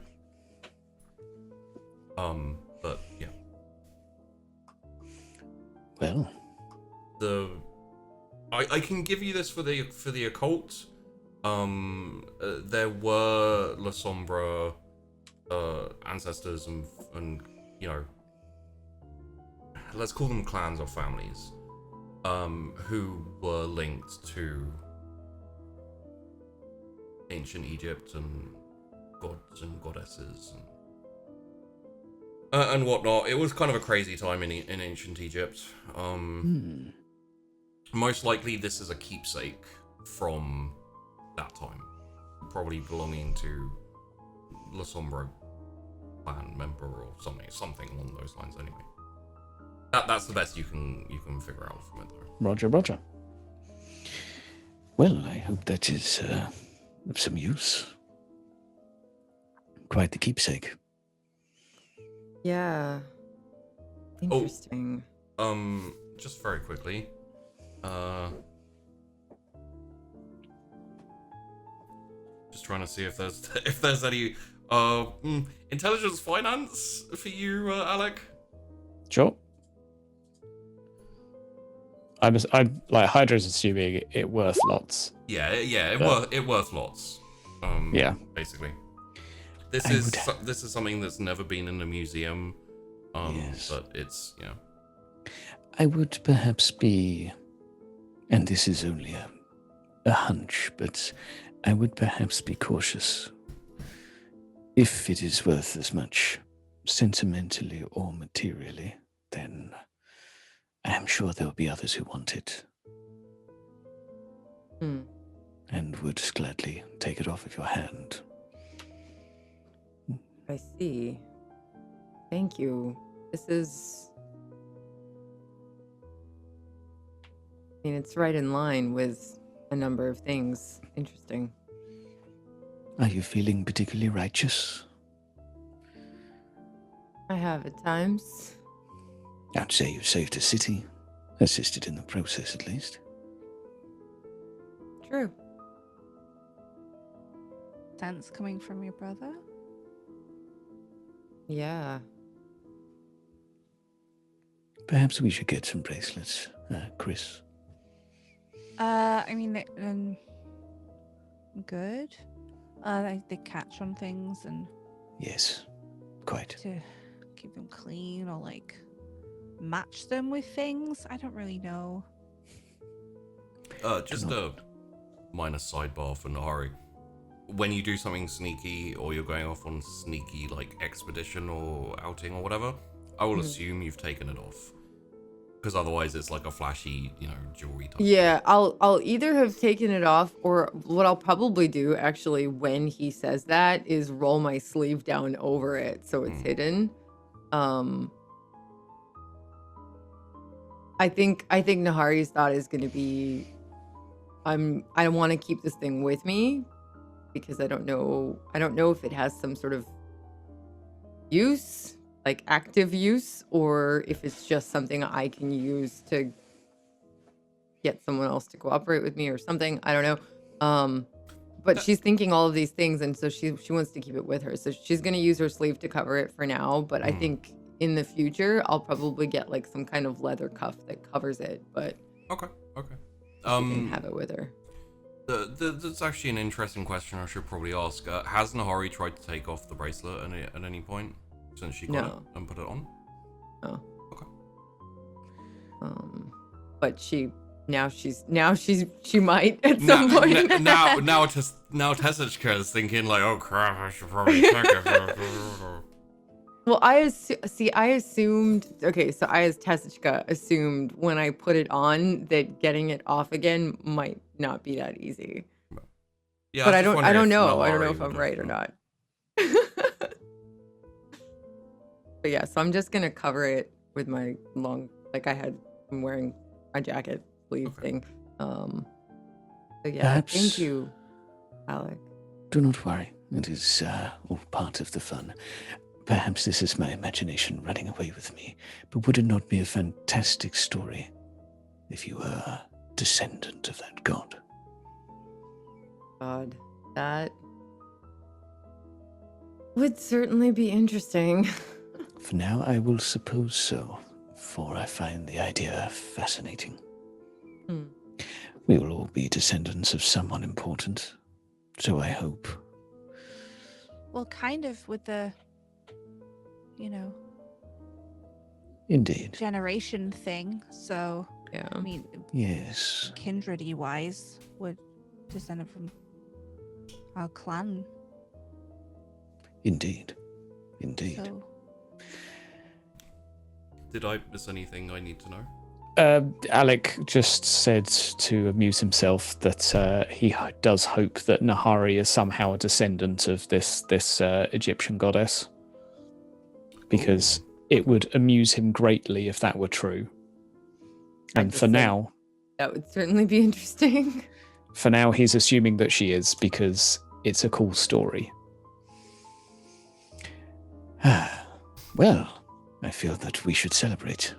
But yeah. Well, I can give you this for the occult. There were La Sombra ancestors and let's call them clans or families, who were linked to ancient Egypt and gods and goddesses and whatnot. It was kind of a crazy time in ancient Egypt. Most likely this is a keepsake from that time, probably belonging to La Sombra clan member or something along those lines. Anyway, that's the best you can figure out from it though. Roger. well, I hope that is of some use. Quite the keepsake. Yeah. Interesting. Just very quickly. Just trying to see if there's any intelligence finance for you, Alec. Sure. I'm like Hydra's assuming it worth lots. Yeah, it worth lots. Yeah. Basically. This is something that's never been in a museum. Yes. But it's I would perhaps be, and this is only a hunch, but I would perhaps be cautious If it is worth as much sentimentally or materially, then I am sure there will be others who want it and would gladly take it off of your hand. I see. Thank you. This is... I mean, it's right in line with a number of things. Interesting. Are you feeling particularly righteous? I have at times. I'd say you saved a city. Assisted in the process, at least. True. Sense coming from your brother? Yeah. Perhaps we should get some bracelets, Chrys. I mean, good. They catch on things and Yes, quite. to keep them clean or like match them with things. I don't really know. Just a minor sidebar for Nahari. When you do something sneaky or you're going off on sneaky like expedition or outing or whatever, I will assume you've taken it off. Because otherwise it's like a flashy, jewelry type. Yeah, I'll either have taken it off, or what I'll probably do actually when he says that is roll my sleeve down over it so it's hidden. I think Nahari's thought is going to be, I want to keep this thing with me because I don't know if it has some sort of use, like active use, or if it's just something I can use to get someone else to cooperate with me or something. I don't know. But she's thinking all of these things, and so she wants to keep it with her. So she's going to use her sleeve to cover it for now, but I think in the future I'll probably get like some kind of leather cuff that covers it, but Okay. she can have it with her. That's actually an interesting question I should probably ask. Has Nahari tried to take off the bracelet at any point since she got it and put it on? No. Okay. But she might at some point. Now Tessachka is thinking like, oh crap, I should probably check it. Well, I assumed, okay, so I as Tessachka assumed when I put it on that getting it off again might not be that easy. Yeah, But I was don't wondering know. if I don't know Nahari if I'm would right or have- not. But yeah, so I'm just gonna cover it with my long, like I'm wearing my jacket sleeve thing. So yeah, Perhaps- thank you, Alec. Do not worry. It is all part of the fun. Perhaps this is my imagination running away with me, but would it not be a fantastic story if you were a descendant of that god? God, that would certainly be interesting. For now, I will suppose so, for I find the idea fascinating. We will all be descendants of someone important, so I hope. Well, kind of with the, Indeed. generation thing. So, Yeah. I mean, Yes. kindred-y wise, we're descended from our clan. Indeed. Indeed. So, Did I miss anything I need to know? Alec just said to amuse himself that he does hope that Nahari is somehow a descendant of this Egyptian goddess, because it would amuse him greatly if that were true. And just for said- now, That would certainly be interesting. he's assuming that she is because it's a cool story. Well, I feel that we should celebrate.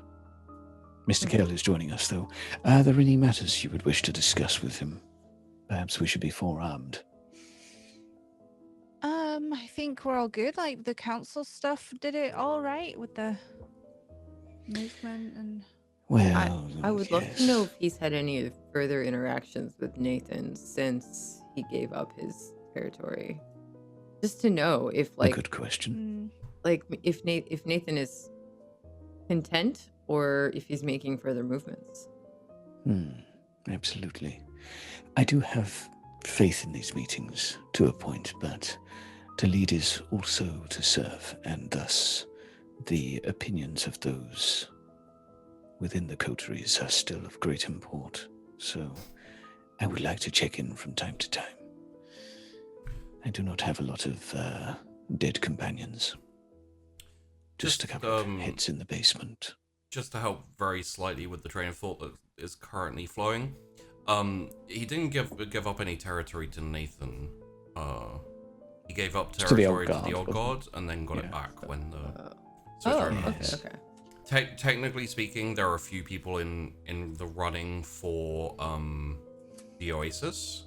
Mr. Cale is joining us, though. Are there any matters you would wish to discuss with him? Perhaps we should be forearmed. I think we're all good. Like the council stuff did it all right with the movement and. Well, I would love yes. to know if he's had any further interactions with Nathan since he gave up his territory. Just to know if, A like, good question. if Nathan is content or if he's making further movements. Absolutely. I do have faith in these meetings to a point, but To lead is also to serve, and thus the opinions of those within the coteries are still of great import. So I would like to check in from time to time. I do not have a lot of dead companions. Just a couple of heads in the basement. Just to help very slightly with the train of thought that is currently flowing, he didn't give up any territory to Nathan. He gave up territory to the old guard and then got it back when the Okay. Technically speaking, there are a few people in the running for the Oasis,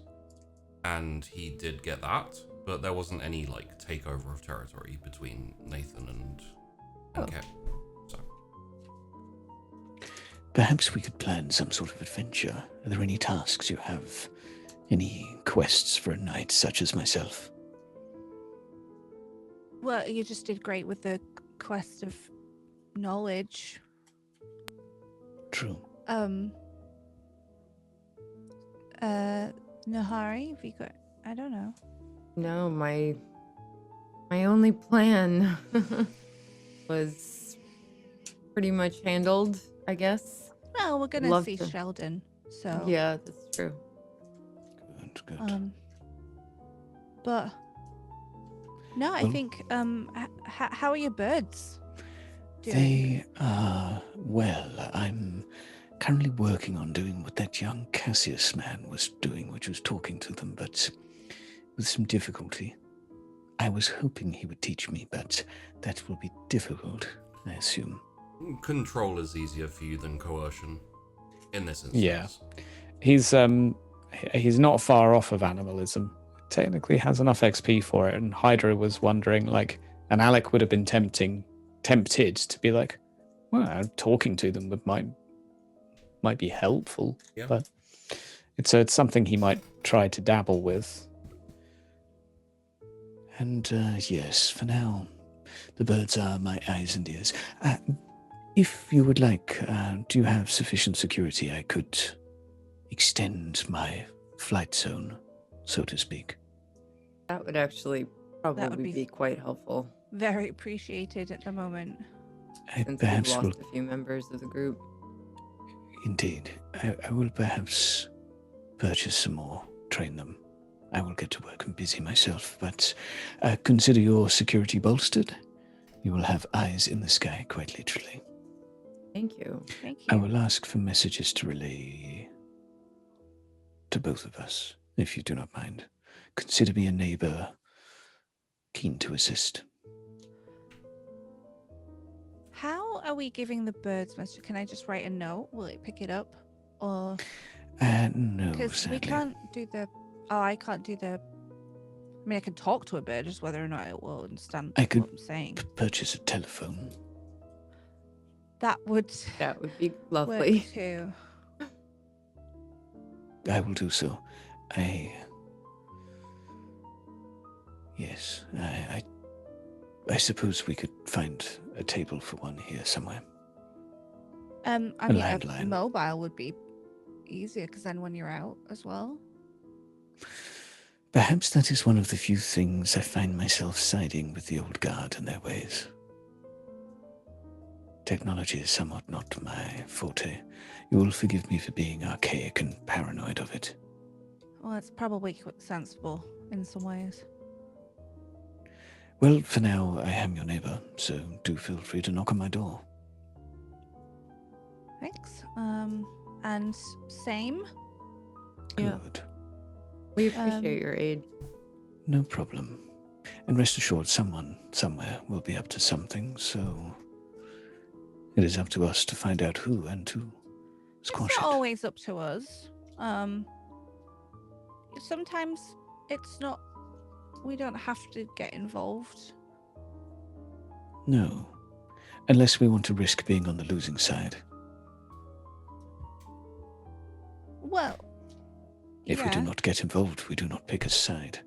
and he did get that, but there wasn't any like takeover of territory between Nathan and Kep. So perhaps we could plan some sort of adventure. Are there any tasks you have? Any quests for a knight such as myself? Well, you just did great with the quest of knowledge. True. Nahari, have you got? I don't know. No, my only plan was pretty much handled, I guess. Well, we're gonna see Sheldon, so yeah, that's true. Good. But no, I think how are your birds doing? They are well. I'm currently working on doing what that young Cassius man was doing, which was talking to them, but with some difficulty. I was hoping he would teach me, but that will be difficult, I assume. control is easier for you than coercion in this instance. Yeah. He's not far off of animalism. Technically has enough XP for it, and Hydra was wondering, like, and Alec would have been tempted to be like, well, talking to them might be helpful, but it's something he might try to dabble with. And yes, for now, the birds are my eyes and ears. If you would like, do you have sufficient security? I could extend my flight zone, so to speak. That would actually probably be quite helpful. Very appreciated at the moment. Since we've lost a few members of the group. Indeed. I will perhaps purchase some more, train them. I will get to work. I'm busy myself, but consider your security bolstered. You will have eyes in the sky, quite literally. Thank you. Thank you. I will ask for messages to relay to both of us, if you do not mind. Consider me a neighbor, keen to assist. How are we giving the birds message? Can I just write a note? Will it pick it up? Or No, because sadly. we can't do the. Oh, I can't do the. I mean, I can talk to a bird, just whether or not it will understand I could what I'm saying. Purchase a telephone. That would be lovely. work too. I will do so. Yes, I suppose we could find a table for one here somewhere. I mean, a landline. mobile would be easier because then when you're out as well. Perhaps that is one of the few things I find myself siding with the old guard and their ways. Technology is somewhat not my forte. You will forgive me for being archaic and paranoid of it. Well, it's probably sensible in some ways. Well, for now, I am your neighbor, so do feel free to knock on my door. Thanks. And same. Good. We appreciate your aid. No problem. And rest assured, someone somewhere will be up to something, so it is up to us to find out who and to squash It's it. not always up to us. Sometimes it's not. We don't have to get involved. No, unless we want to risk being on the losing side. Well, If we do not get involved, we do not pick a side.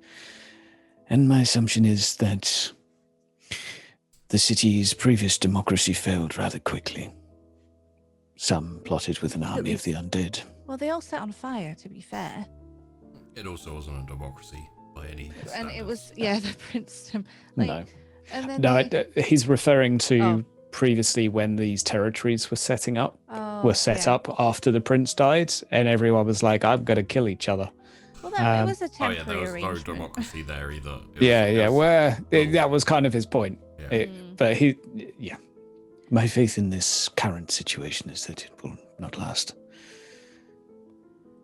And my assumption is that the city's previous democracy failed rather quickly. Some plotted with an army of the undead. Well, they all set on fire, to be fair. It also wasn't a democracy. by any And standards. it was the princedom. Like, No. And then No, they- he's referring to Oh. previously when these territories were setting up, Oh, were set yeah. up after the prince died, and everyone was like, "I'm going to kill each other." Well, no, it was a Oh yeah, temporary there was no arrangement. democracy there either. That was kind of his point. Yeah. But My faith in this current situation is that it will not last.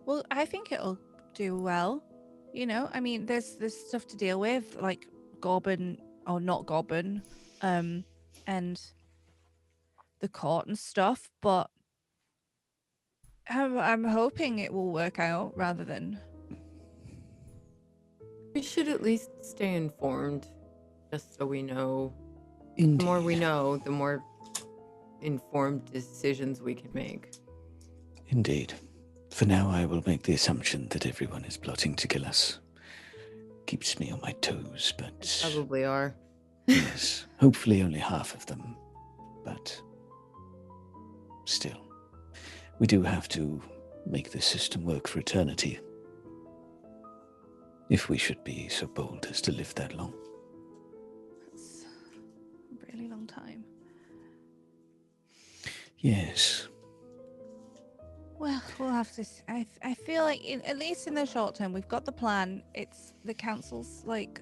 Well, I think it'll do well. You know, I mean, there's stuff to deal with, like Gorbin or not Gorbin, and the court and stuff. But I'm hoping it will work out rather than. We should at least stay informed, just so we know. Indeed. The more we know, the more informed decisions we can make. Indeed. For now, I will make the assumption that everyone is plotting to kill us. Keeps me on my toes, but... Probably are. Yes, hopefully only half of them. But... still. We do have to make this system work for eternity. If we should be so bold as to live that long. That's a really long time. Yes. Well, we'll have to. I feel like, at least in the short term, we've got the plan. It's the council's like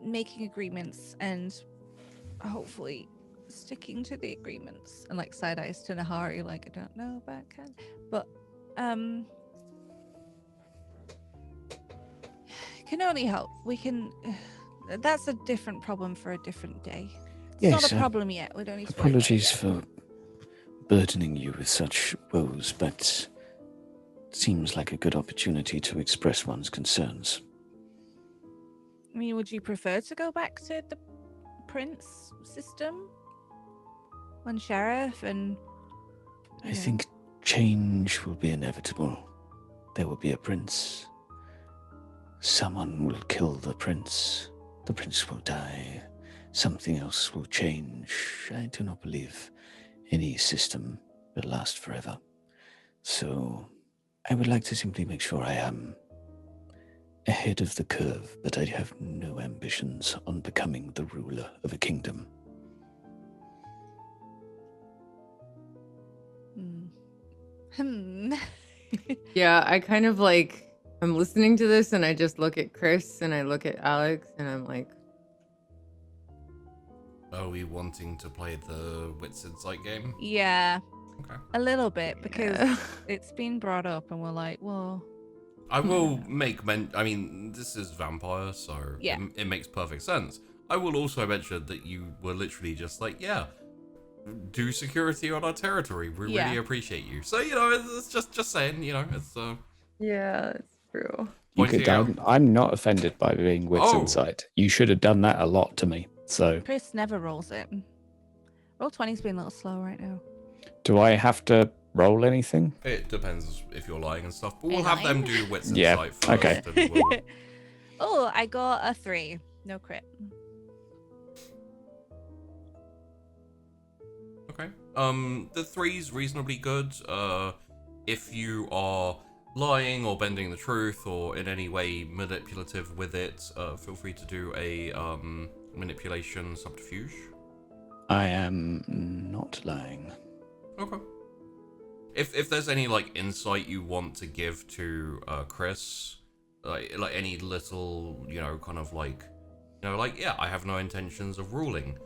making agreements and hopefully sticking to the agreements. And like side eyes to Nahari, like I don't know about Ken, but can only help. We can. That's a different problem for a different day. It's not a problem yet. We don't need to worry about it Apologies yet. for burdening you with such woes, but it seems like a good opportunity to express one's concerns. I mean, would you prefer to go back to the prince system? One sheriff and... I think change will be inevitable. There will be a prince. Someone will kill the prince. The prince will die. Something else will change. I do not believe any system will last forever. So I would like to simply make sure I am ahead of the curve, but I have no ambitions on becoming the ruler of a kingdom. Yeah, I kind of like, I'm listening to this and I just look at Chrys and I look at Alex and I'm like, Are we wanting to play the Wits Insight game? Yeah, Okay. a little bit, because Yeah. it's been brought up and we're like, well... I will make I mean, this is vampire, so Yeah. it makes perfect sense. I will also mention that you were literally just like, yeah, do security on our territory. We Yeah. really appreciate you. So, you know, it's just saying, you know, it's yeah, it's true. pointing out. I'm not offended by being wits Oh. inside. You should have done that a lot to me. So, Chris never rolls it. Roll 20's been a little slow right now. do I have to roll anything? It depends if you're lying and stuff, but we'll Am have I? them do Wits Yeah, Insight first. okay. And we'll... Oh, I got a 3. No crit. Okay. The 3's reasonably good. If you are lying or bending the truth or in any way manipulative with it, feel free to do a manipulation subterfuge. I am not lying. Okay. If there's any like insight you want to give to Chrys, like any little, you know, kind of like, you know, like, yeah, I have no intentions of ruling,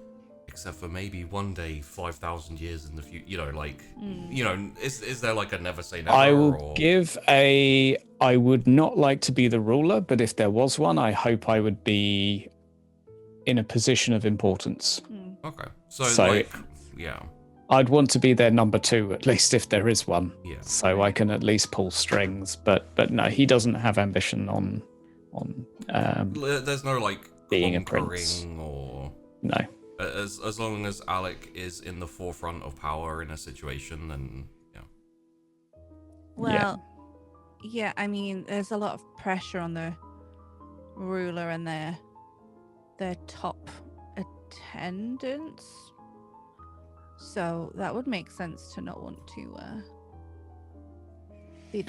except for maybe one day 5,000 years in the future, you know, like, you know, is there like a never say never? I will or... give a... I would not like to be the ruler, but if there was one, I hope I would be in a position of importance. Okay. So So- like, yeah. I'd want to be their number 2, at least if there is one. Yeah. So I can at least pull strings. But no, he doesn't have ambition on There's no like being a conquering prince. or no. as long as Alec is in the forefront of power in a situation, then yeah. Well, yeah, I mean, there's a lot of pressure on the ruler and their top attendants. So that would make sense to not want to be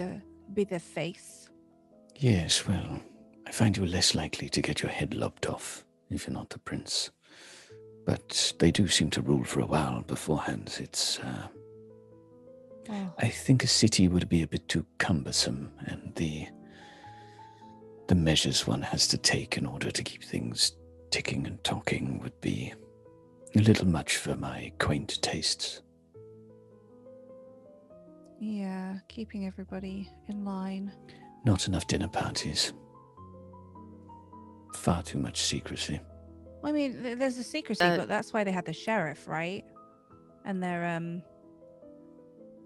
the face. Yes, well, I find you less likely to get your head lopped off if you're not the prince. But they do seem to rule for a while beforehand. Oh, I think a city would be a bit too cumbersome, and the measures one has to take in order to keep things ticking and talking would be a little much for my quaint tastes. yeah, keeping everybody in line. Not enough dinner parties. Far too much secrecy. Well, I mean, there's a secrecy, but that's why they had the sheriff, right? And their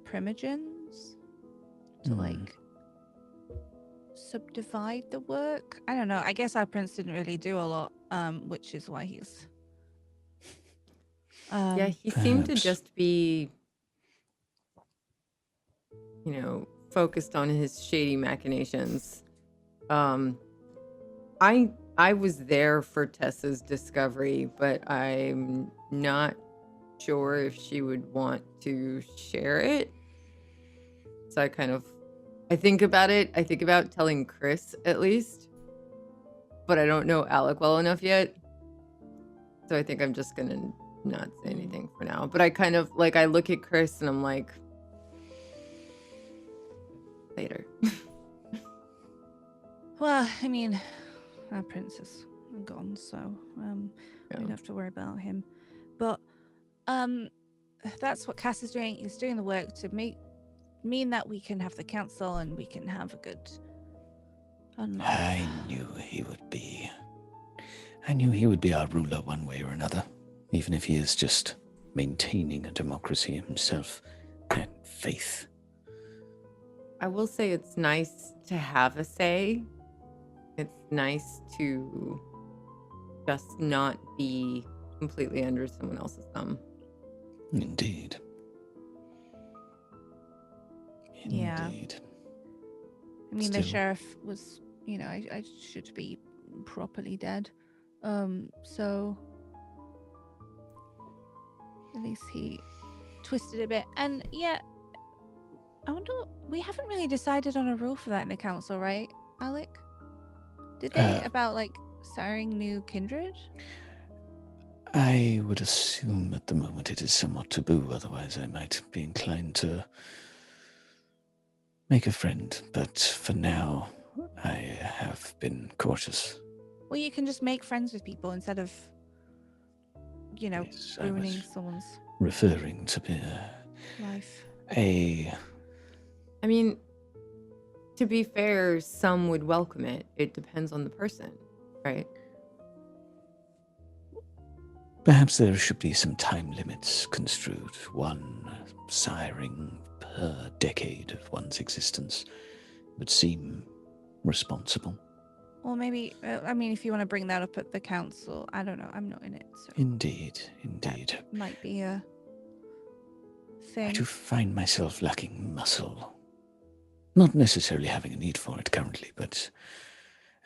primogens to like subdivide the work. I don't know. I guess our prince didn't really do a lot, which is why he's. Yeah, he seemed to Perhaps. just be, focused on his shady machinations. I was there for Tessa's discovery, but I'm not sure if she would want to share it. So I think about it. I think about telling Chrys at least, but I don't know Alec well enough yet. So I think I'm just gonna not say anything for now. But I I look at Chrys and I'm like, later. Well, I mean, our prince is gone, so we Yeah. don't have to worry about him. But that's what Cass is doing. He's doing the work to mean that we can have the council and we can have a good. I knew he would be. I knew he would be our ruler one way or another, even if he is just maintaining a democracy himself. That faith. I will say it's nice to have a say. It's nice to just not be completely under someone else's thumb. Indeed. Yeah. Indeed. I mean, the Still. sheriff was, I should be properly dead. So at least he twisted a bit. And yeah, I wonder, we haven't really decided on a rule for that in the council, right, Alec? Did they about like siring new kindred? I would assume at the moment it is somewhat taboo, otherwise I might be inclined to make a friend, but for now I have been cautious. Well, you can just make friends with people instead of, Yes, I ruining was someone's referring to life. I mean, to be fair, some would welcome it. It depends on the person, right? Perhaps there should be some time limits construed. One siring per decade of one's existence would seem responsible. Well, maybe, if you want to bring that up at the council, I don't know. I'm not in it, so Indeed. might be a thing. I do find myself lacking muscle. Not necessarily having a need for it currently, but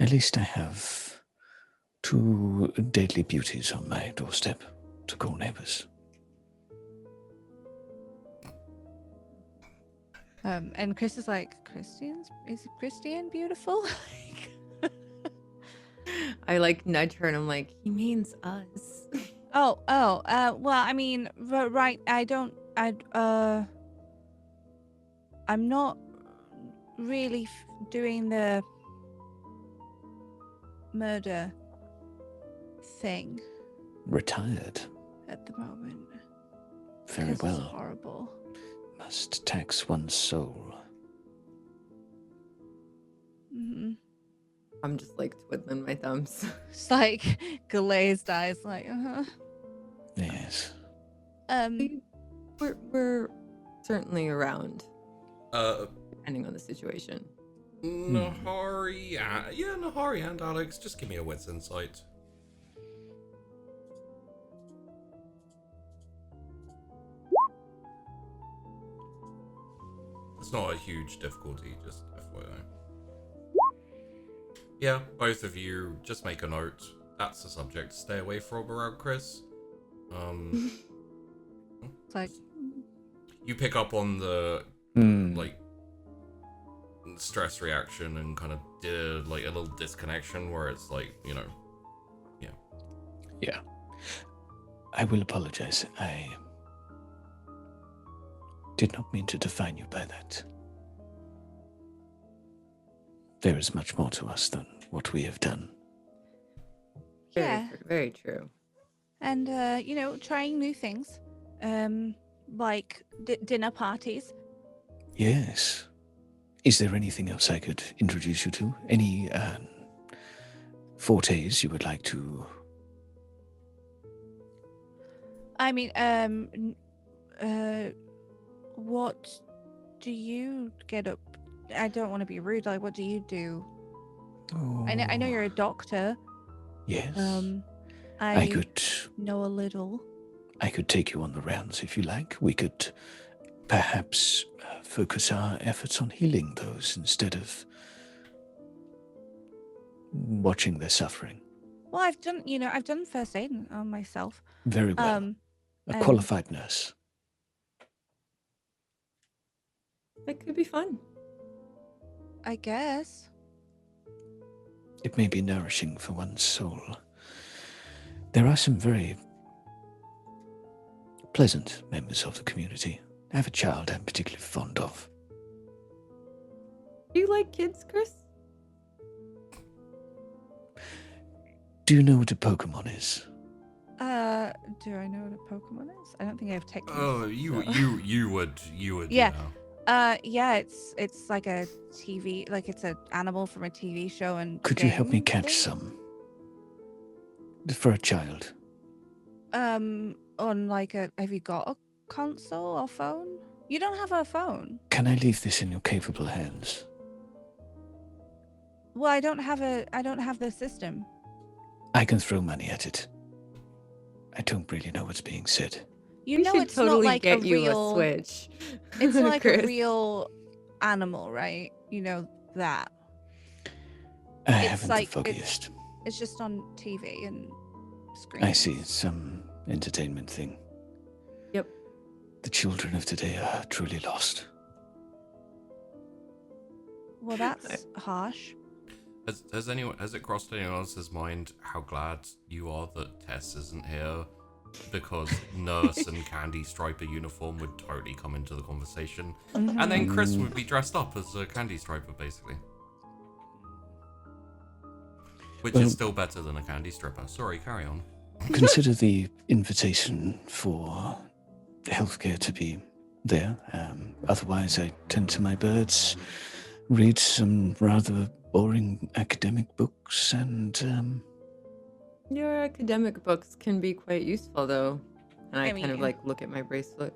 at least I have 2 deadly beauties on my doorstep to call neighbors. And Chris is like, is Christian beautiful? I nudge her and I'm like, he means us. well, I mean, right, I'm not really doing the murder thing Retired. at the moment. Very because it's well. horrible. Must tax one's soul. Mm-hmm. I'm just twiddling my thumbs. It's like glazed eyes, like, Yes. We're certainly around, Uh, depending on the situation. Nahari, Nahari and Alex, just give me a wits insight. It's not a huge difficulty, just FYI. Yeah, both of you, just make a note. That's the subject to stay away from around Chrys. It's like, You pick up on the, stress reaction and kind of did like a little disconnection where it's like, you know, yeah. Yeah. I will apologize. I did not mean to define you by that. There is much more to us than what we have done. Yeah. Very true. And, you know, trying new things. Like dinner parties. Yes. Is there anything else I could introduce you to? Any fortes you would like to? I mean, what do you get up? I don't want to be rude. Like, what do you do? Oh, I know you're a doctor. Yes. I could know a little. I could take you on the rounds if you like. We could perhaps focus our efforts on healing those instead of watching their suffering. Well, I've done first aid on myself. Very well. A and- qualified nurse. That could be fun. I guess. It may be nourishing for one's soul. There are some very pleasant members of the community. I have a child I'm particularly fond of. Do you like kids, Chrys? Do you know what a Pokemon is? Do I know what a Pokemon is? I don't think I have techniques. Oh, you would. Yeah. Know. Yeah, it's like a TV, like it's an animal from a TV show. And Could you help me game catch thing? some? For a child. On like have you got a console or phone? You don't have a phone. Can I leave this in your capable hands? Well, I don't have the system. I can throw money at it. I don't really know what's being said. You We know, should it's totally not like get a you real. a Switch. It's not like a Chrys. real animal, right? You know that. I It's haven't like- the foggiest. It's just on TV and screen. I see, it's some entertainment thing. Yep. The children of today are truly lost. Well, that's harsh. Has it crossed anyone else's mind how glad you are that Tess isn't here? Because nurse and candy striper uniform would totally come into the conversation. Mhm. And then Chrys would be dressed up as a candy striper, basically. Which Well- is still better than a candy stripper. Sorry, carry on. Consider the invitation for healthcare to be there. Otherwise, I tend to my birds, read some rather boring academic books, and Your academic books can be quite useful, though. And I I kind of mean- like look at my bracelet.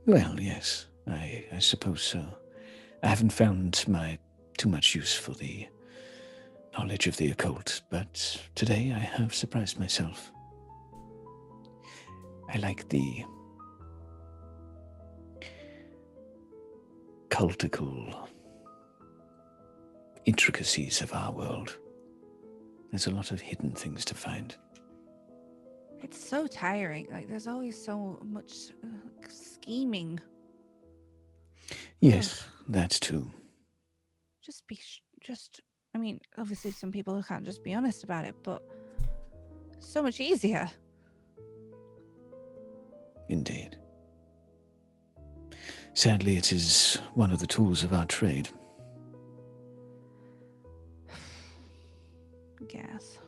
well, yes, I suppose so. I haven't found too much use for the knowledge of the occult, but today I have surprised myself. I like the cultical intricacies of our world. There's a lot of hidden things to find. It's so tiring. Like there's always so much scheming. Yes, that too. I mean, obviously some people can't just be honest about it, but so much easier. Indeed. Sadly, it is one of the tools of our trade. Gas.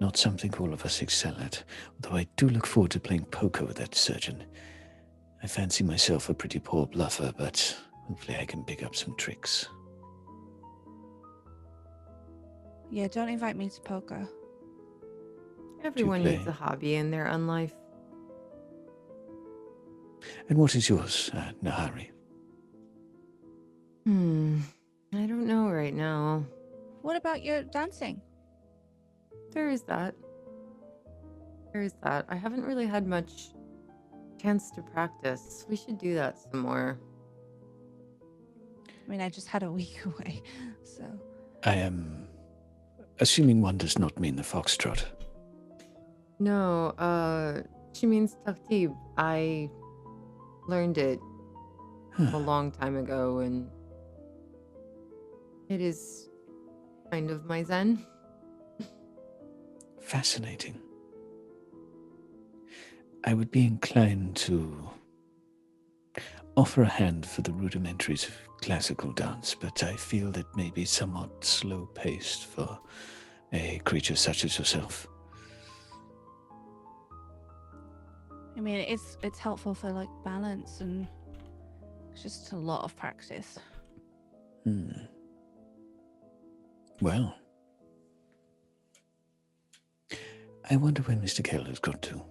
Not something all of us excel at, although I do look forward to playing poker with that surgeon. I fancy myself a pretty poor bluffer, but hopefully I can pick up some tricks. Yeah, don't invite me to poker. Everyone play. needs a hobby in their unlife. And what is yours, Nahari? I don't know right now. What about your dancing? There is that. I haven't really had much chance to practice. We should do that some more. I mean, I just had a week away, so. I am assuming one does not mean the foxtrot. No, she means taktib. I learned it a long time ago, and it is kind of my zen. Fascinating. I would be inclined to offer a hand for the rudimentaries of classical dance, but I feel it may be somewhat slow-paced for a creature such as yourself. I mean, it's helpful for like balance, and it's just a lot of practice. Well, I wonder where Mr. Keller's got to.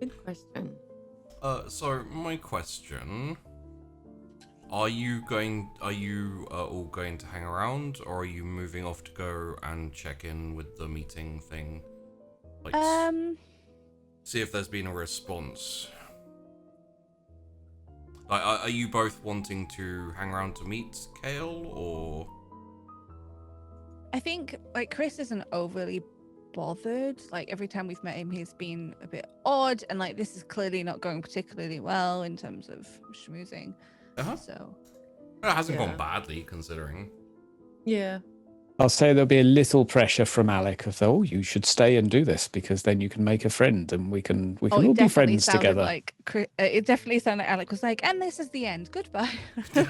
Good question. So my question: Are you all going to hang around, or are you moving off to go and check in with the meeting thing? Like, see if there's been a response. Like, are you both wanting to hang around to meet Kale, or? I think like Chrys isn't overly bothered. Like every time we've met him, he's been a bit odd, and like this is clearly not going particularly well in terms of schmoozing. So It hasn't gone badly, considering. Yeah. I'll say there'll be a little pressure from Alec of, oh, you should stay and do this because then you can make a friend and we can all be friends together. Like it definitely sounded like Alec was like, and this is the end. Goodbye.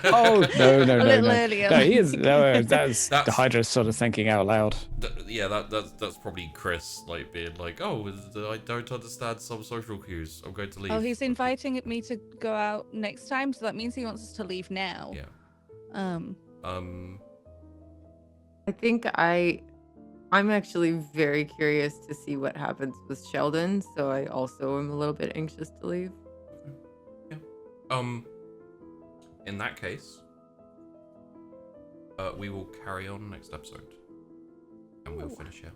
Oh no! A little earlier. No, he is. No, that's the Hydra sort of thinking out loud. That's probably Chrys, like being like, oh, I don't understand some social cues. I'm going to leave. Oh, he's inviting me to go out next time, so that means he wants us to leave now. Yeah. I think I'm actually very curious to see what happens with Sheldon, so I also am a little bit anxious to leave. Yeah. In that case, we will carry on next episode, and we'll finish here.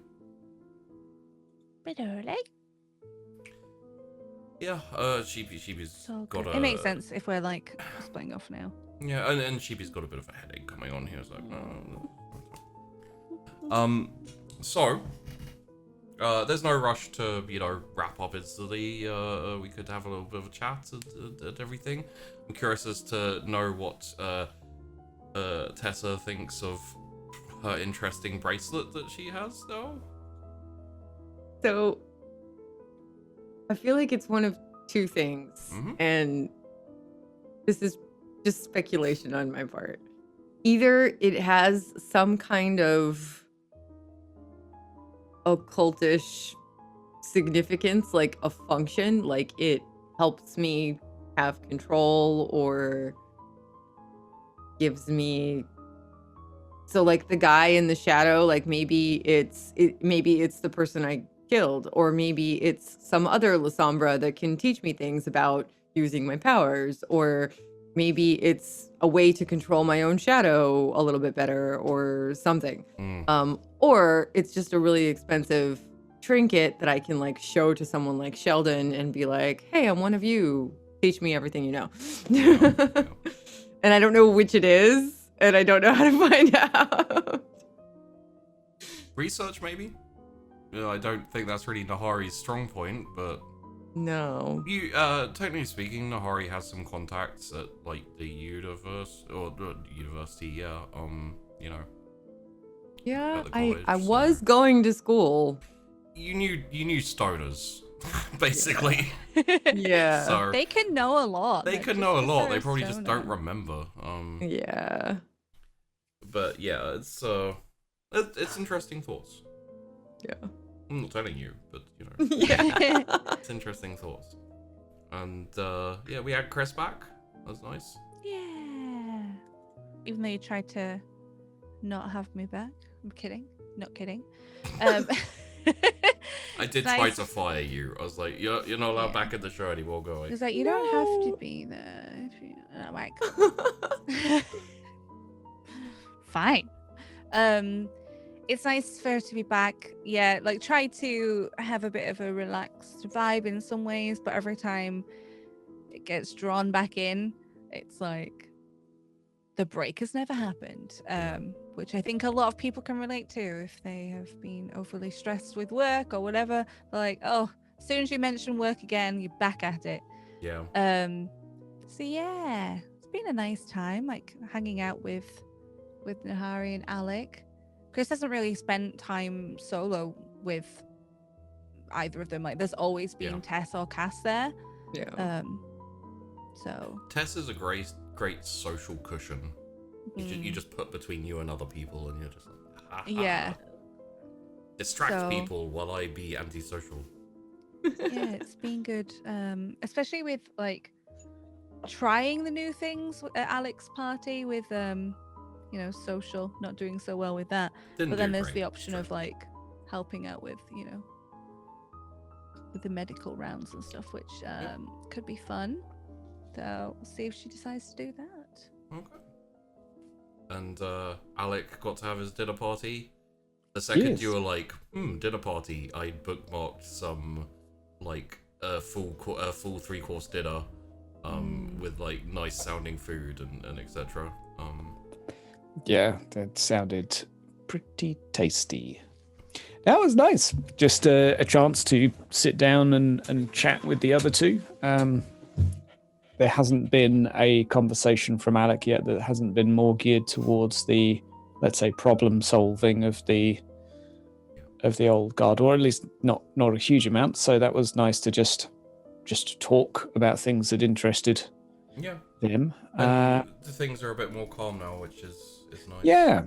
Bit early. Yeah. Sheepy's So got good. a. It makes sense if we're like splitting off now. Yeah, and Sheepy's got a bit of a headache coming on here. So. So, there's no rush to, wrap up instantly. We could have a little bit of a chat and everything. I'm curious as to know what Tessa thinks of her interesting bracelet that she has now. So, I feel like it's one of two things, and this is just speculation on my part. Either it has some kind of occultish significance, like a function, like it helps me have control or gives me, so like the guy in the shadow, like maybe it's the person I killed, or maybe it's some other Lasombra that can teach me things about using my powers, or maybe it's a way to control my own shadow a little bit better or something. Or it's just a really expensive trinket that I can like show to someone like Sheldon and be like, hey, I'm one of you. Teach me everything you know. And I don't know which it is, and I don't know how to find out. Research, maybe? I don't think that's really Nahari's strong point, but... No. You, technically speaking, Nahari has some contacts at, like, the university, yeah, Yeah, at the college, I was going to school. You knew stoners, basically. Yeah. So They can know a lot. they like, could just know a 'cause lot. they're They a probably just stoner. don't remember. Yeah. But yeah, it's interesting thoughts. Yeah. I'm not telling you, but Yeah. it's interesting thoughts. And yeah, we had Chrys back. That's nice. Yeah. Even though you tried to not have me back. I'm kidding. Not kidding. I did Nice. try to fire you. I was like, you're not allowed Yeah. back in the show anymore. Go away. He's like, you don't have to be there. If you... I'm like, fine. It's nice for her to be back. Yeah, like try to have a bit of a relaxed vibe in some ways, but every time it gets drawn back in, it's like the break has never happened. Which I think a lot of people can relate to if they have been overly stressed with work or whatever. They're like, oh, as soon as you mention work again, you're back at it. Yeah. So yeah, it's been a nice time, like hanging out with Nahari and Alec. Chrys hasn't really spent time solo with either of them. Like, there's always been Yeah. Tess or Cass there. Yeah. So Tess is a great social cushion. You just put between you and other people, and you're just like, ha, ha, yeah, distract So- people while I be antisocial. yeah, it's been good. Especially with like trying the new things at Alec's party with social, not doing so well with that. Didn't But then do there's great, the option true. of like helping out with with the medical rounds and stuff, which could be fun. So we'll see if she decides to do that. Okay. And Alec got to have his dinner party. The second Yes. you were like, dinner party, I bookmarked some like a full 3-course dinner, with like nice sounding food and etc. Yeah, that sounded pretty tasty. That was nice. Just a chance to sit down and chat with the other two. There hasn't been a conversation from Alec yet that hasn't been more geared towards the, let's say, problem solving of the old guard, or at least not a huge amount. So that was nice to just talk about things that interested Yeah. them. And the things are a bit more calm now, which is nice. Yeah.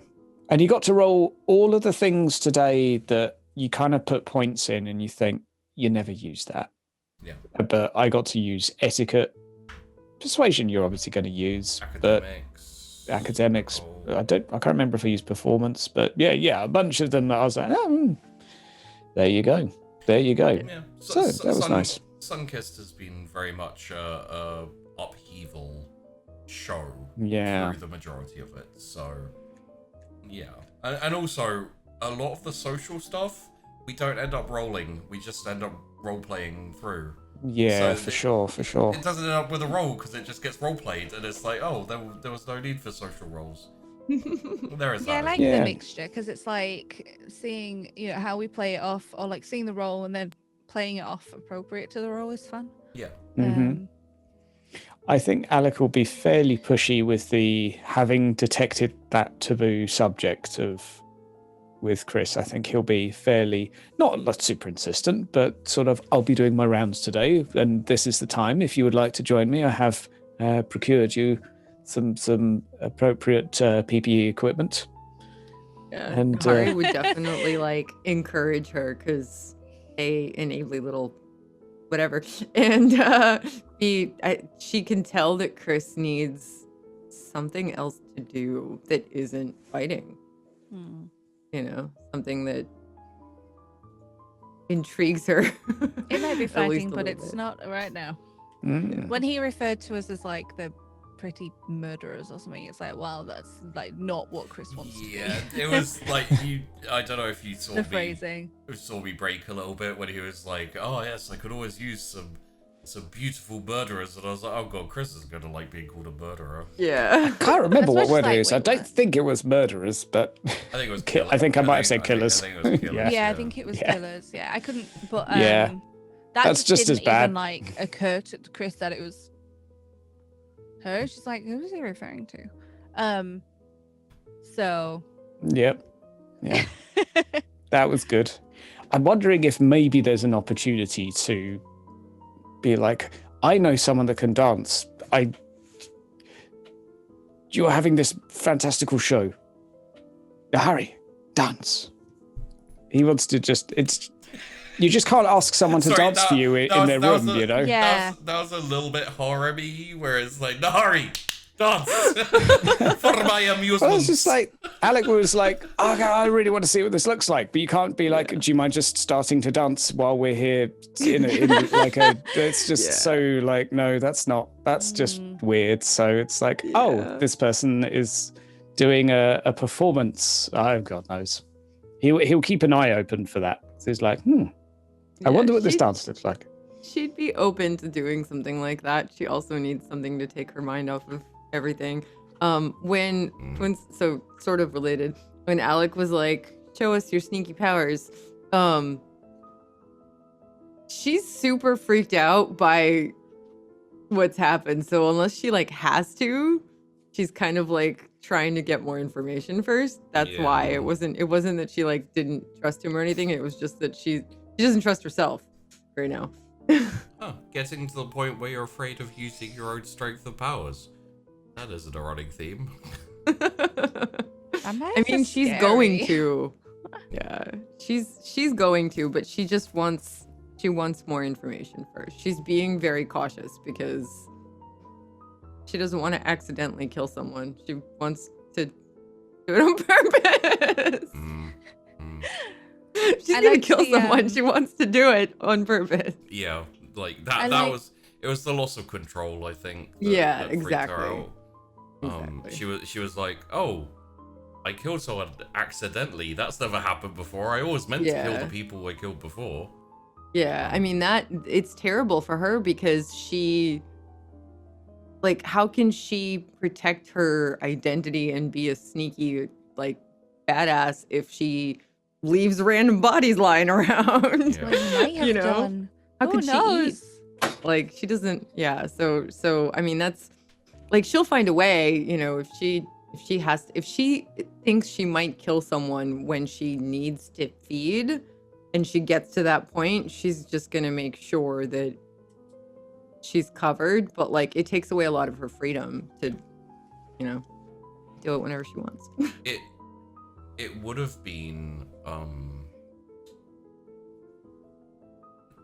And you got to roll all of the things today that you kind of put points in and you think, you never use that. Yeah. But I got to use etiquette. Persuasion you're obviously going to use. Academics. Oh. I can't remember if I used performance, but yeah, a bunch of them that I was like, there you go. Yeah. So that was nice. Sunkissed has been very much a upheaval show Yeah. through the majority of it. So yeah, and also a lot of the social stuff we don't end up rolling. We just end up role playing through. Yeah, So for sure. It doesn't end up with a roll because it just gets role played, and it's like, oh, there was no need for social roles. There is that. Yeah, I as like well. Yeah. the mixture because it's like seeing how we play it off, or like seeing the role and then playing it off appropriate to the role is fun. Yeah. Mhm. I think Alec will be fairly pushy with the having detected that taboo subject with Chrys. I think he'll be fairly, not super insistent, but sort of, I'll be doing my rounds today, and this is the time. If you would like to join me, I have procured you some appropriate PPE equipment. Yeah, And, Harry would definitely like encourage her because an ably little whatever, and she can tell that Chrys needs something else to do that isn't fighting. Something that intrigues her. It might be At least fighting, a but little it's bit. not right now. Mm. When he referred to us as like the pretty murderers or something, it's like, wow, that's like not what Chrys wants to Yeah, be. it was like I don't know if you saw The me phrasing. saw me break a little bit when he was like, "Oh yes, I could always use some beautiful murderers," and I was like, "Oh god, Chrys is gonna like being called a murderer." Yeah. Can't remember That's what word much it like is. I Wait, don't what? think it was murderers, but I think it was. I think I might have said killers. I think it was killers. Yeah, I think it was Yeah. killers. Yeah, I couldn't. But Yeah. That's just didn't as bad. even like occur to Chrys that it was her. She's like, who is he referring to? So Yep. Yeah. That was good. I'm wondering if maybe there's an opportunity to be like, I know someone that can dance. You're having this fantastical show. Now, Harry, dance. He wants to you just can't ask someone to Sorry, dance for you in their that was room, a- you know? Yeah. That was a little bit horror-y, where it's like, Nahari, dance for my amusement. Well, it's just like, Alec was like, oh, God, I really want to see what this looks like. But you can't be like, do you mind just starting to dance while we're here it's just Yeah. so like, no, that's just weird. So it's like, oh, this person is doing a performance. Oh, God knows. He'll keep an eye open for that. So he's like, I wonder what this dance looks like. She'd be open to doing something like that. She also needs something to take her mind off of everything. When so sort of related, when Alec was like, show us your sneaky powers, she's super freaked out by what's happened. So unless she like has to, she's kind of like trying to get more information first. That's why it wasn't that she like didn't trust him or anything. It was just that she doesn't trust herself right now. Huh, getting to the point where you're afraid of using your own strength of powers. That is an erotic theme. I mean, she's going to. Yeah, she's going to, but she just wants more information first. She's being very cautious because she doesn't want to accidentally kill someone. She wants to do it on purpose. She's gonna kill someone. She wants to do it on purpose. Yeah, like that was it was the loss of control, I think. That exactly. Her out. Exactly. She was like, oh, I killed someone accidentally. That's never happened before. I always meant to kill the people I killed before. Yeah, I mean it's terrible for her because she, like, how can she protect her identity and be a sneaky, like, badass if she leaves random bodies lying around? Yeah. Well, you might have done. How Who could she knows? eat? Like, she doesn't. Yeah. So I mean, that's like, she'll find a way. You know, if she thinks she might kill someone when she needs to feed, and she gets to that point, she's just gonna make sure that she's covered. But like, it takes away a lot of her freedom to, you know, do it whenever she wants. It would have been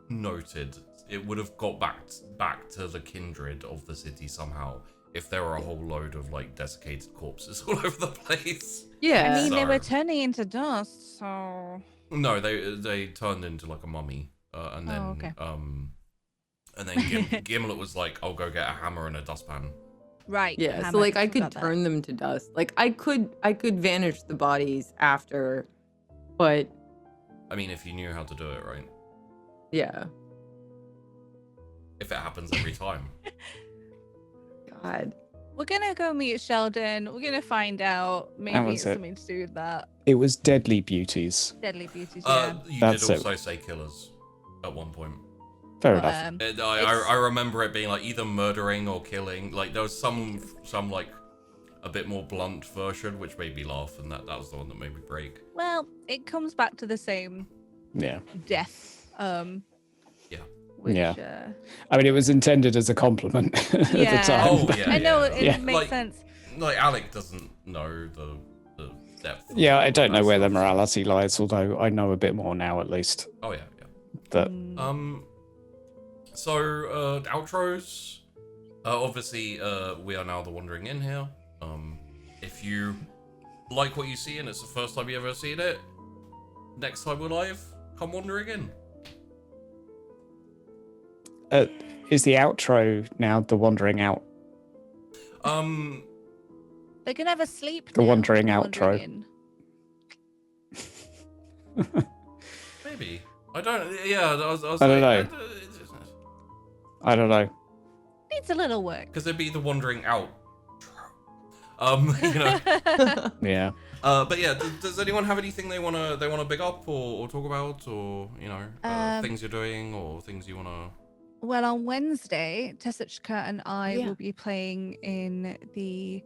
noted. It would have got back to the kindred of the city somehow if there were a whole load of like desiccated corpses all over the place. Yeah. I mean, they So- were turning into dust, so. No, they turned into like a mummy, and then okay. and then Gimlet was like, "I'll go get a hammer and a dustpan." Right. Yeah, so hammer, like I could forgot that. turn them to dust. Like I could vanish the bodies after, but I mean, if you knew how to do it, right? yeah. If it happens every time. God. We're gonna go meet Sheldon. We're gonna find out. Maybe was it's it. something to do with that. It was Deadly Beauties. Deadly Beauties, yeah. You That's did it. also say killers at one point. Fair But, enough. I remember it being like either murdering or killing. Like there was some like a bit more blunt version, which made me laugh, and that was the one that made me break. Well, it comes back to the same Yeah. death. Yeah. Which, Yeah. I mean, it was intended as a compliment at the Yeah. time. Oh but- yeah. I know yeah. it Yeah. makes Like- sense. Like Alec doesn't know the depth. of Yeah, I don't know that where the stuff. morality lies, although I know a bit more now at least. Oh yeah. But Mm. So outros. Obviously, we are now the Wandering Inn here. If you like what you see and it's the first time you ever seen it, next time we're live, come wandering in. is the outro now the Wandering Out? They're gonna have a sleep. The now, wandering Wandering outro. in. Maybe. I don't. Yeah, I was I don't like, know. I don't know. Needs a little work. because it'd be the Wandering Out. You know. Yeah. But yeah, does anyone have anything they wanna big up or talk about, or you know, things you're doing or things you wanna? Well, on Wednesday, Tess Aquila and I Yeah. will be playing in the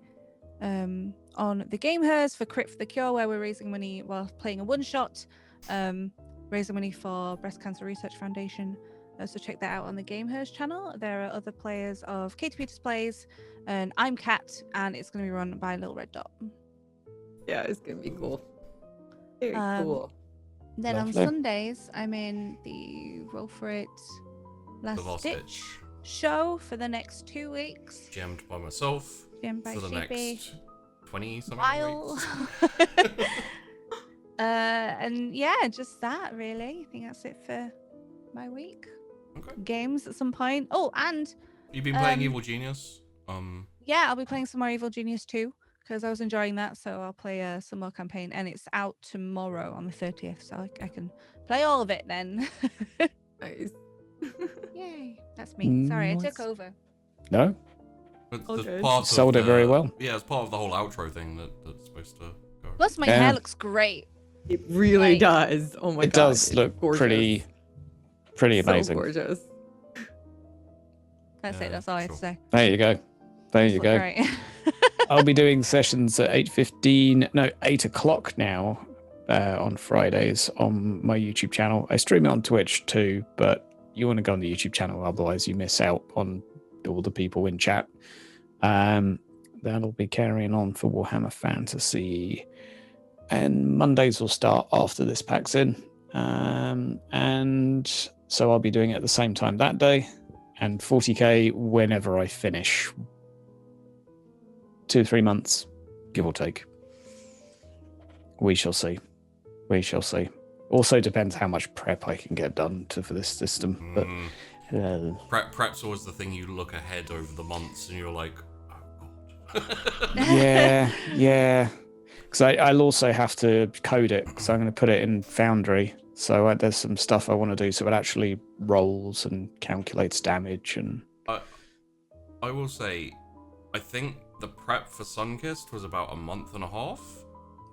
on the Game Hers for Crit for the Cure, where we're raising money while playing a one shot, raising money for Breast Cancer Research Foundation. So check that out on the Game Hers channel. There are other players of KTP Displays, and I'm Kat, and it's going to be run by Little Red Dot. Yeah, it's gonna be cool. Very Um, cool. Then Lovely. on Sundays, I'm in the Roll for It Last Last Ditch Ditch. show for the next 2 weeks. Jammed by myself Jim by for the Sheepy. next 20 something While. weeks. And yeah, just that really. I think that's it for my week. Okay. Games at some point. Oh, and You've been playing Um, Evil Genius. yeah, I'll be playing some more Evil Genius 2 because I was enjoying that. So I'll play some more campaign, and it's out tomorrow on the 30th. So I can play all of it then. Nice. Yay. That's me. Sorry, I Nice. took over. No? It's Okay. part of Sold it very well. Yeah, it's part of the whole outro thing that's supposed to go. Plus, my Yeah. hair looks great. It really Like- does. Oh my god. It does it's look gorgeous. pretty So amazing. gorgeous. That's it. That's all I have to sure. say. There you go. There you go. Right. I'll be doing sessions at 8 o'clock now on Fridays on my YouTube channel. I stream it on Twitch too, but you want to go on the YouTube channel, otherwise you miss out on all the people in chat. That'll be carrying on for Warhammer Fantasy. And Mondays will start after this pack's in. And so I'll be doing it at the same time that day. And 40k whenever I finish. 2-3 months, give or take. We shall see. We shall see. Also depends how much prep I can get done for this system. But Prep's always the thing you look ahead over the months and you're like, oh god. yeah. Because I'll also have to code it, because I'm going to put it in Foundry. So there's some stuff I want to do so it actually rolls and calculates damage. And I will say, I think the prep for Sunkissed was about a month and a half.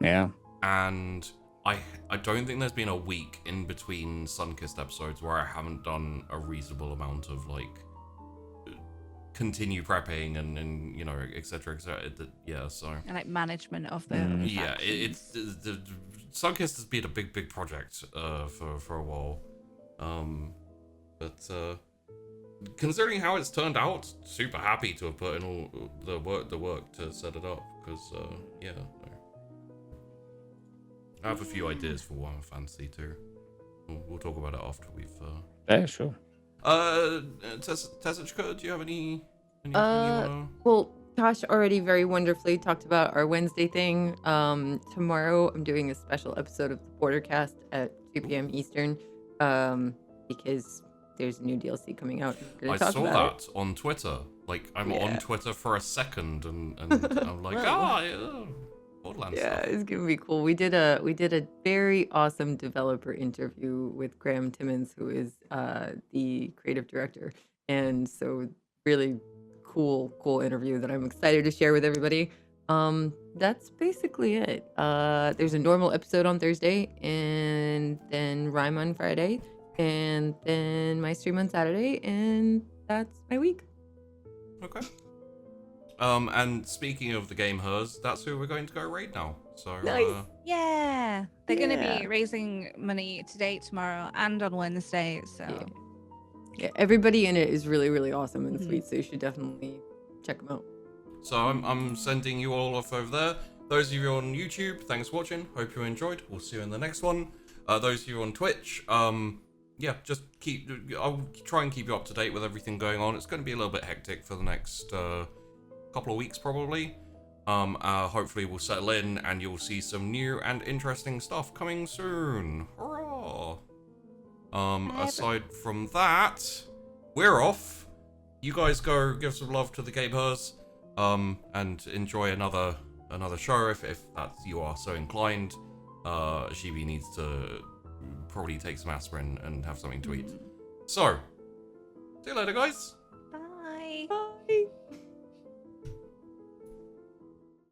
Yeah. And I don't think there's been a week in between Sunkissed episodes where I haven't done a reasonable amount of like continue prepping and you know, etc. Yeah, so And like management of the yeah, factions. it's the Sunkissed has been a big project for a while, but considering how it's turned out, super happy to have put in all the work to set it up, because yeah, I have a few ideas for Warhammer Fantasy too. We'll talk about it after we've Yeah, sure. Tess Aquila, do you have anything you wanna... Well, Tosh already very wonderfully talked about our Wednesday thing. Tomorrow I'm doing a special episode of the Bordercast at 2 p.m. Eastern, because there's a new DLC coming out. I saw that on Twitter. Like, I'm on Twitter for a second, and I'm like, Borderlands yeah, stuff. it's gonna be cool. We did a very awesome developer interview with Graham Timmons, who is the creative director, and so really cool interview that I'm excited to share with everybody. That's basically it. There's a normal episode on Thursday, and then Rhyme on Friday, and then my stream on Saturday, and that's my week. Okay. And speaking of the game hers, that's who we're going to go raid now. So Nice. Yeah. They're going to Yeah. be raising money today, tomorrow, and on Wednesday. So Yeah, everybody in it is really awesome and sweet, so you should definitely check them out. So I'm sending you all off over there. Those of you on YouTube, thanks for watching. Hope you enjoyed. We'll see you in the next one. Those of you on Twitch, yeah, just I'll try and keep you up to date with everything going on. It's going to be a little bit hectic for the next couple of weeks probably. Hopefully we'll settle in and you'll see some new and interesting stuff coming soon. Hurrah! Aside from that, we're off. You guys go give some love to the gamers, and enjoy another show if that you are so inclined. Shibi needs to probably take some aspirin and have something to eat. So, see you later, guys.